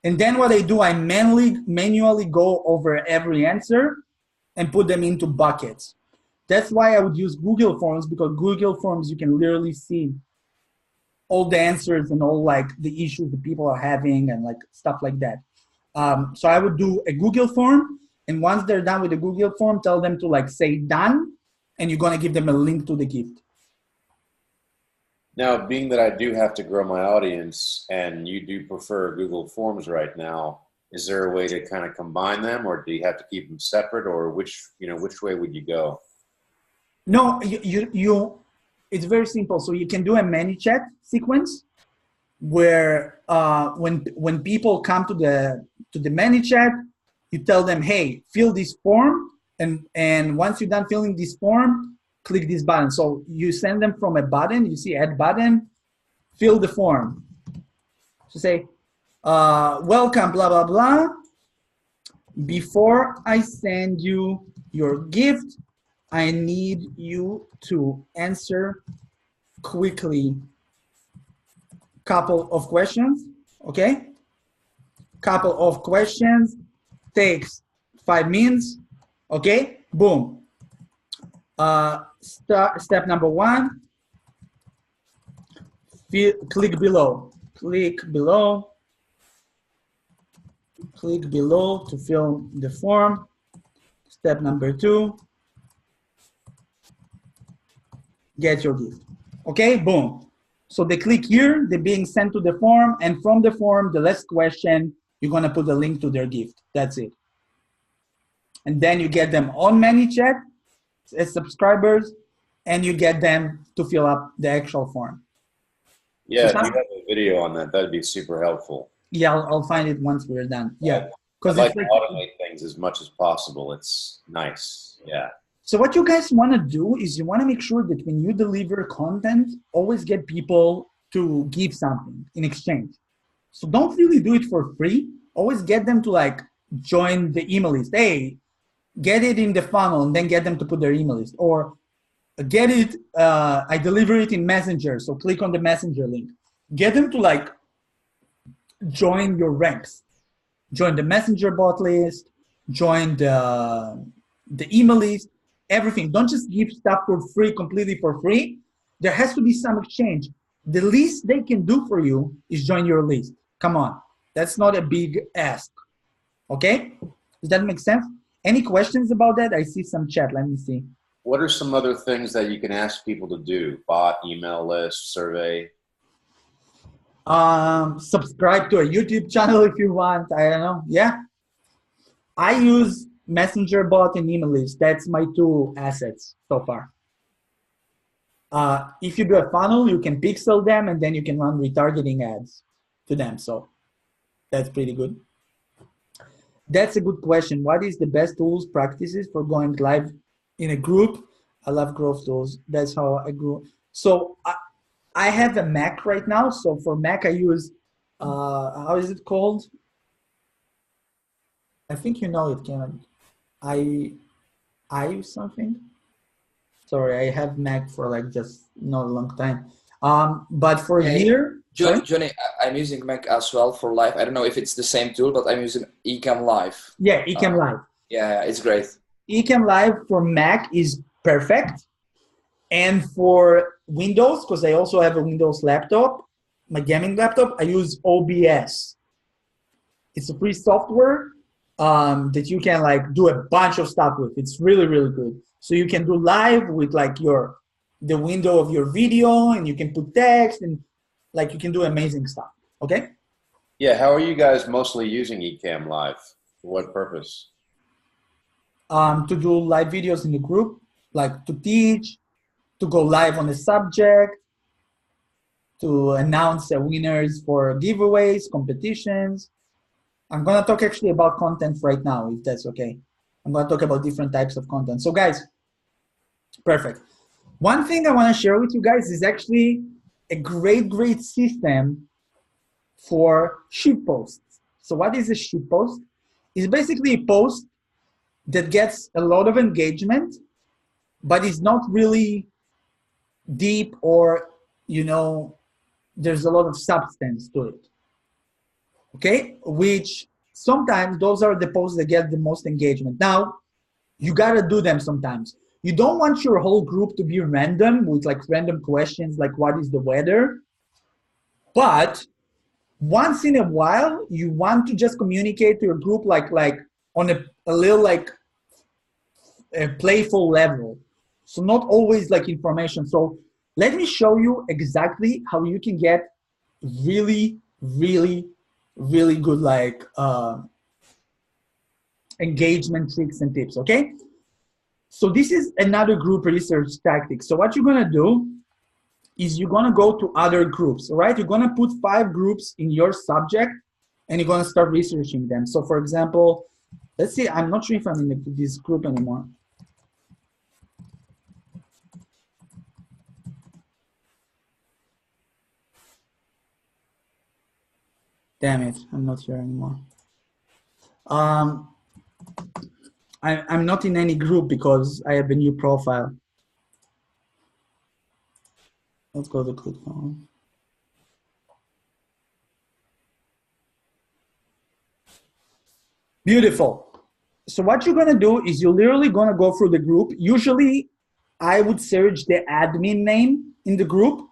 And then what I do, I manually go over every answer and put them into buckets. That's why I would use Google Forms, because Google Forms, you can literally see all the answers and all like the issues that people are having and like stuff like that. So I would do a Google form, and once they're done with the Google form, tell them to like say done, and you're gonna give them a link to the gift. Now, being that I do have to grow my audience and you do prefer Google Forms right now, is there a way to kind of combine them, or do you have to keep them separate, or which way would you go? No, it's very simple. So you can do a ManyChat sequence where when people come to the ManyChat, you tell them, hey, fill this form, and once you're done filling this form, click this button. So you send them from a button, you see add button, fill the form. So say, welcome, blah, blah, blah. Before I send you your gift, I need you to answer quickly couple of questions, okay? Couple of questions, takes 5 minutes, okay? Boom. Step number 1, click below to fill the form. Step number 2, get your gift. Okay, boom. So they click here, they're being sent to the form, and from the form, the last question, you're gonna put a link to their gift. That's it. And then you get them on ManyChat as subscribers, and you get them to fill up the actual form. Yeah, if you have a video on that, that'd be super helpful. Yeah, I'll find it once we're done. Yeah, because I like to automate things as much as possible. It's nice. Yeah. So what you guys want to do is you want to make sure that when you deliver content, always get people to give something in exchange. So don't really do it for free. Always get them to like join the email list. Hey, get it in the funnel and then get them to put their email list. Or get it, I deliver it in Messenger, so click on the Messenger link. Get them to like join your ranks. Join the messenger bot list, join the email list, everything. Don't just give stuff for free, completely for free. There has to be some exchange. The least they can do for you is join your list. Come on. That's not a big ask. Okay? Does that make sense? Any questions about that? I see some chat. Let me see. What are some other things that you can ask people to do? Bot, email list, survey? Subscribe to a YouTube channel if you want. I don't know. Yeah. I use Messenger bot and email list. That's my two assets so far. If you do a funnel, you can pixel them and then you can run retargeting ads to them. So that's pretty good. That's a good question. What is the best tools, practices for going live in a group? I love growth tools. That's how I grew. So I have a Mac right now. So for Mac, I use, how is it called? I think you know it, Kenan. I use something. Sorry, I have Mac for like just not a long time. But for here, Johnny, I'm using Mac as well for live. I don't know if it's the same tool, but I'm using Ecamm Live. Yeah, Ecamm Live. Yeah, it's great. Ecamm Live for Mac is perfect. And for Windows, because I also have a Windows laptop, my gaming laptop, I use OBS. It's a free software that you can like do a bunch of stuff with. It's really, really good. So you can do live with like the window of your video, and you can put text, and like you can do amazing stuff. Okay? Yeah, how are you guys mostly using Ecamm Live? For what purpose? To do live videos in the group, like to teach, to go live on a subject, to announce the winners for giveaways, competitions. I'm gonna talk actually about content right now, if that's okay. I'm gonna talk about different types of content. So guys, perfect. One thing I wanna share with you guys is actually a great system for ship posts. So what is a ship post? It's basically a post that gets a lot of engagement, but it's not really deep, or, you know, there's a lot of substance to it. Okay? Which sometimes those are the posts that get the most engagement. Now, you gotta do them sometimes. You don't want your whole group to be random with like random questions like what is the weather, but once in a while you want to just communicate to your group like on a little like a playful level. So not always like information. So let me show you exactly how you can get really good like engagement tricks and tips. Okay, so this is another group research tactic. So what you're gonna do is you're gonna go to other groups. All right, you're gonna put 5 groups in your subject and you're gonna start researching them. So for example, let's see, I'm not sure if I'm in this group anymore. Damn it, I'm not here anymore. I'm not in any group because I have a new profile. Let's go to ClickFunnels. Beautiful. So what you're gonna do is you're literally gonna go through the group. Usually I would search the admin name in the group.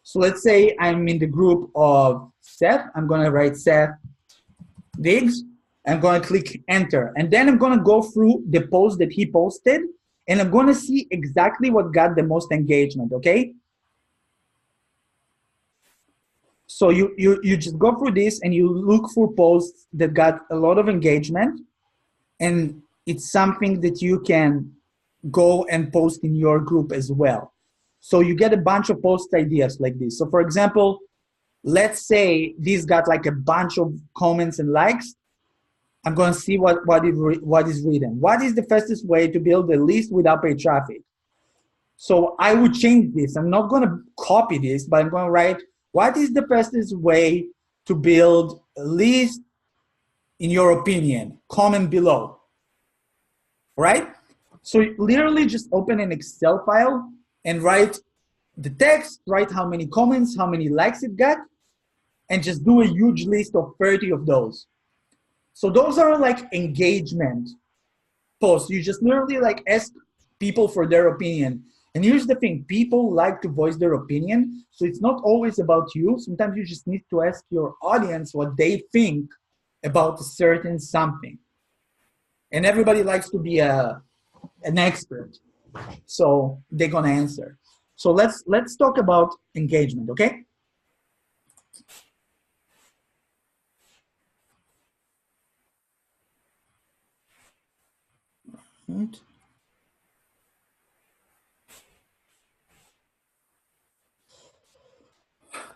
So let's say I'm in the group of Seth. I'm gonna write Seth Diggs. I'm gonna click enter. And then I'm gonna go through the post that he posted and I'm gonna see exactly what got the most engagement, okay? So you just go through this and you look for posts that got a lot of engagement, and it's something that you can go and post in your group as well. So you get a bunch of post ideas like this. So for example, let's say this got like a bunch of comments and likes. I'm gonna see what is written. What is the fastest way to build a list without paid traffic? So I would change this. I'm not gonna copy this, but I'm gonna write, what is the fastest way to build a list in your opinion? Comment below, right? So you literally just open an Excel file and write the text, write how many comments, how many likes it got, and just do a huge list of 30 of those. So those are like engagement posts. You just literally like ask people for their opinion. And here's the thing, people like to voice their opinion. So it's not always about you. Sometimes you just need to ask your audience what they think about a certain something. And everybody likes to be an expert. So they're gonna answer. So let's talk about engagement, okay? Right.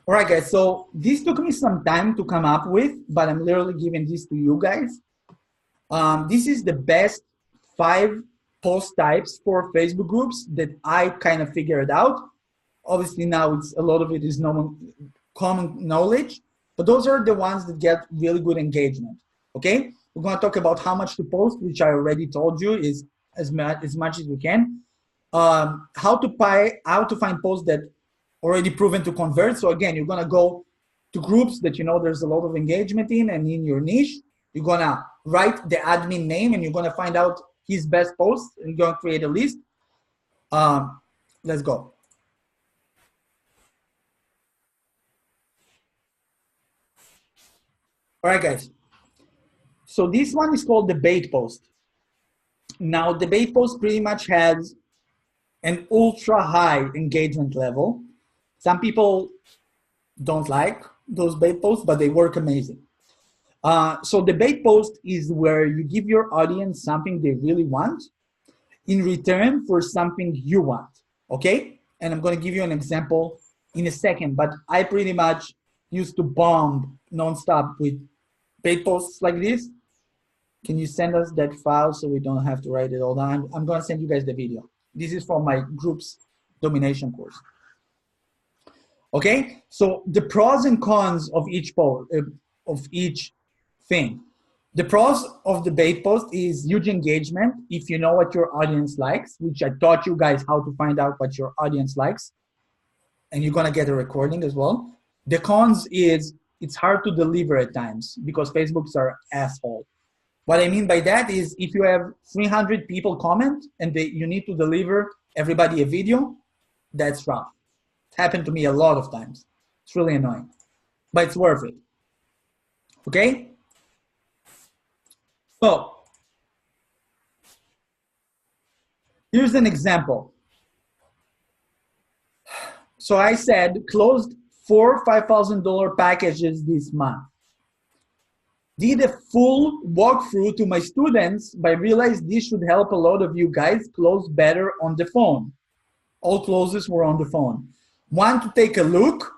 All right, guys, so this took me some time to come up with, but I'm literally giving this to you guys. This is the best 5 post types for Facebook groups that I kind of figured out. Obviously now it's a lot of it is common knowledge, but those are the ones that get really good engagement, okay? We're gonna talk about how much to post, which I already told you is as much as we can. How to find posts that already proven to convert. So again, you're gonna go to groups that you know there's a lot of engagement in and in your niche. You're gonna write the admin name and you're gonna find out his best posts and you're gonna create a list. Let's go. All right, guys. So this one is called debate post. Now, debate post pretty much has an ultra high engagement level. Some people don't like those debate posts, but they work amazing. So debate post is where you give your audience something they really want in return for something you want, okay? And I'm gonna give you an example in a second, but I pretty much used to bomb nonstop with debate posts like this. Can you send us that file so we don't have to write it all down? I'm gonna send you guys the video. This is from my group's domination course. Okay, so the pros and cons of each post, of each thing. The pros of debate post is huge engagement if you know what your audience likes, which I taught you guys how to find out what your audience likes, and you're gonna get a recording as well. The cons is it's hard to deliver at times because Facebooks are asshole. What I mean by that is if you have 300 people comment and you need to deliver everybody a video, that's rough. It happened to me a lot of times. It's really annoying, but it's worth it. Okay? So, here's an example. So I said closed 4 $5,000 packages this month. Did a full walkthrough to my students, but I realized this should help a lot of you guys close better on the phone. All closes were on the phone. Want to take a look?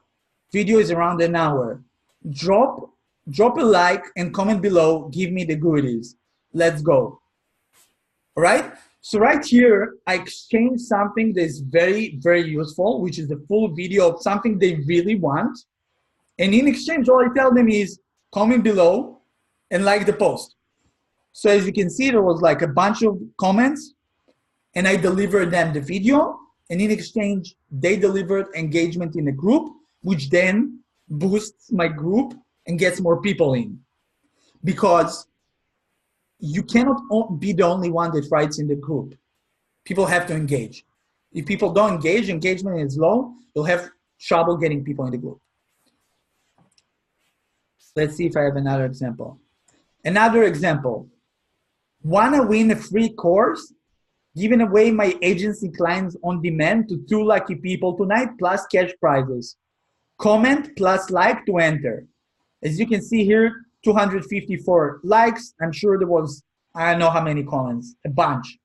Video is around an hour. Drop a like and comment below. Give me the goodies. Let's go. All right? So right here, I exchanged something that is very, very useful, which is the full video of something they really want. And in exchange, all I tell them is comment below and like the post. So as you can see, there was like a bunch of comments and I delivered them the video, and in exchange, they delivered engagement in the group, which then boosts my group and gets more people in. Because you cannot be the only one that writes in the group. People have to engage. If people don't engage, engagement is low, you'll have trouble getting people in the group. Let's see if I have another example. Another example. Wanna win a free course? Giving away my agency clients on demand to 2 lucky people tonight, plus cash prizes. Comment plus like to enter. As you can see here, 254 likes. I'm sure there was, I don't know how many comments, a bunch.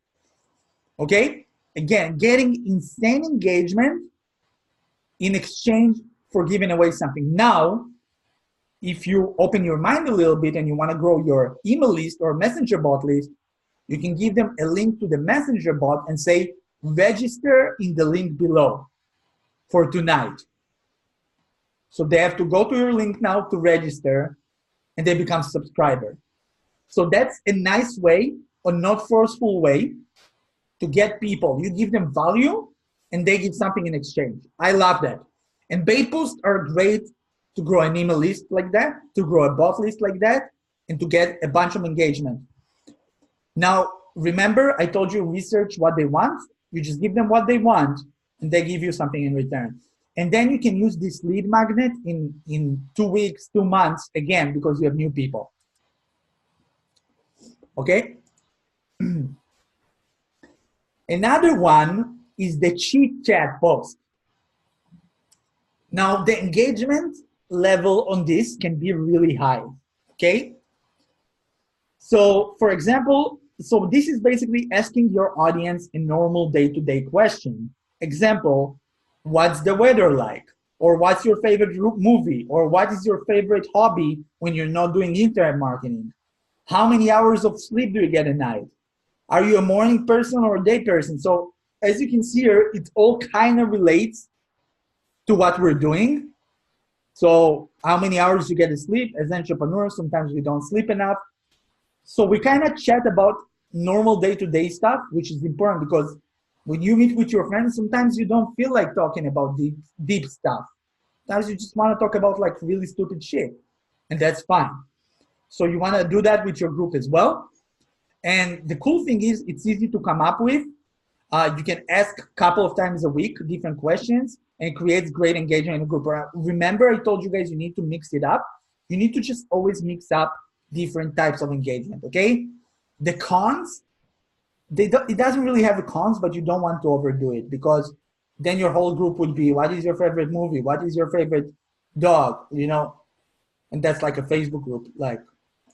Okay? Again, getting insane engagement in exchange for giving away something. Now, if you open your mind a little bit and you want to grow your email list or messenger bot list, you can give them a link to the messenger bot and say, register in the link below for tonight. So they have to go to your link now to register and they become a subscriber. So that's a nice way, or not forceful way, to get people. You give them value and they give something in exchange. I love that. And bait posts are great to grow an email list like that, to grow a bot list like that, and to get a bunch of engagement. Now, remember, I told you research what they want. You just give them what they want, and they give you something in return. And then you can use this lead magnet in 2 weeks, 2 months, again, because you have new people. Okay? Another one is the chit chat post. Now, the engagement level on this can be really high, okay? So, for example, so this is basically asking your audience a normal day-to-day question. Example, what's the weather like? Or what's your favorite movie? Or what is your favorite hobby when you're not doing internet marketing? How many hours of sleep do you get a night? Are you a morning person or a day person? So as you can see here, it all kind of relates to what we're doing. So how many hours you get to sleep? As entrepreneurs, sometimes we don't sleep enough. So we kind of chat about normal day-to-day stuff, which is important because when you meet with your friends, sometimes you don't feel like talking about deep stuff. Sometimes you just want to talk about like really stupid shit, and that's fine. So you want to do that with your group as well. And the cool thing is it's easy to come up with. You can ask a couple of times a week different questions, and it creates great engagement in a group. Remember, I told you guys you need to mix it up. You need to just always mix up different types of engagement, okay? The cons, it doesn't really have the cons, but you don't want to overdo it because then your whole group would be, what is your favorite movie? What is your favorite dog? You know, and that's like a Facebook group. Like,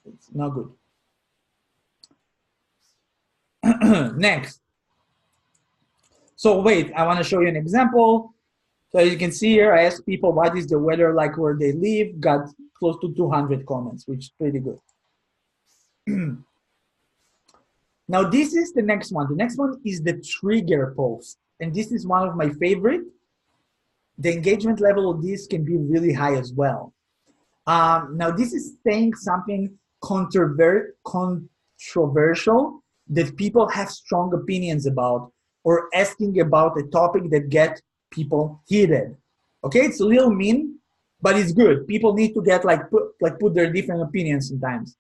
it's not good. Next. So wait, I want to show you an example. So as you can see here, I asked people what is the weather like where they live, got close to 200 comments, which is pretty good. Now this is the next one. The next one is the trigger post. And this is one of my favorite. The engagement level of this can be really high as well. Now this is saying something controversial that people have strong opinions about, or asking about a topic that get people heated. Okay, it's a little mean, but it's good. People need to get put their different opinions sometimes.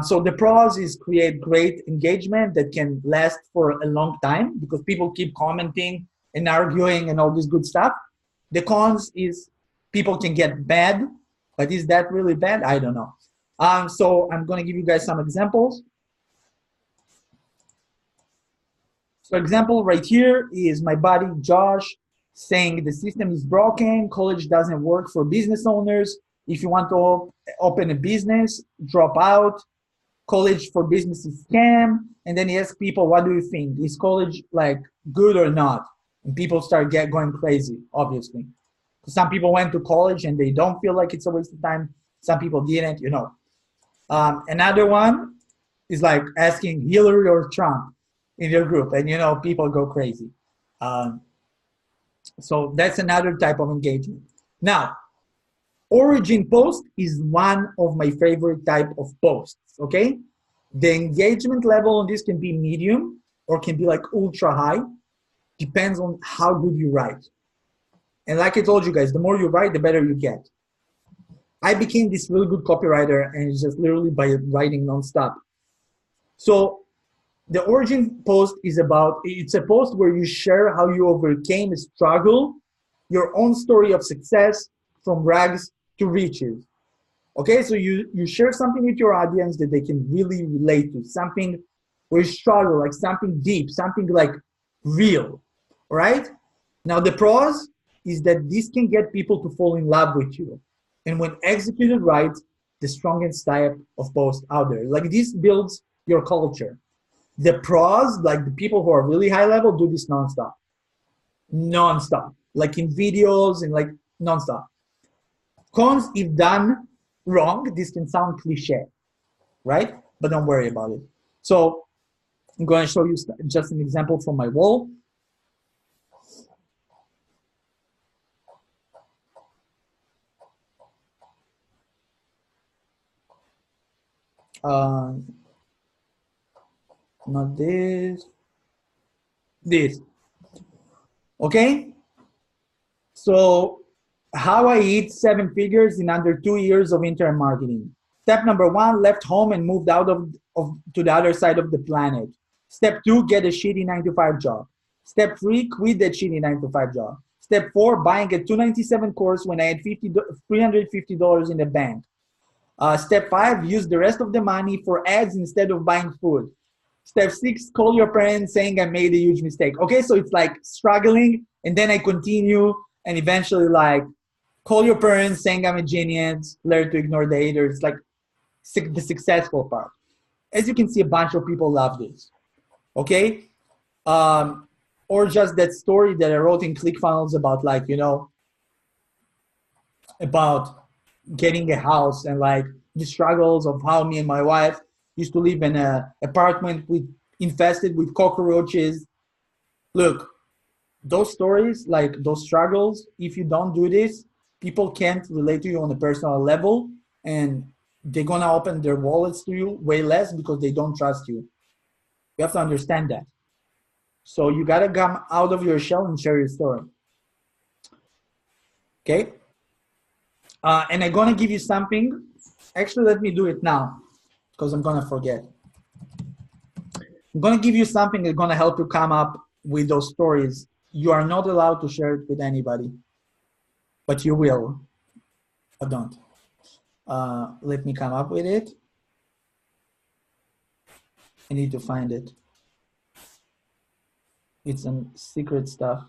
So the pros is create great engagement that can last for a long time because people keep commenting and arguing and all this good stuff. The cons is people can get bad, but is that really bad? I don't know. So I'm going to give you guys some examples. So example right here is my buddy Josh saying the system is broken, college doesn't work for business owners. If you want to open a business, drop out. College for business is scam. And then he asks people, what do you think? Is college like good or not? And people start going crazy, obviously. Some people went to college and they don't feel like it's a waste of time. Some people didn't, you know. Another one is like asking Hillary or Trump in your group, and you know, people go crazy. So that's another type of engagement. Now, origin post is one of my favorite type of posts, okay? The engagement level on this can be medium or can be like ultra high. Depends on how good you write. And like I told you guys, the more you write, the better you get. I became this really good copywriter, and it's just literally by writing nonstop. So the origin post is it's a post where you share how you overcame a struggle, your own story of success from rags to riches. Okay, so you share something with your audience that they can really relate to, something where you struggle, like something deep, something like real, right? Now the pros is that this can get people to fall in love with you. And when executed right, the strongest type of post out there. Like this builds your culture. The pros, like the people who are really high level, do this nonstop. Nonstop. Like in videos and like nonstop. Cons, if done wrong, this can sound cliche, right? But don't worry about it. So I'm going to show you just an example from my wall. Not this. This. Okay? So how I hit 7 figures in under 2 years of internet marketing. Step number 1, left home and moved out of to the other side of the planet. Step 2, get a shitty 9-to-5 job. Step 3, quit that shitty 9-to-5 job. Step 4, buying a $297 course when I had $350 in the bank. Step 5, use the rest of the money for ads instead of buying food. Step 6, call your parents saying I made a huge mistake. Okay, so it's like struggling, and then I continue, and eventually like call your parents saying I'm a genius, learn to ignore the haters, like the successful part. As you can see, a bunch of people love this. Okay, or just that story that I wrote in ClickFunnels about like, you know, about getting a house and like the struggles of how me and my wife used to live in an apartment infested with cockroaches. Look, those stories, like those struggles, if you don't do this, people can't relate to you on a personal level, and they're gonna open their wallets to you way less because they don't trust you. You have to understand that. So you gotta come out of your shell and share your story. Okay? And I'm gonna give you something. Actually, let me do it now because I'm gonna forget. I'm gonna give you something that's gonna help you come up with those stories. You are not allowed to share it with anybody, but you will. Or don't. Let me come up with it. I need to find it. It's some secret stuff.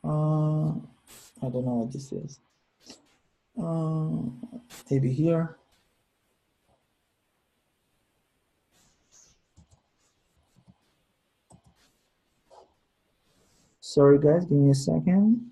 I don't know what this is. Maybe here. Sorry guys, give me a second.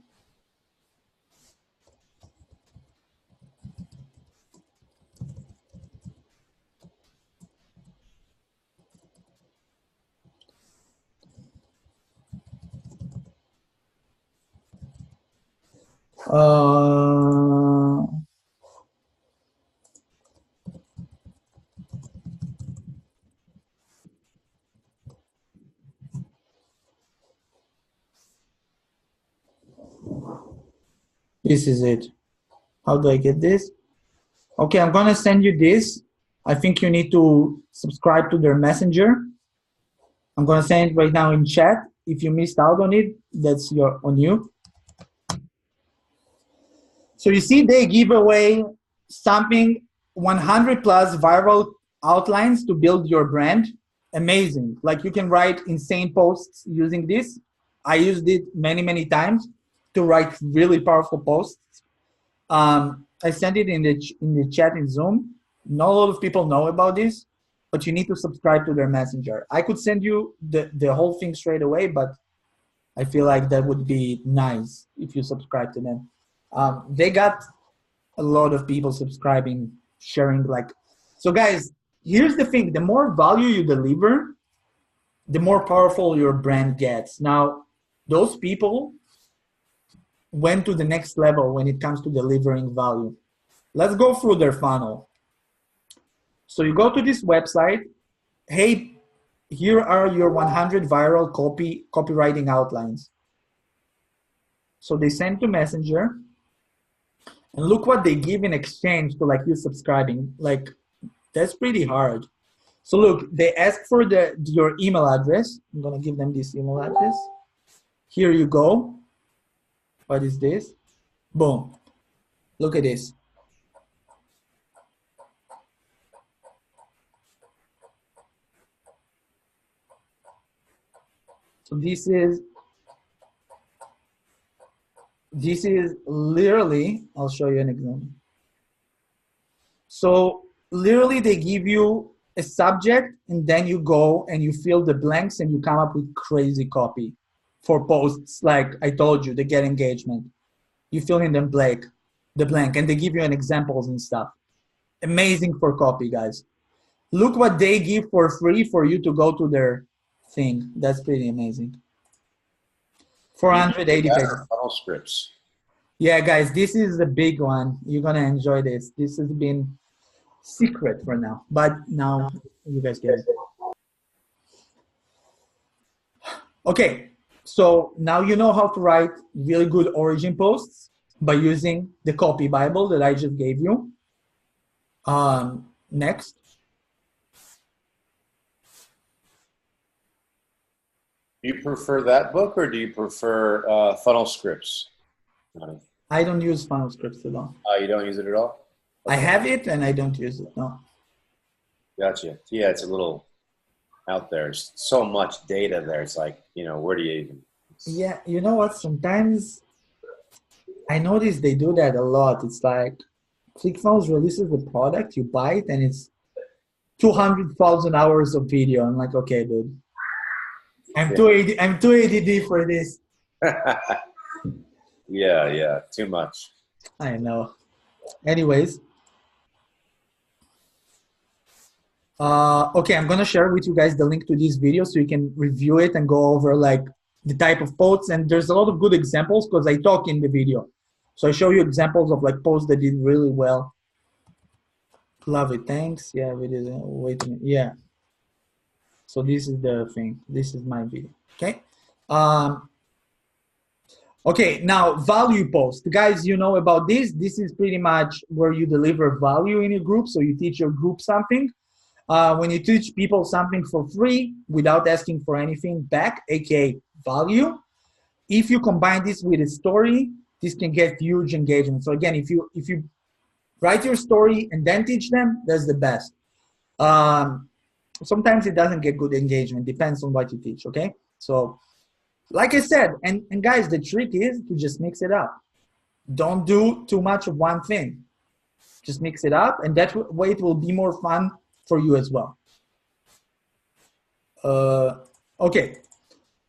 This is it. How do I get this? Okay, I'm gonna send you this. I think you need to subscribe to their messenger. I'm gonna send it right now in chat. If you missed out on it, that's on you. So you see they give away something, 100 plus viral outlines to build your brand. Amazing. Like you can write insane posts using this. I used it many, many times to write really powerful posts. I sent it in the chat in Zoom. Not a lot of people know about this, but you need to subscribe to their messenger. I could send you the whole thing straight away, but I feel like that would be nice if you subscribe to them. They got a lot of people subscribing, sharing like, so guys, here's the thing, the more value you deliver, the more powerful your brand gets. Now, those people went to the next level when it comes to delivering value. Let's go through their funnel. So you go to this website. Hey, here are your 100 viral copywriting outlines. So they send to Messenger, and look what they give in exchange to like you subscribing. Like that's pretty hard. So look, they ask for your email address. I'm gonna give them this email address. Here you go. What is this? Boom. Look at this. So this is literally, I'll show you an example. So literally they give you a subject and then you go and you fill the blanks and you come up with crazy copy for posts. Like I told you, they get engagement. You fill in the blank and they give you an examples and stuff. Amazing for copy, guys. Look what they give for free for you to go to their thing. That's pretty amazing. 480 pages. Funnel scripts. Yeah, guys, this is a big one. You're gonna enjoy this. This has been secret for now, but now you guys get it. Okay, So now you know how to write really good origin posts by using the copy Bible that I just gave you. Next. Do you prefer that book or do you prefer Funnel Scripts? I don't use Funnel Scripts at all. Oh, you don't use it at all? I have it and I don't use it, no. Gotcha. Yeah, it's a little out there. There's so much data there. It's like, you know, where do you even? Yeah, you know what? Sometimes I notice they do that a lot. It's like ClickFunnels releases the product, you buy it, and it's 200,000 hours of video. I'm like, okay, dude, I'm too ADD for this. Yeah, too much. I know. Anyways, okay, I'm gonna share with you guys the link to this video so you can review it and go over like the type of posts. And there's a lot of good examples because I talk in the video. So I show you examples of like posts that did really well. Love it, thanks. Yeah, we did. Wait a minute. Yeah. So this is the thing. This is my video. Okay. Okay, now value post. Guys, you know about this. This is pretty much where you deliver value in your group. So you teach your group something. When you teach people something for free without asking for anything back, aka value, if you combine this with a story, this can get huge engagement. So again, if you write your story and then teach them, that's the best. Sometimes it doesn't get good engagement, depends on what you teach, okay? So like I said, and guys, the trick is to just mix it up. Don't do too much of one thing. Just mix it up, and that way it will be more fun for you as well. Okay,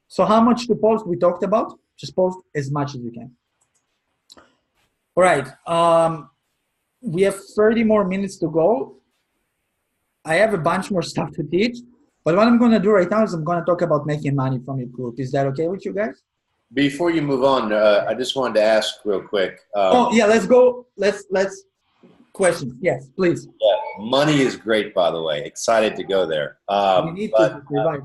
so how much to post we talked about? Just post as much as you can. All right, we have 30 more minutes to go. I have a bunch more stuff to teach, but what I'm gonna do right now is I'm gonna talk about making money from your group. Is that okay with you guys? Before you move on, I just wanted to ask real quick. Oh yeah, let's go. Let's questions. Yes, please. Yeah, money is great, by the way. Excited to go there. We need to survive.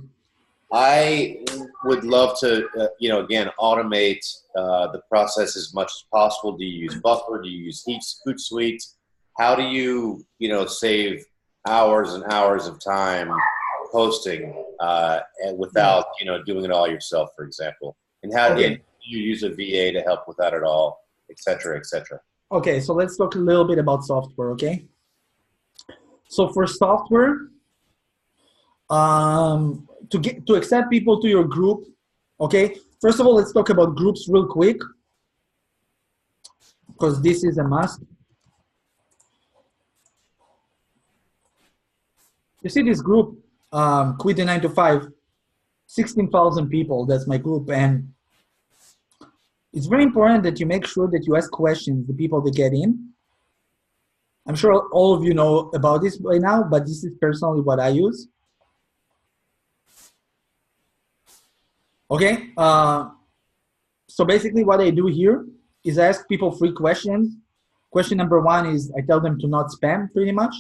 I would love to, again, automate the process as much as possible. Do you use Buffer? Do you use Hootsuite? How do you, save hours and hours of time posting and without, doing it all yourself, for example? And how do you use a VA to help with that at all, et cetera, et cetera? Okay, so let's talk a little bit about software, okay? So for software, to accept people to your group, okay? First of all, let's talk about groups real quick, because this is a must. You see this group, Quit the 9 to 5, 16,000 people, that's my group, and it's very important that you make sure that you ask questions the people that get in. I'm sure all of you know about this by now, but this is personally what I use. Okay, so basically what I do here is I ask people 3 questions. Question number 1 is I tell them to not spam, pretty much.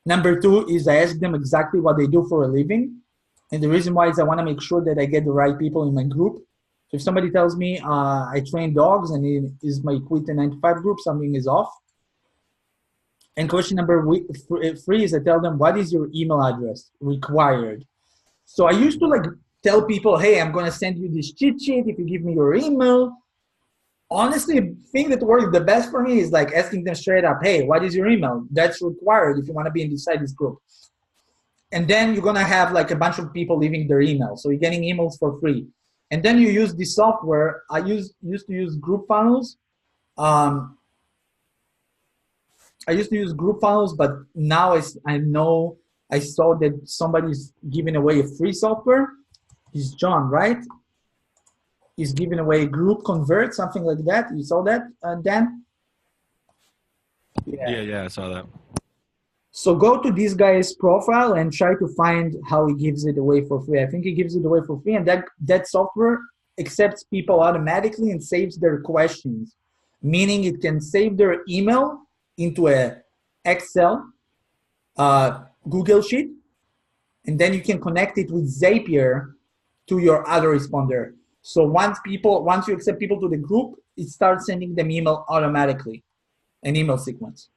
Number 2 is I ask them exactly what they do for a living. And the reason why is I want to make sure that I get the right people in my group. So if somebody tells me I train dogs and it is my Quit the 9 to 5 group, something is off. And question number 3 is I tell them, what is your email address required? So I used to tell people, hey, I'm going to send you this cheat sheet if you give me your email. Honestly, the thing that works the best for me is asking them straight up, hey, what is your email? That's required if you want to be inside this group. And then you're going to have a bunch of people leaving their email. So you're getting emails for free. And then you use this software. I used to use GroupFunnels. I used to use GroupFunnels, but now I saw that somebody's giving away a free software. It's John, right? He's giving away GroupConvert, something like that. You saw that, Dan? Yeah, I saw that. So go to this guy's profile and try to find how he gives it away for free. I think he gives it away for free, and that software accepts people automatically and saves their questions, meaning it can save their email into a Excel, Google Sheet, and then you can connect it with Zapier to your autoresponder. So once you accept people to the group, it starts sending them email automatically, an email sequence.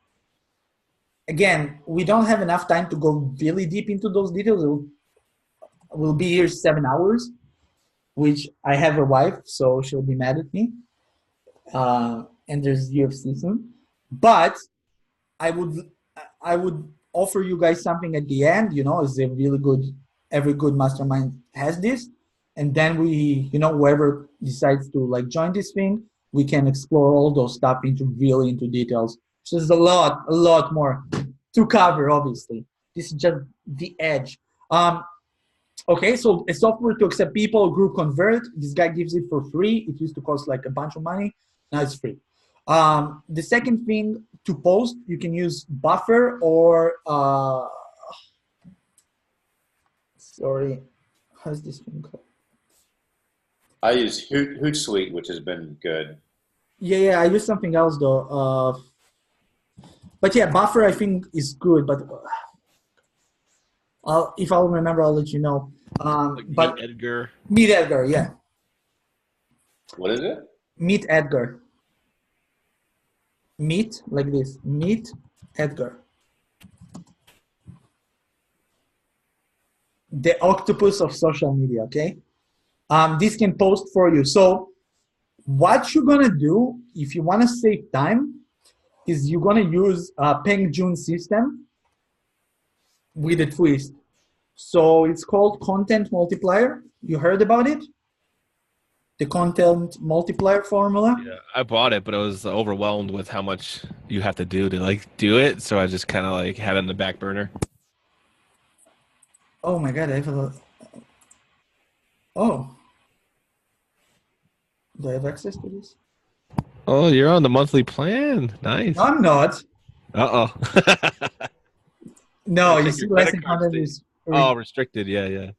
Again, we don't have enough time to go really deep into those details. We'll be here 7 hours, which I have a wife, so she'll be mad at me. And there's UFC soon. But I would offer you guys something at the end, is a really good, every good mastermind has this. And then we, whoever decides to join this thing, we can explore all those stuff into details. So there's a lot more to cover, obviously. This is just the edge. Okay, so a software to accept people, group convert. This guy gives it for free. It used to cost a bunch of money. Now it's free. The second thing to post, you can use Buffer or, sorry, how's this thing called? I use Hootsuite, which has been good. Yeah, I use something else though. But yeah, Buffer I think is good, but if I'll remember, I'll let you know. But Meet Edgar. Meet Edgar, yeah. What is it? Meet Edgar. Meet, like this. Meet Edgar. The octopus of social media, okay? This can post for you. So what you're gonna do, if you wanna save time, is you're gonna use Peng Joon system with a twist. So it's called content multiplier. You heard about it? The content multiplier formula? Yeah, I bought it, but I was overwhelmed with how much you have to do to do it. So I just kind of have it in the back burner. Oh my God, I have a... Oh. Do I have access to this? Oh, you're on the monthly plan. Nice. No, I'm not. Uh-oh. No, I you think see your less credit than card 100 is... Oh, restricted. Yeah.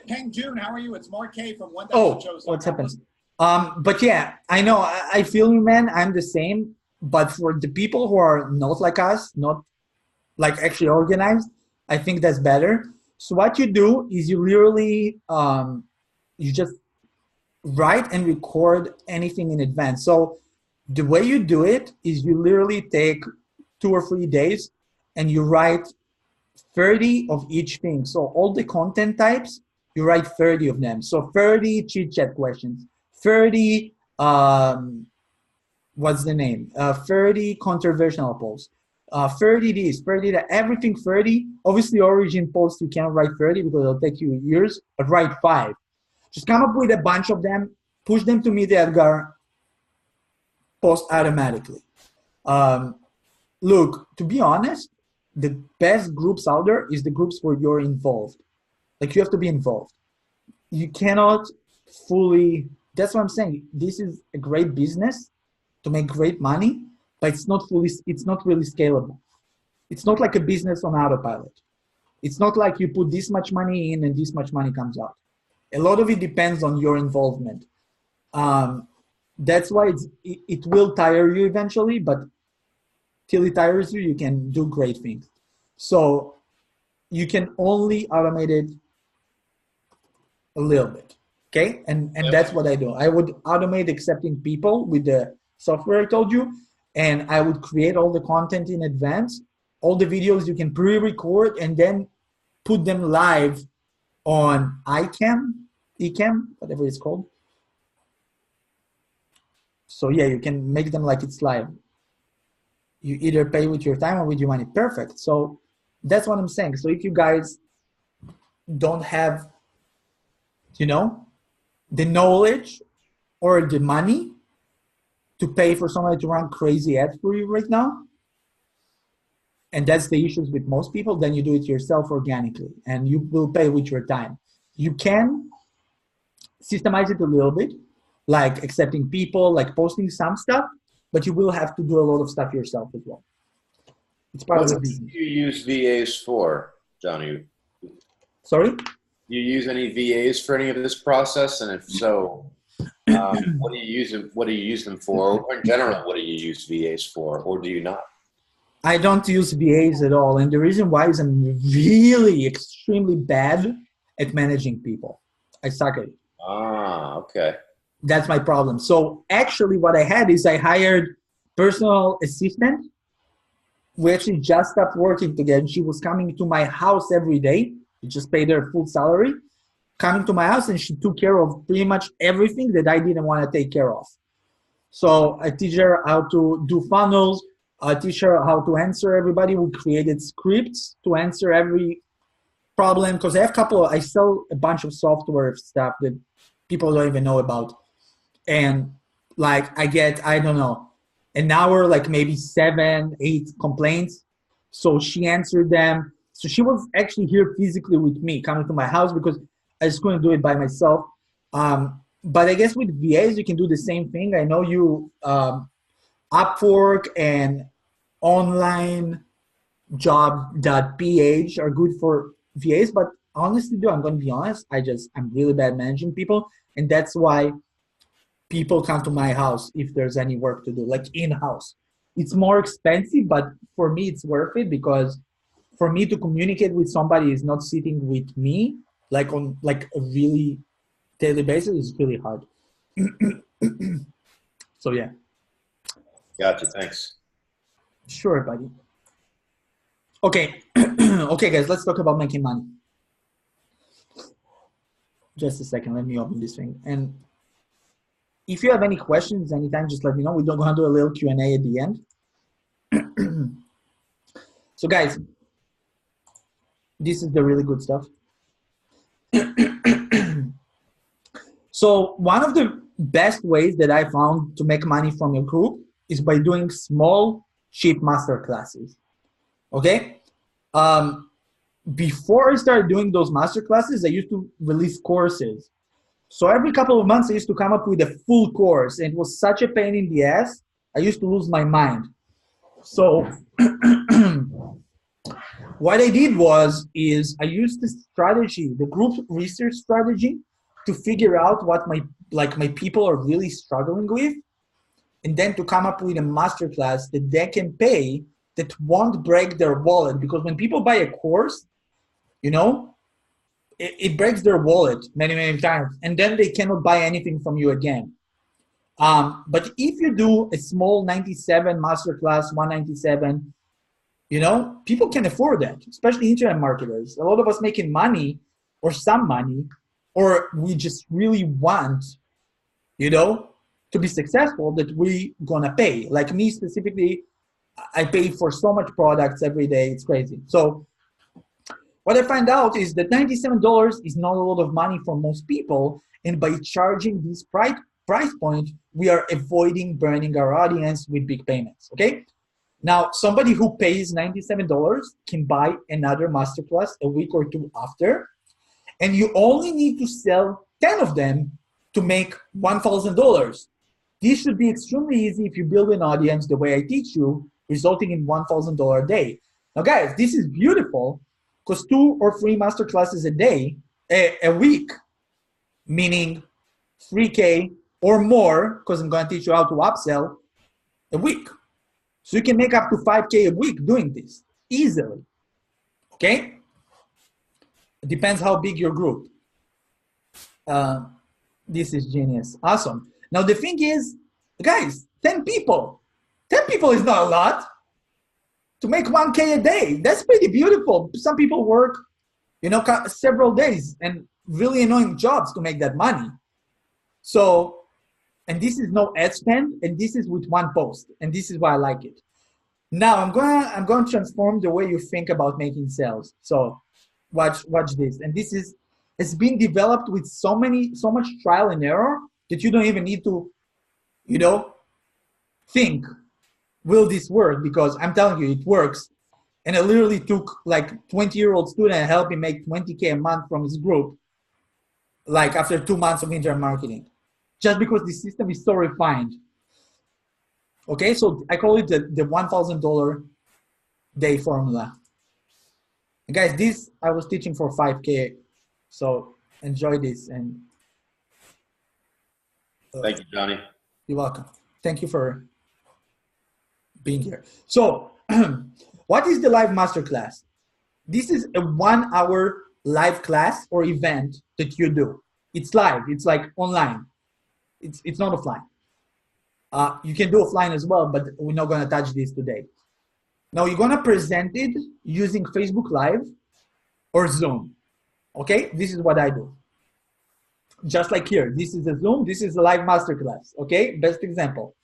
Peng Joon, how are you? It's Mark K from One Oh, Shows. what's happened? But yeah, I know. I feel you, man. I'm the same. But for the people who are not like us, not actually organized, I think that's better. So what you do is you literally, you just write and record anything in advance. So the way you do it is you literally take 2 or 3 days and you write 30 of each thing. So all the content types, you write 30 of them. So 30 chit chat questions, 30, what's the name? 30 controversial posts, 30 this, 30 that, everything 30. Obviously origin posts, you can't write 30 because it'll take you years, but write 5. Just come up with a bunch of them, push them to Meet Edgar, post automatically. Look, to be honest, the best groups out there is the groups where you're involved. You have to be involved. You cannot fully, that's what I'm saying. This is a great business to make great money, but it's not really scalable. It's not like a business on autopilot. It's not like you put this much money in and this much money comes out. A lot of it depends on your involvement. That's why it will tire you eventually, but till it tires you, you can do great things. So you can only automate it a little bit, okay? And that's what I do. I would automate accepting people with the software I told you, and I would create all the content in advance. All the videos you can pre-record and then put them live on Ecamm, whatever it's called. So yeah, you can make them like it's live. You either pay with your time or with your money. Perfect. So that's what I'm saying. So if you guys don't have, the knowledge or the money to pay for somebody to run crazy ads for you right now, and that's the issues with most people, then you do it yourself organically and you will pay with your time. You can systemize it a little bit, like accepting people, like posting some stuff, but you will have to do a lot of stuff yourself as well. It's part of the business. What do you use VAs for, Johnny? Sorry? Do you use any VAs for any of this process? And if so, what do you use them for? Or in general, what do you use VAs for, or do you not? I don't use VAs at all. And the reason why is I'm really extremely bad at managing people. I suck at it. Okay. That's my problem. So actually what I had is I hired personal assistant. We actually just stopped working together. She was coming to my house every day. We just paid her full salary, coming to my house, and she took care of pretty much everything that I didn't want to take care of. So I teach her how to do funnels. I teach her how to answer everybody. We created scripts to answer every problem, because I sell a bunch of software stuff that people don't even know about. And like I get, I don't know, an hour, like maybe 7, 8 complaints. So she answered them. So she was actually here physically with me, coming to my house, because I just couldn't do it by myself. But I guess with VAs, you can do the same thing. I know you, Upwork and online job.ph are good for VAs, but honestly, I'm going to be honest, I'm really bad managing people. And that's why people come to my house if there's any work to do, like in-house. It's more expensive, but for me, it's worth it, because for me to communicate with somebody is not sitting with me, like on like a really daily basis, is really hard. So yeah. Gotcha. Thanks. Sure, buddy. Okay. Okay, guys, let's talk about making money. Just a second. Let me open this thing. And if you have any questions anytime, just let me know. We're going to do a little Q&A at the end. So, guys, this is the really good stuff. So one of the best ways that I found to make money from your group is by doing small, cheap master classes. Okay? Before I started doing those master classes, I used to release courses. So every couple of months, I used to come up with a full course. And it was such a pain in the ass. I used to lose my mind. So what I did is I used this strategy, the group research strategy, to figure out what my people are really struggling with, and then to come up with a masterclass that they can pay that won't break their wallet. Because when people buy a course, you know, it breaks their wallet many, many times, and then they cannot buy anything from you again. But if you do a small 97 masterclass, 197, you know, people can afford that, especially internet marketers. A lot of us making money or some money, or we just really want, you know, to be successful, that we gonna pay. Like me specifically, I pay for so much products every day. It's crazy. So what I find out is that $97 is not a lot of money for most people. And by charging this price point, we are avoiding burning our audience with big payments, okay? Now, somebody who pays $97 can buy another masterclass a week or two after, and you only need to sell 10 of them to make $1,000. This should be extremely easy if you build an audience the way I teach you, resulting in $1,000 a day. Now, guys, this is beautiful, because 2 or 3 masterclasses a week, meaning 3K or more, because I'm going to teach you how to upsell a week. So you can make up to 5K a week doing this easily, okay? It depends how big your group. This is genius. Awesome. Now the thing is, guys, 10 people. 10 people is not a lot. To make 1K a day, that's pretty beautiful. Some people work, you know, several days and really annoying jobs to make that money. So, and this is no ad spend, and this is with one post, and this is why I like it. Now I'm going to transform the way you think about making sales. So watch this. And this is, it's been developed with so much trial and error that you don't even need to, you know, think, will this work? Because I'm telling you, it works. And I literally took like 20-year-old student and helped him make 20K a month from his group, like after 2 months of internet marketing, just because the system is so refined. Okay, so I call it the $1,000 day formula. And guys, this I was teaching for 5K, so enjoy this. And thank you, Johnny. You're welcome. Thank you for being here. So what is the live masterclass? This is a 1-hour live class or event that you do. It's live. It's like online. It's not offline. You can do offline as well, but we're not going to touch this today. Now you're going to present it using Facebook Live or Zoom. Okay, this is what I do. Just like here, this is a Zoom, this is a live masterclass. Okay, best example.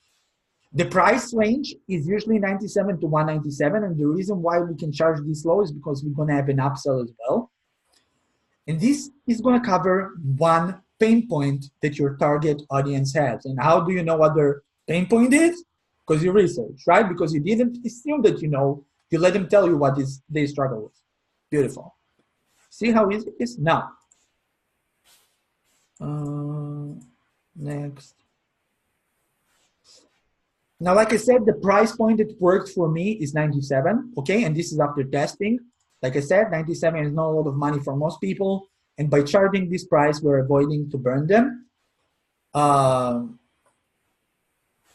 The price range is usually 97 to 197, and the reason why we can charge this low is because we're going to have an upsell as well. And this is going to cover one pain point that your target audience has. And how do you know what their pain point is? Because you research, right? Because you didn't assume that you know. You let them tell you what they struggle with. Beautiful. See how easy it is? Now, next. Now, like I said, the price point that worked for me is 97, okay? And this is after testing. Like I said, 97 is not a lot of money for most people. And by charging this price, we're avoiding to burn them. I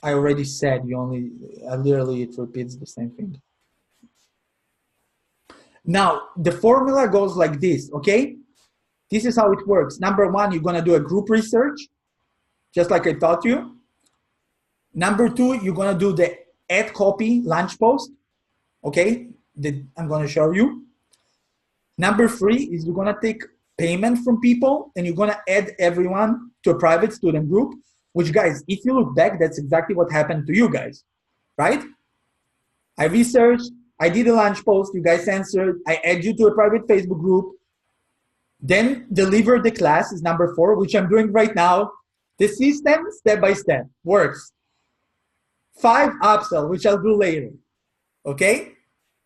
already said, literally it repeats the same thing. Now, the formula goes like this, okay? This is how it works. Number one, you're gonna do a group research, just like I taught you. Number two, you're gonna do the ad copy launch post, okay? That I'm gonna show you. Number three is you're gonna take payment from people and you're gonna add everyone to a private student group, which guys, if you look back, that's exactly what happened to you guys, right? I researched, I did a launch post, you guys answered, I add you to a private Facebook group, then deliver the class is number four, which I'm doing right now. The system, step by step, works. 5, upsell, which I'll do later, okay?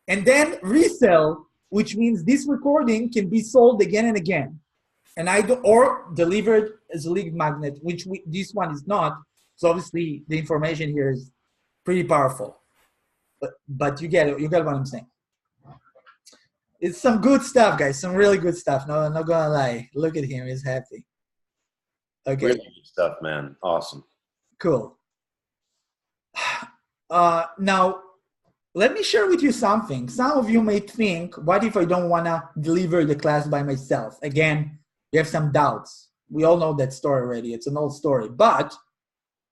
And then resell, which means this recording can be sold again and again. And or delivered as a lead magnet, which this one is not. So obviously the information here is pretty powerful. But you get it, you get what I'm saying. It's some good stuff, guys, some really good stuff. No, I'm not gonna lie. Look at him, he's happy. Okay. Really good stuff, man. Awesome. Cool. Now, let me share with you something. Some of you may think, what if I don't want to deliver the class by myself? Again, you have some doubts. We all know that story already. It's an old story. But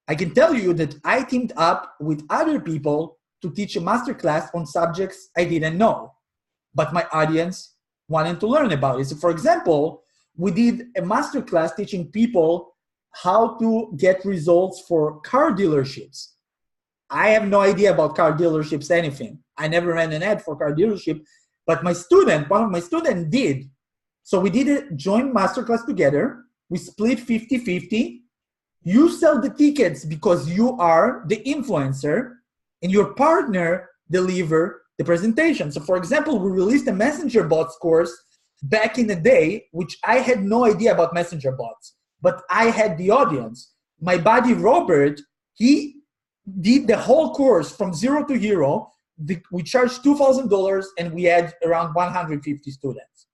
I can tell you that I teamed up with other people to teach a masterclass on subjects I didn't know, but my audience wanted to learn about it. So for example, we did a masterclass teaching people how to get results for car dealerships. I have no idea about car dealerships, anything. I never ran an ad for car dealership, but one of my students did. So we did a joint masterclass together. We split 50-50. You sell the tickets because you are the influencer, and your partner deliver the presentation. So for example, we released a messenger bots course back in the day, which I had no idea about messenger bots, but I had the audience. My buddy Robert, he did the whole course from 0 to hero. We charged $2,000 and we had around 150 students.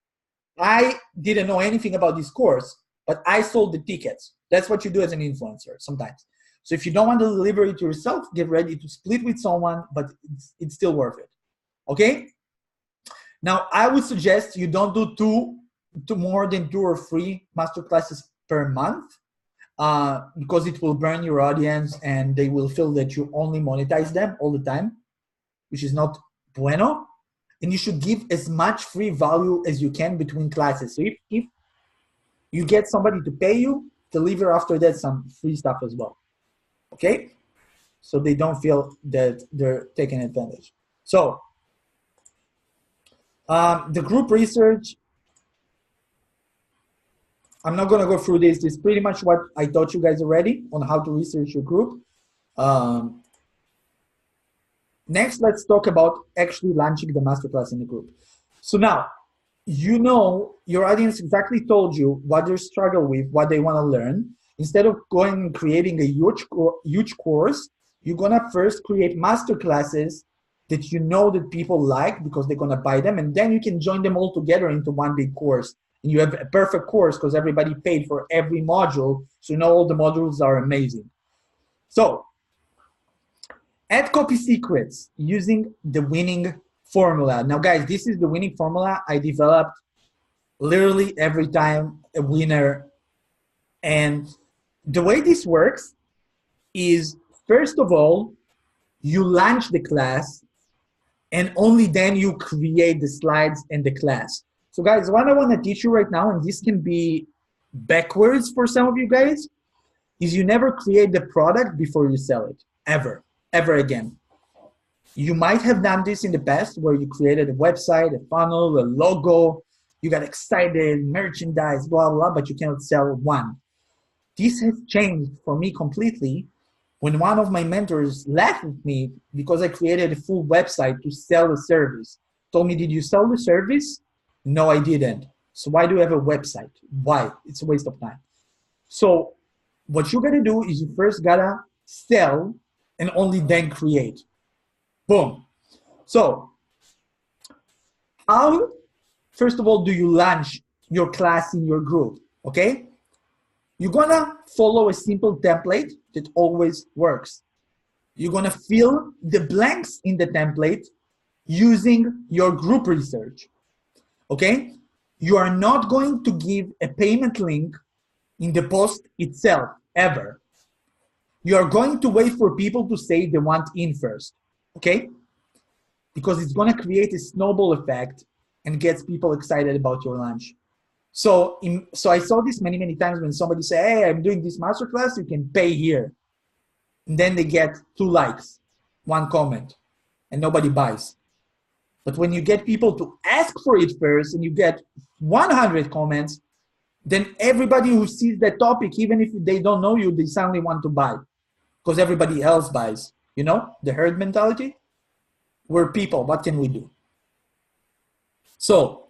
I didn't know anything about this course, but I sold the tickets. That's what you do as an influencer sometimes. So if you don't want to deliver it yourself, get ready to split with someone, but it's still worth it. Okay? Now, I would suggest you don't do two more than 2 or 3 masterclasses per month. Because it will burn your audience and they will feel that you only monetize them all the time, which is not bueno. And you should give as much free value as you can between classes. So if you get somebody to pay you, deliver after that some free stuff as well. Okay? So they don't feel that they're taking advantage. So the group research, I'm not going to go through this. This is pretty much what I taught you guys already on how to research your group. Next, let's talk about actually launching the masterclass in the group. So now, you know your audience exactly told you what they struggle with, what they want to learn. Instead of going and creating a huge course, you're going to first create masterclasses that you know that people like because they're going to buy them. And then you can join them all together into one big course. And you have a perfect course because everybody paid for every module. So you know all the modules are amazing. So, ad copy secrets using the winning formula. Now, guys, this is the winning formula I developed literally every time a winner And the way this works is, first of all, you launch the class, and only then you create the slides and the class. So guys, what I want to teach you right now, and this can be backwards for some of you guys, is you never create the product before you sell it, ever again. You might have done this in the past where you created a website, a funnel, a logo, you got excited, merchandise, blah, blah, but you cannot sell one. This has changed for me completely when one of my mentors laughed at me because I created a full website to sell the service. Told me, did you sell the service? No, I didn't. So why do you have a website? Why? It's a waste of time. So what you gotta do is you first gotta sell and only then create. Boom. So how, first of all, do you launch your class in your group? Okay? You're gonna follow a simple template that always works. You're gonna fill the blanks in the template using your group research. Okay? You are not going to give a payment link in the post itself, ever. You are going to wait for people to say they want in first. Okay? Because it's gonna create a snowball effect and gets people excited about your launch. So I saw this many times when somebody say, hey, I'm doing this masterclass, you can pay here. And then they get 2 likes, 1 comment, and nobody buys. But when you get people to ask for it first and you get 100 comments, then everybody who sees that topic, even if they don't know you, they suddenly want to buy because everybody else buys. You know, the herd mentality? We're people, what can we do? So,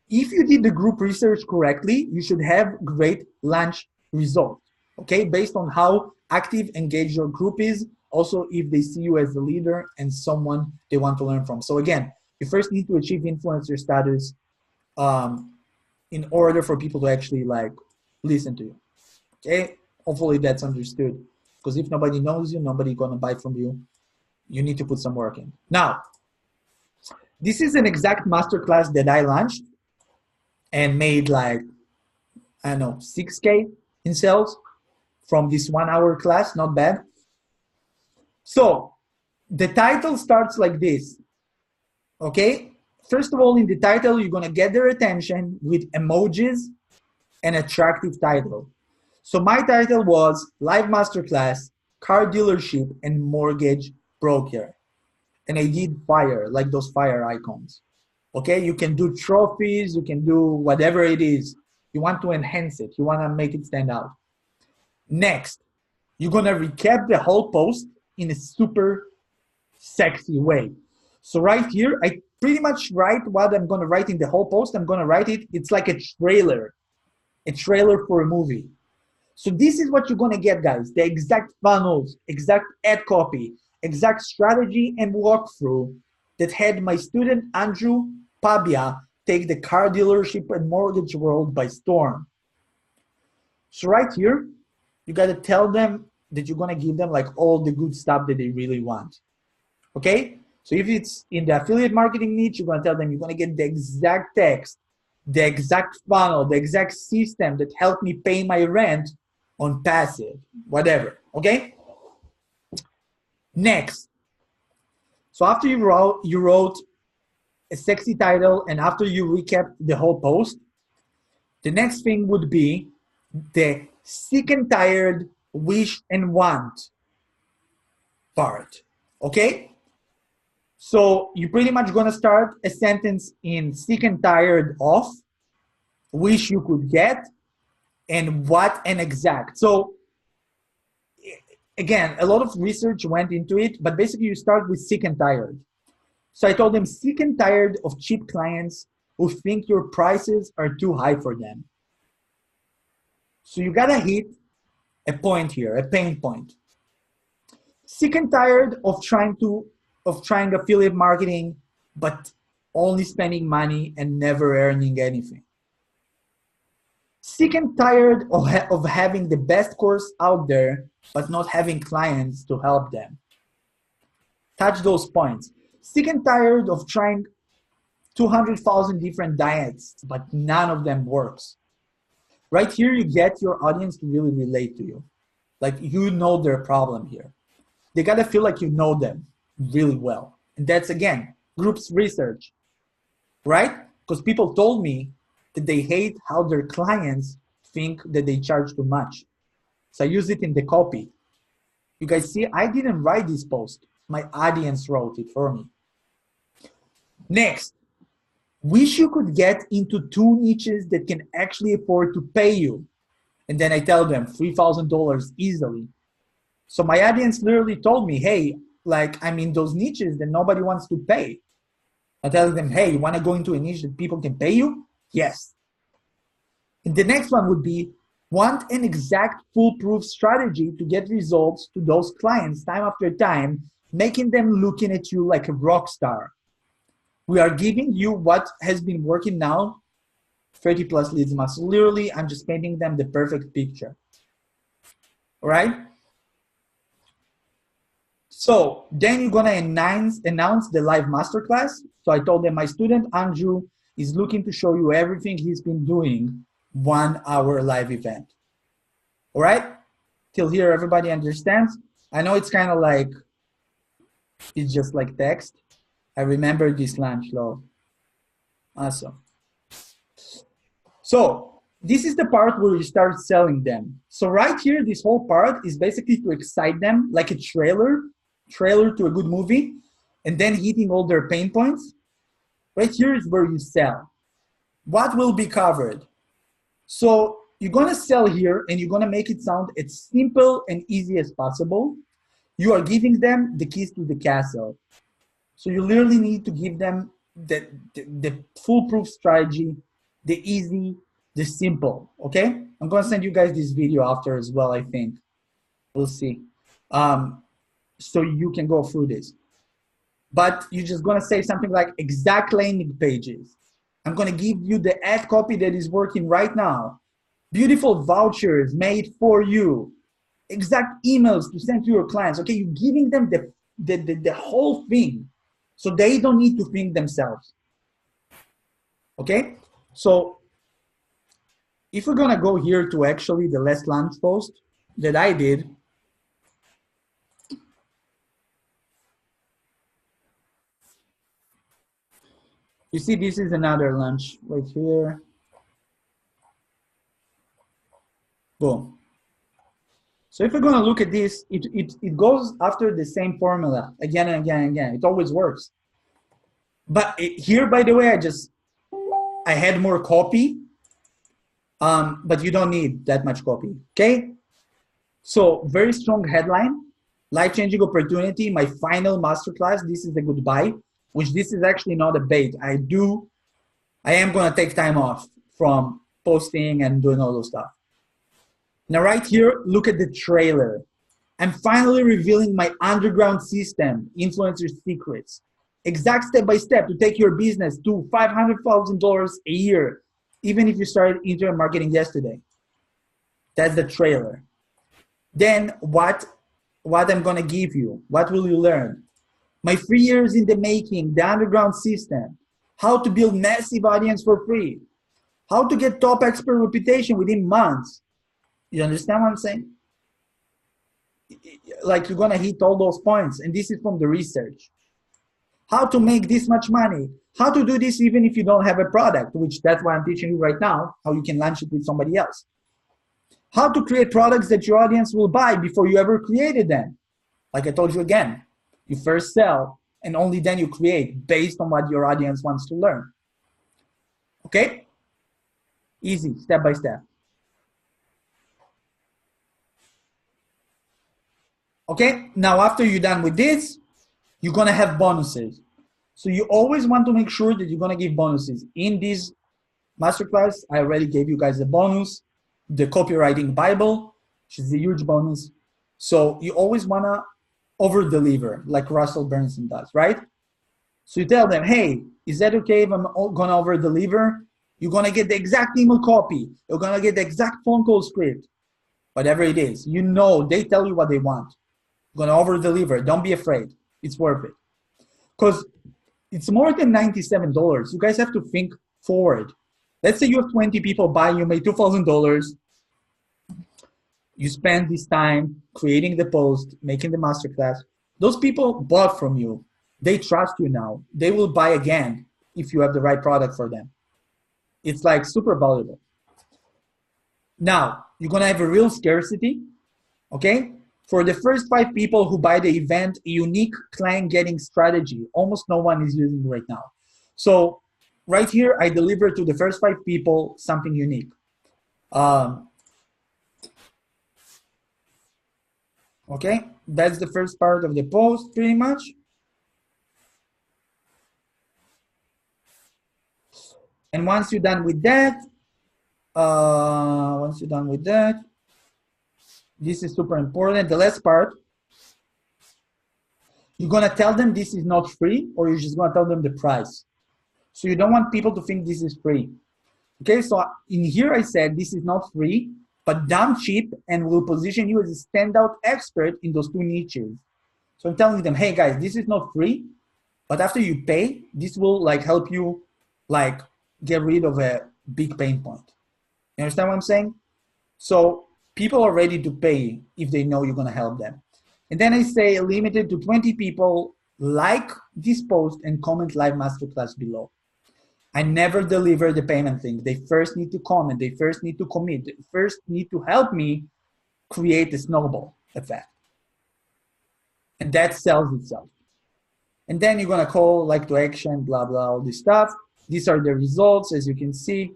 if you did the group research correctly, you should have great launch results, okay? Based on how active, engaged your group is, also if they see you as the leader and someone they want to learn from. So again, you first need to achieve influencer status in order for people to actually like listen to you, okay? Hopefully that's understood, because if nobody knows you, nobody gonna buy from you. You need to put some work in. Now, this is an exact masterclass that I launched and made like, I don't know, 6K in sales from this 1-hour class, not bad. So the title starts like this, okay? First of all, in the title, you're gonna get their attention with emojis and attractive title. So my title was Live Masterclass, Car Dealership, and Mortgage Broker. And I did fire, like those fire icons. Okay, you can do trophies, you can do whatever it is. You want to enhance it, you want to make it stand out. Next, you're going to recap the whole post in a super sexy way. So right here, I pretty much write what I'm going to write in the whole post. I'm going to write it, it's like a trailer for a movie. So this is what you're going to get, guys. The exact funnels, exact ad copy, exact strategy and walkthrough that had my student Andrew Pabia take the car dealership and mortgage world by storm. So right here, you got to tell them that you're going to give them like all the good stuff that they really want. Okay? So if it's in the affiliate marketing niche, you're going to tell them you're going to get the exact text, the exact funnel, the exact system that helped me pay my rent on passive, whatever. Okay? Next. So after you wrote a sexy title and after you recap the whole post, the next thing would be the sick and tired, wish and want part. Okay? So you're pretty much going to start a sentence in sick and tired of, wish you could get, and what and exact. So again, a lot of research went into it, but basically you start with sick and tired. So I told them, sick and tired of cheap clients who think your prices are too high for them. So you gotta hit a point here, a pain point. Sick and tired of trying affiliate marketing, but only spending money and never earning anything. Sick and tired of having the best course out there, but not having clients to help them. Touch those points. Sick and tired of trying 200,000 different diets, but none of them works. Right here, you get your audience to really relate to you. Like you know their problem here. They gotta feel like you know them really well. And that's, again, groups research, right? Because people told me that they hate how their clients think that they charge too much. So I use it in the copy. You guys see, I didn't write this post. My audience wrote it for me. Next, wish you could get into 2 niches that can actually afford to pay you. And then I tell them $3,000 easily. So my audience literally told me, hey, like I'm in those niches that nobody wants to pay. I tell them, hey, you want to go into a niche that people can pay you? Yes. And the next one would be, want an exact foolproof strategy to get results to those clients time after time, making them looking at you like a rock star. We are giving you what has been working now, 30 plus leads a month. So literally, I'm just painting them the perfect picture. All right? So then you're gonna announce the live masterclass. So I told them my student Andrew is looking to show you everything he's been doing 1 hour live event. All right? Till here, everybody understands? I know it's kind of like, it's just like text. I remember this lunch, though. Awesome. So this is the part where you start selling them. So right here, this whole part is basically to excite them, like a trailer to a good movie, and then hitting all their pain points. Right here is where you sell. What will be covered? So you're gonna sell here and you're gonna make it sound as simple and easy as possible. You are giving them the keys to the castle. So you literally need to give them the foolproof strategy, the easy, the simple, okay? I'm gonna send you guys this video after as well, I think. We'll see. So you can go through this. But you're just gonna say something like exact landing pages. I'm gonna give you the ad copy that is working right now. Beautiful vouchers made for you. Exact emails to send to your clients, okay? You're giving them the whole thing. So they don't need to think themselves. Okay? So if we're gonna go here to actually the last lunch post that I did, you see this is another lunch right here. Boom. So if we're gonna look at this, it goes after the same formula again and again and again. It always works. But here, by the way, I had more copy, but you don't need that much copy, okay? So very strong headline, life-changing opportunity, my final masterclass, this is the goodbye, which this is actually not a bait. I am gonna take time off from posting and doing all those stuff. Now right here, look at the trailer. I'm finally revealing my underground system, Influencer Secrets. Exact step-by-step to take your business to $500,000 a year, even if you started internet marketing yesterday. That's the trailer. Then what I'm gonna give you, what will you learn? My 3 years in the making, the underground system, how to build massive audience for free, how to get top expert reputation within months. You understand what I'm saying? Like you're gonna hit all those points, and this is from the research. How to make this much money, how to do this even if you don't have a product, which that's why I'm teaching you right now, how you can launch it with somebody else. How to create products that your audience will buy before you ever created them. Like I told you again, you first sell and only then you create based on what your audience wants to learn. Okay? Easy, step by step. Okay, now after you're done with this, you're gonna have bonuses. So you always want to make sure that you're gonna give bonuses. In this masterclass, I already gave you guys a bonus, the copywriting Bible, which is a huge bonus. So you always wanna over-deliver, like Russell Brunson does, right? So you tell them, hey, is that okay if I'm gonna over-deliver? You're gonna get the exact email copy. You're gonna get the exact phone call script. Whatever it is, you know, they tell you what they want. You're gonna over-deliver, don't be afraid. It's worth it. Because it's more than $97. You guys have to think forward. Let's say you have 20 people buy, you made $2,000. You spend this time creating the post, making the masterclass. Those people bought from you. They trust you now. They will buy again if you have the right product for them. It's like super valuable. Now, you're gonna have a real scarcity, okay? For the first 5 people who buy the event, a unique client getting strategy, almost no one is using right now. So right here, I deliver to the first 5 people something unique. Okay, that's the first part of the post pretty much. And once you're done with that, this is super important. The last part, you're gonna tell them this is not free, or you're just gonna tell them the price. So you don't want people to think this is free. Okay, so in here I said this is not free, but damn cheap, and will position you as a standout expert in those 2 niches. So I'm telling them, hey guys, this is not free, but after you pay, this will like help you like get rid of a big pain point. You understand what I'm saying? So people are ready to pay if they know you're gonna help them. And then I say limited to 20 people like this post and comment live masterclass below. I never deliver the payment thing. They first need to comment. They first need to commit. They first need to help me create a snowball effect. And that sells itself. And then you're gonna call like to action, blah, blah, all this stuff. These are the results, as you can see.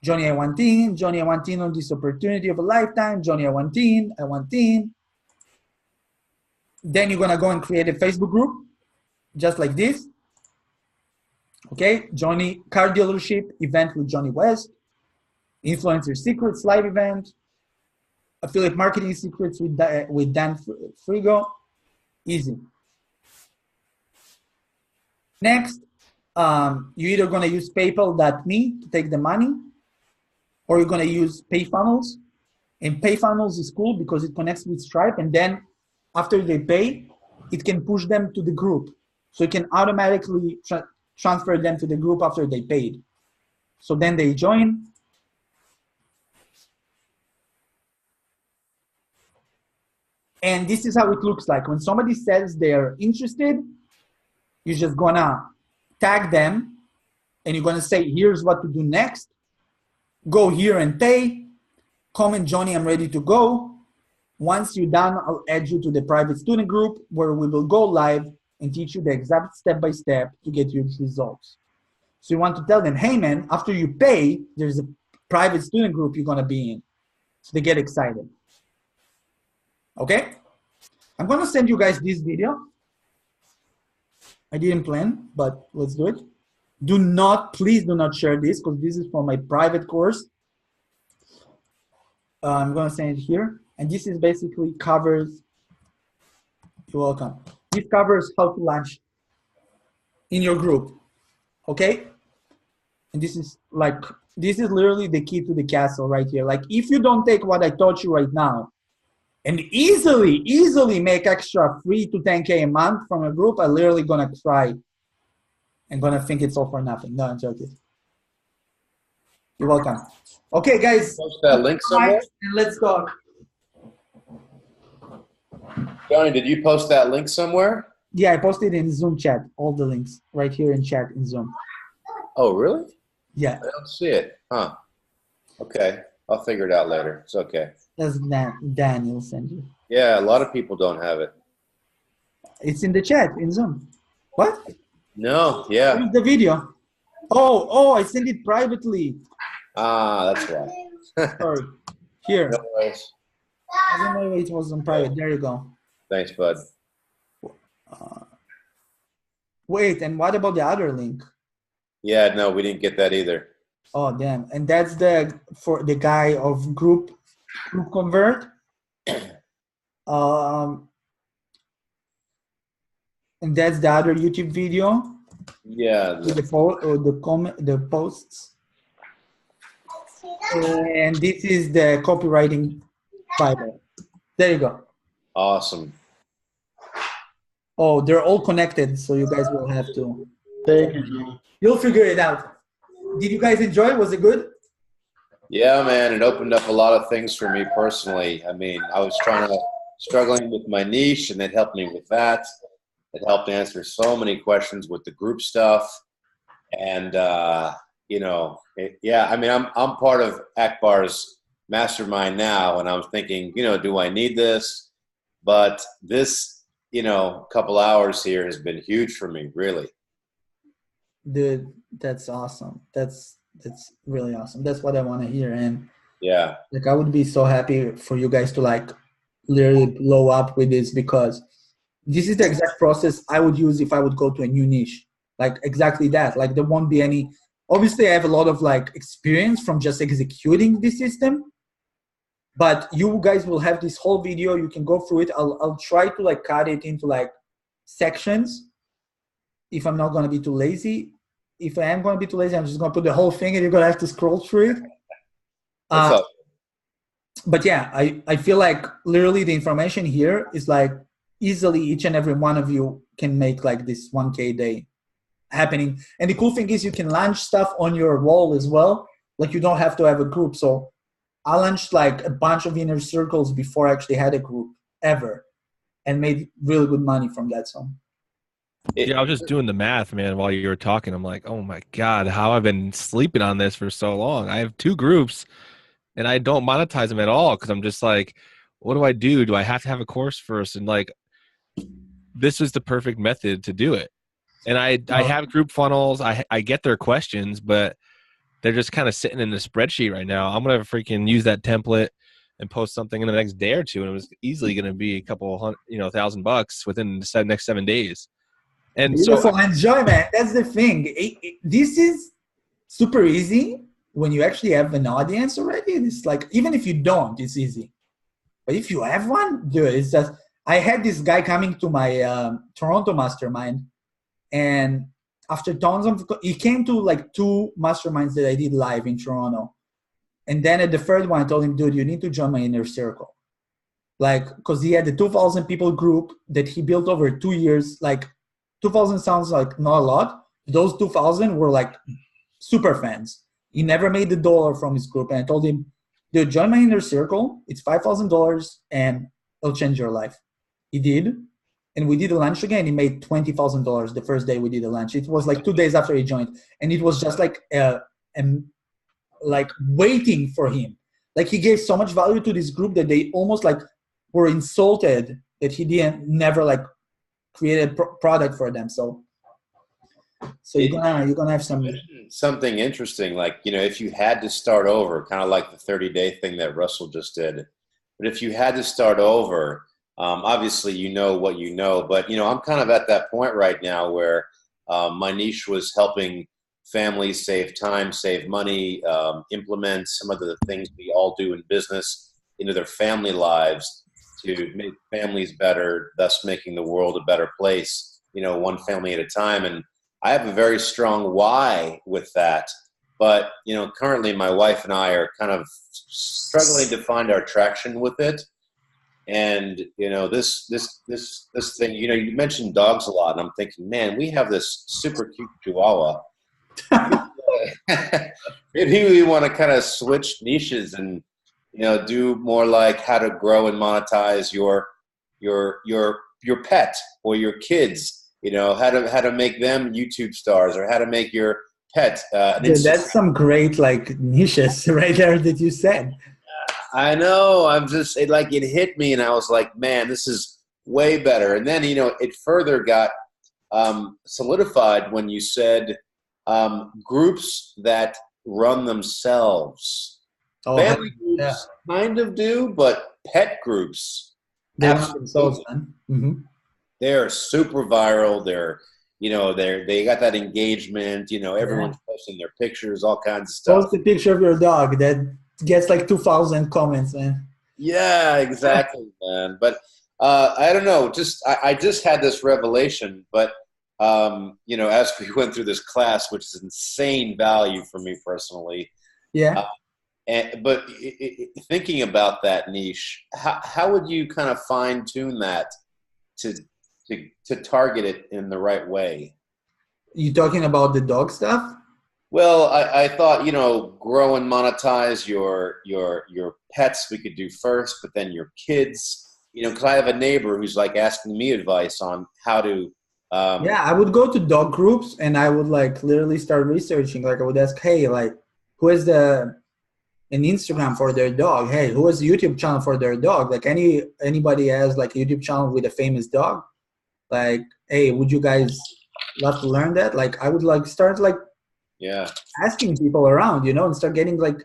Johnny, I want in. Johnny, I want in on this opportunity of a lifetime. Johnny, I want in. I want in. Then you're gonna go and create a Facebook group, just like this. Okay, Johnny car dealership event with Johnny West, influencer secrets live event, affiliate marketing secrets with Dan Frigo. Easy. Next, you're either gonna use PayPal.me to take the money, or you're gonna use PayFunnels. And PayFunnels is cool because it connects with Stripe, and then after they pay, it can push them to the group. So it can automatically transfer them to the group after they paid. So then they join. And this is how it looks like. When somebody says they're interested, you're just gonna tag them and you're gonna say, here's what to do next. Go here and pay. Comment, Johnny, I'm ready to go. Once you're done, I'll add you to the private student group where we will go live and teach you the exact step-by-step to get your results. So you want to tell them, hey man, after you pay, there's a private student group you're gonna be in. So they get excited. Okay? I'm gonna send you guys this video. I didn't plan, but let's do it. Please do not share this because this is for my private course. I'm gonna send it here. And this is basically covers, you're welcome. This covers how to launch in your group, okay? And this is literally the key to the castle right here. Like if you don't take what I taught you right now and easily make extra 3 to 10K a month from a group, I'm literally gonna cry and gonna think it's all for nothing. No, I'm joking. You're welcome. Okay, guys. Post that link somewhere? And let's talk. Johnny, did you post that link somewhere? Yeah, I posted in Zoom chat, all the links right here in chat in Zoom. Oh, really? Yeah. I don't see it. Huh. Okay. I'll figure it out later. It's okay. That's Daniel sent you. Yeah, a lot of people don't have it. It's in the chat in Zoom. What? No, yeah. Where's the video? Oh, I sent it privately. Ah, that's why. Sorry. Here. No worries. I don't know why it was on private. There you go. Thanks, bud. Wait, and what about the other link? Yeah, no, we didn't get that either. Oh, damn. And that's for the guy of group convert. And that's the other YouTube video. Yeah. With the posts. And this is the copywriting Bible. There you go. Awesome. Oh, they're all connected, so you guys will have to. Thank you, Johnny. You'll figure it out. did you guys enjoy it? Was it good? Yeah, man, it opened up a lot of things for me personally. I mean, I was struggling with my niche, and it helped me with that. It helped answer so many questions with the group stuff. And, I mean, I'm part of Akbar's mastermind now, and I'm thinking, do I need this? But this, couple hours here has been huge for me, really. Dude, that's awesome. That's really awesome. That's what I want to hear. And yeah, like, I would be so happy for you guys to like literally blow up with this, because this is the exact process I would use if I would go to a new niche. Like exactly that. Like there won't be any, obviously I have a lot of like experience from just executing this system, but you guys will have this whole video. You can go through it. I'll try to like cut it into like sections if I'm not going to be too lazy. If I am going to be too lazy, I'm just going to put the whole thing and you're going to have to scroll through it. But yeah, I feel like literally the information here is like easily each and every one of you can make like this 1K day happening. And the cool thing is you can launch stuff on your wall as well. Like you don't have to have a group. So I launched like a bunch of inner circles before I actually had a group ever, and made really good money from that. So yeah, I was just doing the math, man, while you were talking. I'm like, oh my God, how I've been sleeping on this for so long. I have 2 groups and I don't monetize them at all, because I'm just like, what do I do? Do I have to have a course first? And like, this is the perfect method to do it. And I have group funnels. I get their questions, but they're just kind of sitting in the spreadsheet right now. I'm going to freaking use that template and post something in the next day or two. And it was easily going to be a couple hundred, $1,000 within the next 7 days. And beautiful. Enjoy, man. That's the thing. This is super easy when you actually have an audience already. It's like, even if you don't, it's easy. But if you have one, dude, it's just, I had this guy coming to my Toronto mastermind, and after tons of, he came to like 2 masterminds that I did live in Toronto. And then at the third one, I told him, dude, you need to join my inner circle. Like, because he had the 2,000 people group that he built over 2 years. Like, 2,000 sounds like not a lot. Those 2,000 were like super fans. He never made $1 from his group. And I told him, dude, join my inner circle. It's $5,000 and it'll change your life. He did. And we did a lunch again. He made $20,000 the first day we did a lunch. It was like 2 days after he joined. And it was just like, like waiting for him. Like he gave so much value to this group that they almost like were insulted that he never like created product for them. So you're gonna have something interesting, like, if you had to start over, kind of like the 30-day thing that Russell just did. But if you had to start over, obviously you know what you know, but I'm kind of at that point right now where my niche was helping families save time, save money, implement some of the things we all do in business into their family lives to make families better, thus making the world a better place, one family at a time. And I have a very strong why with that. But, currently my wife and I are kind of struggling to find our traction with it. And, this thing, you mentioned dogs a lot, and I'm thinking, man, we have this super cute Chihuahua. Maybe we want to kind of switch niches and, do more like how to grow and monetize your pet or your kids, how to make them YouTube stars, or how to make your pet. That's some great like niches right there that you said. I know. It hit me, and I was like, man, this is way better. And then, it further got solidified when you said groups that run themselves. Family groups kind of do, but pet groups, they run themselves, man. Mm-hmm. They're super viral. They got that engagement. Everyone's posting their pictures, all kinds of stuff. Post a picture of your dog that gets like 2,000 comments, man. Yeah, exactly, man. But I don't know. I just had this revelation, but as we went through this class, which is insane value for me personally. Yeah. But thinking about that niche, how would you kind of fine tune that to target it in the right way? You talking about the dog stuff? Well, I thought, grow and monetize your pets we could do first, but then your kids, because I have a neighbor who's like asking me advice on how to. Yeah, I would go to dog groups and I would like literally start researching. Like I would ask, hey, like who has an Instagram for their dog? Hey, who has a YouTube channel for their dog? Like anybody has like a YouTube channel with a famous dog? Like, hey, would you guys love to learn that? Like I would like start like asking people around, and start getting like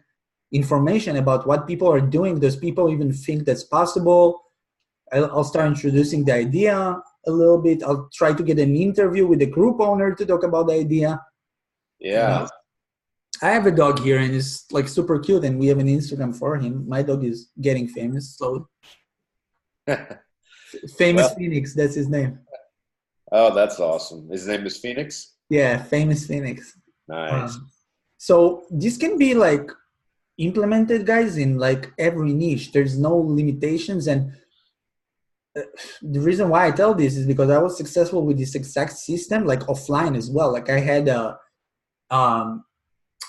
information about what people are doing. Does people even think that's possible? I'll start introducing the idea a little bit. I'll try to get an interview with the group owner to talk about the idea. Yeah. I have a dog here and it's like super cute and we have an Instagram for him. My dog is getting famous slowly. Famous Phoenix, that's his name. Oh, that's awesome. His name is Phoenix? Yeah, Famous Phoenix. Nice. So this can be like implemented, guys, in like every niche. There's no limitations. And the reason why I tell this is because I was successful with this exact system, like offline as well. Like I had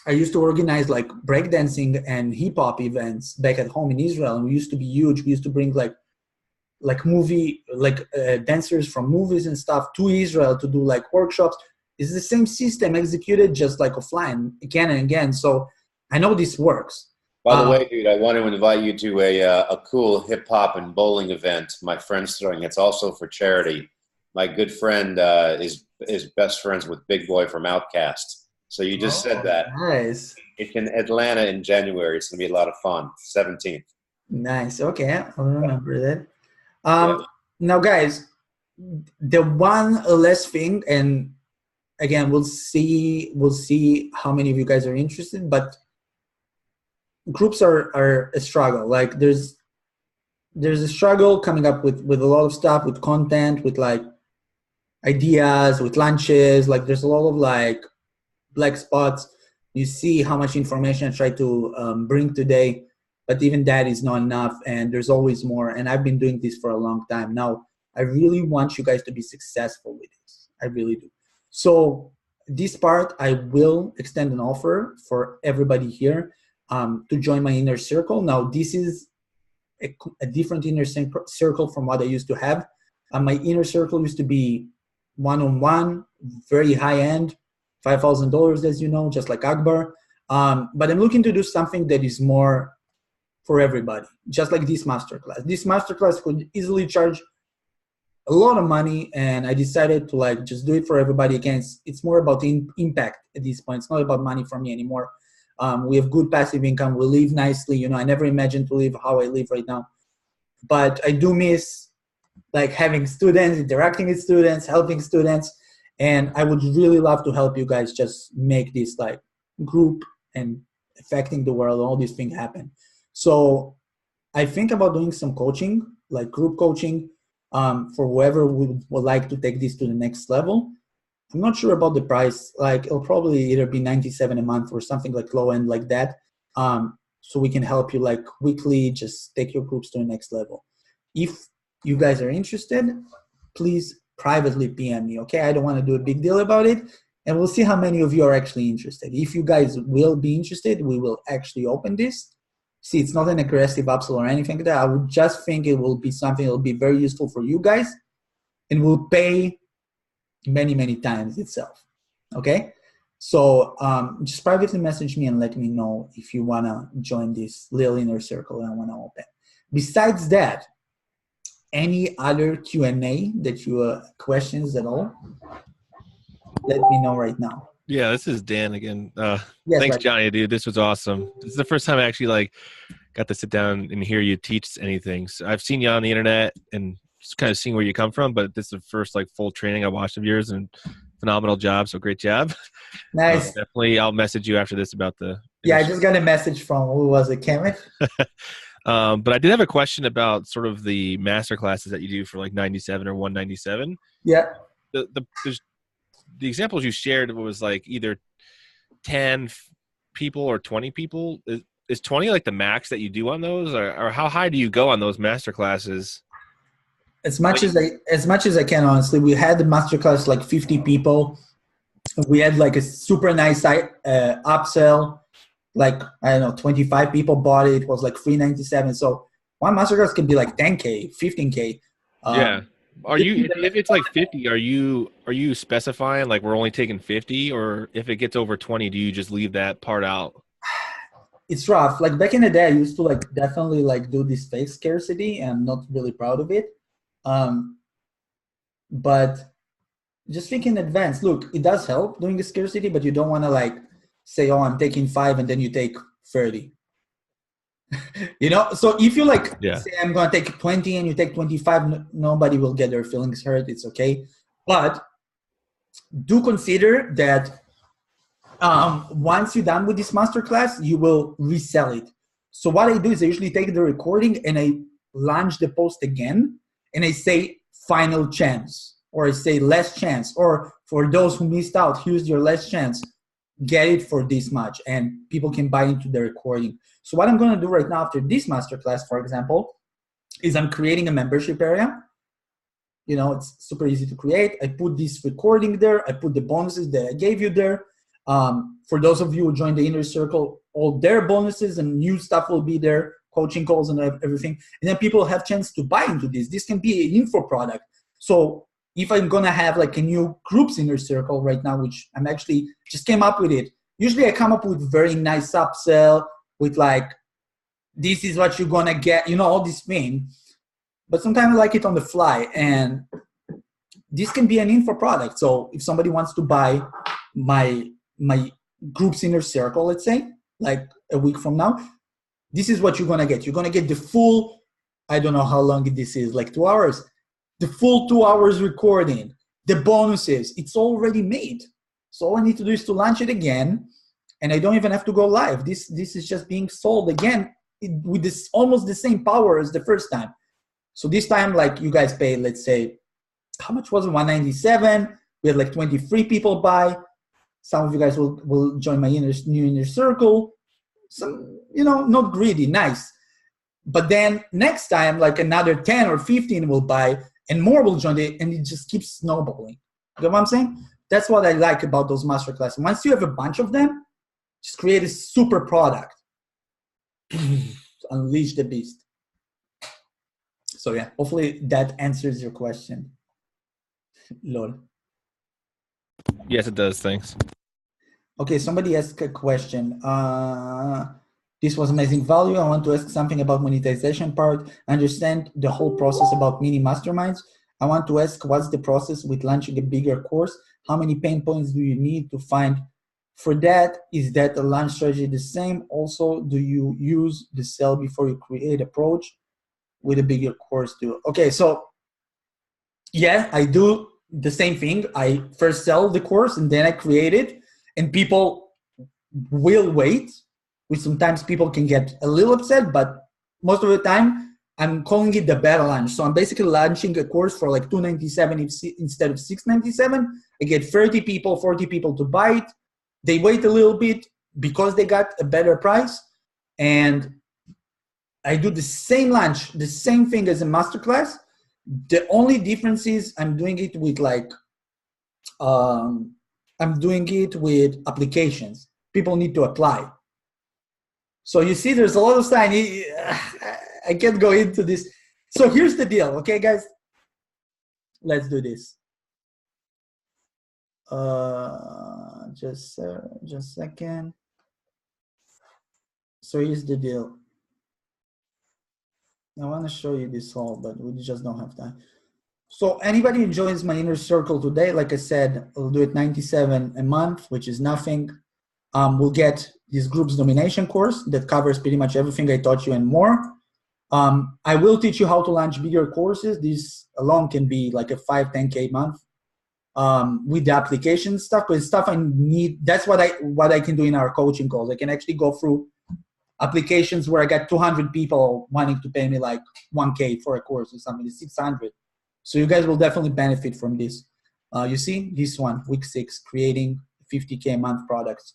I used to organize like breakdancing and hip hop events back at home in Israel. And we used to be huge. We used to bring like dancers from movies and stuff to Israel to do like workshops. It's the same system executed just like offline again and again. So I know this works. By the way, dude, I want to invite you to a cool hip hop and bowling event my friend's throwing. It's also for charity. My good friend is best friends with Big Boy from Outkast. So you just said that. Nice. It's in Atlanta in January. It's going to be a lot of fun. 17th. Nice. Okay, I'll remember that. Now, guys, the one last thing, and again, we'll see how many of you guys are interested, but groups are a struggle. Like there's a struggle coming up with a lot of stuff, with content, with like ideas, with lunches. Like there's a lot of like black spots. You see how much information I try to bring today, but even that is not enough, and there's always more. And I've been doing this for a long time now. I really want you guys to be successful with this. I really do. So this part, I will extend an offer for everybody here to join my inner circle. Now, this is a different inner circle from what I used to have. My inner circle used to be one-on-one, very high-end, $5,000, as you know, just like Akbar. But I'm looking to do something that is more for everybody, just like this masterclass. This masterclass could easily charge a lot of money, and I decided to like just do it for everybody. Again, it's more about impact at this point. It's not about money for me anymore. We have good passive income. We live nicely. I never imagined to live how I live right now, but I do miss like having students, interacting with students, helping students, and I would really love to help you guys just make this like group and affecting the world, all these things happen. So I think about doing some coaching, like group coaching, for whoever would like to take this to the next level. I'm not sure about the price. Like it'll probably either be $97 a month or something like low end like that. So we can help you like weekly, just take your groups to the next level. If you guys are interested, please privately PM me, okay? I don't want to do a big deal about it. And we'll see how many of you are actually interested. If you guys will be interested, we will actually open this. See, it's not an aggressive upsell or anything like that. I would just think it will be something that will be very useful for you guys and will pay many, many times itself, okay? So just privately message me and let me know if you want to join this little inner circle that I want to open. Besides that, any other Q&A that you questions at all, let me know right now. Yeah, this is Dan again. Yes, thanks, right. Johnny, dude. This was awesome. This is the first time I actually like got to sit down and hear you teach anything. So I've seen you on the internet and just kind of seeing where you come from, but this is the first like full training I watched of yours, and phenomenal job. So great job. Nice. Definitely, I'll message you after this about the. Yeah, I just got a message from, who was it, Cameron? But I did have a question about sort of the master classes that you do for like 97 or 197. Yeah. The examples you shared was like either 10 people or 20 people. Is 20 like the max that you do on those, or how high do you go on those master classes? As much as I can, honestly. We had the masterclass like 50 people. We had like a super nice upsell. Like, I don't know, 25 people bought it. It was like $397. So one masterclass can be like 10K, 15K. Yeah. Are you, if it's like 50, are you specifying like we're only taking 50, or if it gets over 20, do you just leave that part out? It's rough. Like back in the day, I used to like definitely like do this fake scarcity, and I'm not really proud of it. But just think in advance. Look, it does help doing the scarcity, but you don't want to like say, oh, I'm taking 5 and then you take 30. You know, so if you like say I'm going to take 20 and you take 25, nobody will get their feelings hurt. It's okay. But do consider that once you're done with this masterclass, you will resell it. So what I do is I usually take the recording and I launch the post again, and I say final chance, or I say last chance, or for those who missed out, here's your last chance. Get it for this much, and people can buy into the recording. So what I'm going to do right now after this masterclass, for example, is I'm creating a membership area. You know, it's super easy to create. I put this recording there. I put the bonuses that I gave you there. For those of you who joined the Inner Circle, all their bonuses and new stuff will be there, coaching calls and everything. And then people have chance to buy into this. This can be an info product. So if I'm going to have like a new groups Inner Circle right now, which I'm actually just came up with it. Usually I come up with very nice upsell with like, this is what you're going to get, you know, all this thing. But sometimes I like it on the fly, and this can be an info product. So if somebody wants to buy my group's Inner Circle, let's say, like a week from now, this is what you're going to get. You're going to get the full, I don't know how long this is, like 2 hours, the full 2 hours recording, the bonuses, it's already made. So all I need to do is to launch it again, and I don't even have to go live. This is just being sold again with this almost the same power as the first time. So this time, like you guys paid, let's say, how much was it? $197. We had like 23 people buy. Some of you guys will join my new Inner Circle. Some, you know, not greedy, nice. But then next time, like another 10 or 15 will buy, and more will join it, and it just keeps snowballing. You know what I'm saying? That's what I like about those masterclasses. Once you have a bunch of them, just create a super product. Unleash the beast. So yeah, hopefully that answers your question. Lol. Yes, it does. Thanks. Okay, somebody asked a question. This was amazing value. I want to ask something about monetization part. I understand the whole process about mini masterminds. I want to ask, what's the process with launching a bigger course? How many pain points do you need to find for that? Is that a launch strategy the same? Also, do you use the sell before you create approach with a bigger course too? Okay, so yeah, I do the same thing. I first sell the course and then I create it, and people will wait, which sometimes people can get a little upset, but most of the time I'm calling it the beta launch. So I'm basically launching a course for like $297 instead of $697. I get 30 people, 40 people to buy it. They wait a little bit because they got a better price, and I do the same launch, the same thing as a masterclass. The only difference is I'm doing it with like, I'm doing it with applications. People need to apply. So you see, there's a lot of sign. I can't go into this. So here's the deal, okay, guys? Let's do this. Just a second. So here's the deal. I want to show you this all, but we just don't have time. So anybody who joins my Inner Circle today, like I said, I'll do it $97 a month, which is nothing. We'll get this group's domination course that covers pretty much everything I taught you and more. I will teach you how to launch bigger courses. This alone can be like a 5-10K month with the application stuff, but it's stuff I need. That's what I can do in our coaching calls. I can actually go through applications where I got 200 people wanting to pay me like $1K for a course or something, 600. So you guys will definitely benefit from this. You see this one, week 6, creating 50K a month products.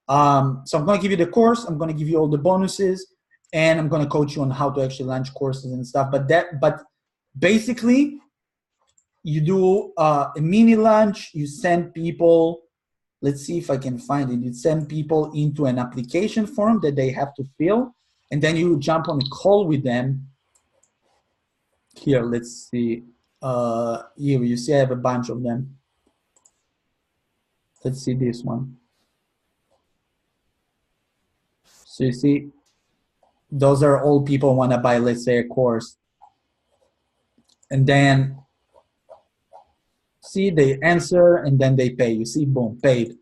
So I'm going to give you the course. I'm going to give you all the bonuses, and I'm going to coach you on how to actually launch courses and stuff. But basically, you do a mini launch. You send people let's see if I can find it. You send people into an application form that they have to fill, and then you jump on a call with them. Here, let's see. Here, you see I have a bunch of them. Let's see this one. So you see, those are all people want to buy, let's say, a course. And then, see, they answer and then they pay. You see, boom, paid.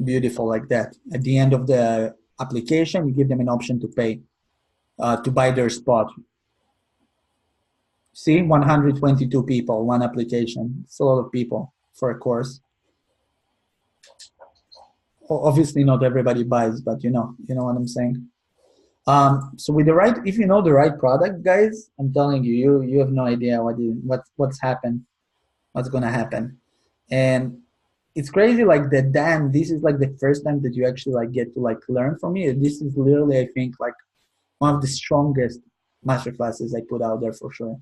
Beautiful, like that. At the end of the application, you give them an option to pay, to buy their spot. See, 122 people, one application. It's a lot of people for a course. Obviously, not everybody buys, but you know what I'm saying. So with the right, if you know the right product, guys, I'm telling you, you have no idea what's happened, what's gonna happen, and it's crazy. Like that, Dan, this is like the first time that you actually like get to like learn from me. This is literally, I think, like one of the strongest masterclasses I put out there for sure.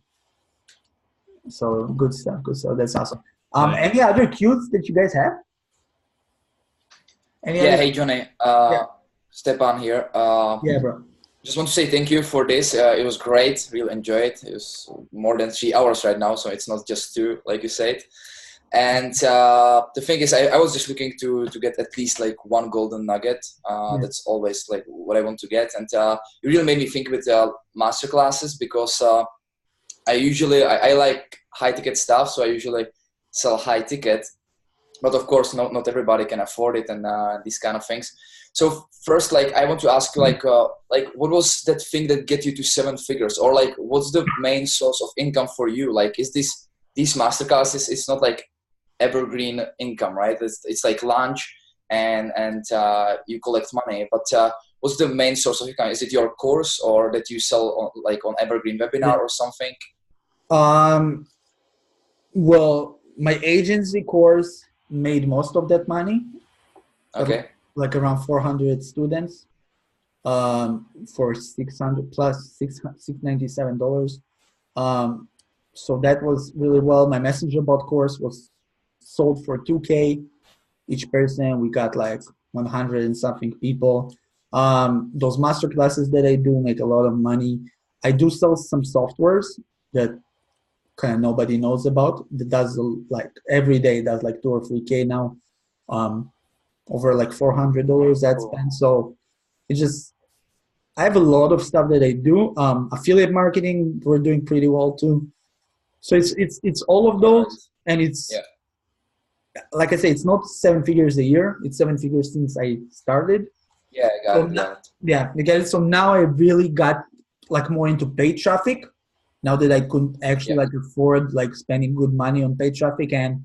So good stuff, good stuff. That's awesome. Any other cues that you guys have? Hey Johnny, Stepan here. Yeah, bro. Just want to say thank you for this. It was great. Really enjoyed it. It was more than 3 hours right now, so it's not just 2, like you said. And the thing is, I was just looking to get at least like one golden nugget. That's always like what I want to get. And it really made me think with master classes, because I like high ticket stuff, so I usually sell high ticket. But of course, not everybody can afford it, and these kind of things. So first, like, I want to ask you, like what was that thing that get you to 7 figures, or like, what's the main source of income for you? Like, is these masterclasses? It's not like evergreen income, right? It's like lunch and you collect money. But what's the main source of income? Is it your course, or that you sell on evergreen webinar or something? Well, my agency course made most of that money. Okay. Like around 400 students, for $600 plus $697. So that was really well. My Messenger bot course was sold for $2K each person. We got like 100 and something people. Those master classes that I do make a lot of money. I do sell some softwares that kind of nobody knows about. That does like every day does like 2 or 3K now. Over like $400 ad spend. So it's just, I have a lot of stuff that I do. Affiliate marketing, we're doing pretty well too. So it's all of those, and it's like I say, it's not 7 figures a year. It's 7 figures since I started. Yeah, I got it. Yeah, because so now I really got like more into paid traffic. Now that I could actually like afford like spending good money on paid traffic, and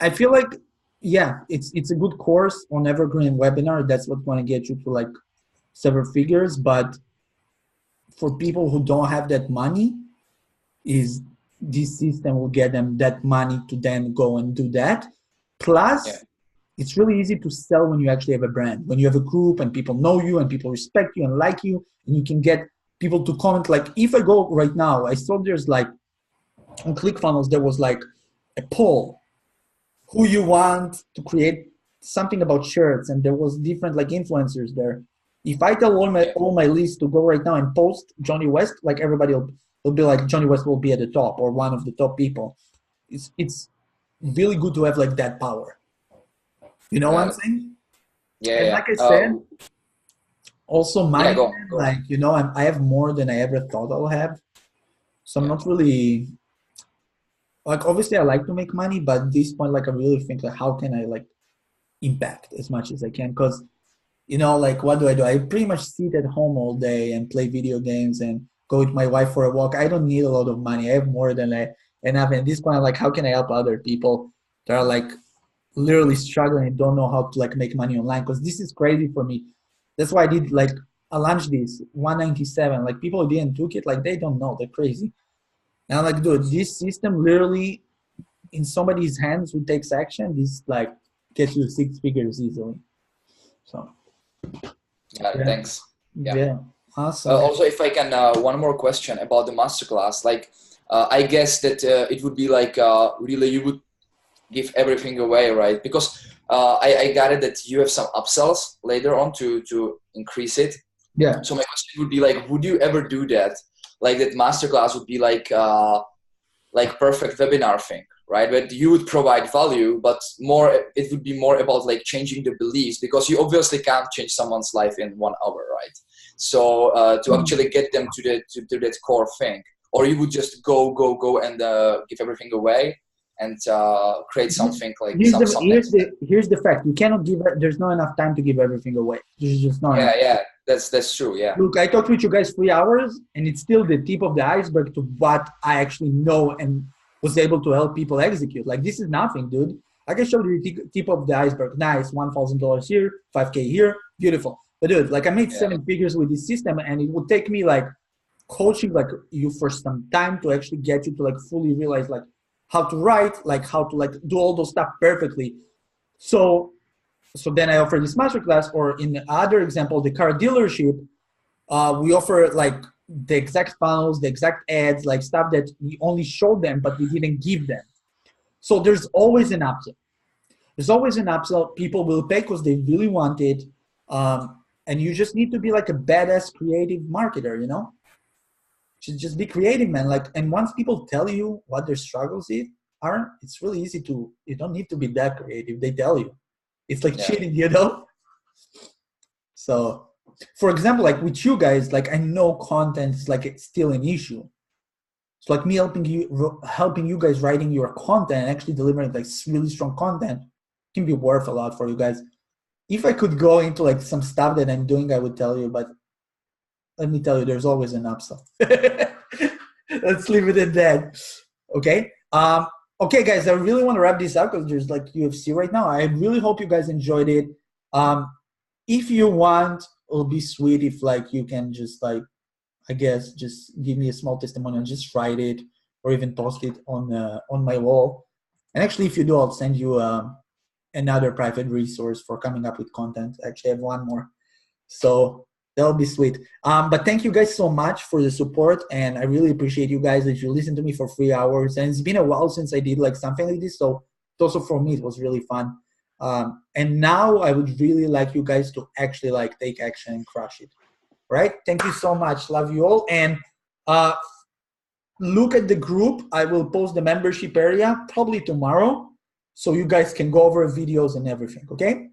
I feel like, yeah, it's a good course on Evergreen Webinar. That's what's going to get you to like 7 figures. But for people who don't have that money, is this system will get them that money to then go and do that. Plus, it's really easy to sell when you actually have a brand. When you have a group and people know you and people respect you and like you, and you can get people to comment. Like if I go right now, I saw there's like on ClickFunnels, there was like a poll. Who you want to create something about shirts, and there was different like influencers there. If I tell all my list to go right now and post Johnny West, like everybody will be like Johnny West will be at the top or one of the top people. It's really good to have like that power. You know what I'm saying? Yeah. And like I said, also money, like I have more than I ever thought I'll have. So I'm not really. Like obviously I like to make money, but at this point, like I really think like how can I like impact as much as I can? Because like what do? I pretty much sit at home all day and play video games and go with my wife for a walk. I don't need a lot of money. I have more than enough. And at this point, like how can I help other people that are like literally struggling and don't know how to like make money online? Because this is crazy for me. That's why I launched this 197. Like people who didn't took it, like they don't know. They're crazy. And I'm like, dude, this system literally in somebody's hands who takes action, this like gets you 6 figures easily. So. Thanks. Yeah. Awesome. Also, if I can, one more question about the masterclass. Like, I guess that it would be like really you would give everything away, right? Because I got it that you have some upsells later on to increase it. Yeah. So my question would be like, would you ever do that? Like that masterclass would be like perfect webinar thing, right? But you would provide value, but it would be more about like changing the beliefs, because you obviously can't change someone's life in 1 hour, right? So to actually get them to that core thing, or you would just go and give everything away and create something like here's the fact. You cannot give. There's not enough time to give everything away. There's just not. Yeah. That's true. Yeah. Look, I talked with you guys 3 hours, and it's still the tip of the iceberg to what I actually know and was able to help people execute. Like, this is nothing, dude. I can show you the tip of the iceberg. Nice, $1,000 here, $5K here, beautiful. But dude, like, I made 7 figures with this system, and it would take me like coaching like you for some time to actually get you to like fully realize like how to write, like how to like do all those stuff perfectly. So then I offer this masterclass, or in the other example, the car dealership, we offer like the exact funnels, the exact ads, like stuff that we only showed them, but we didn't give them. So there's always an upsell. There's always an upsell. People will pay because they really want it. And you just need to be like a badass creative marketer, you know? Just be creative, man. Like, and once people tell you what their struggles are, it's really easy you don't need to be that creative. They tell you. It's like cheating, you know? So, for example, like with you guys, like I know content is like it's still an issue. So like me helping you guys writing your content and actually delivering like really strong content can be worth a lot for you guys. If I could go into like some stuff that I'm doing, I would tell you, but let me tell you, there's always an upsell. Let's leave it at that. Okay. Okay, guys, I really want to wrap this up because there's like UFC right now. I really hope you guys enjoyed it. If you want, it'll be sweet if like you can just like, I guess, just give me a small testimonial, just write it or even post it on my wall. And actually, if you do, I'll send you another private resource for coming up with content. Actually, I have one more. So that'll be sweet. But thank you guys so much for the support, and I really appreciate you guys if you listen to me for 3 hours. And it's been a while since I did like something like this, so also for me it was really fun. And now I would really like you guys to actually like take action and crush it. All right? Thank you so much. Love you all. And look at the group. I will post the membership area probably tomorrow, so you guys can go over videos and everything. Okay?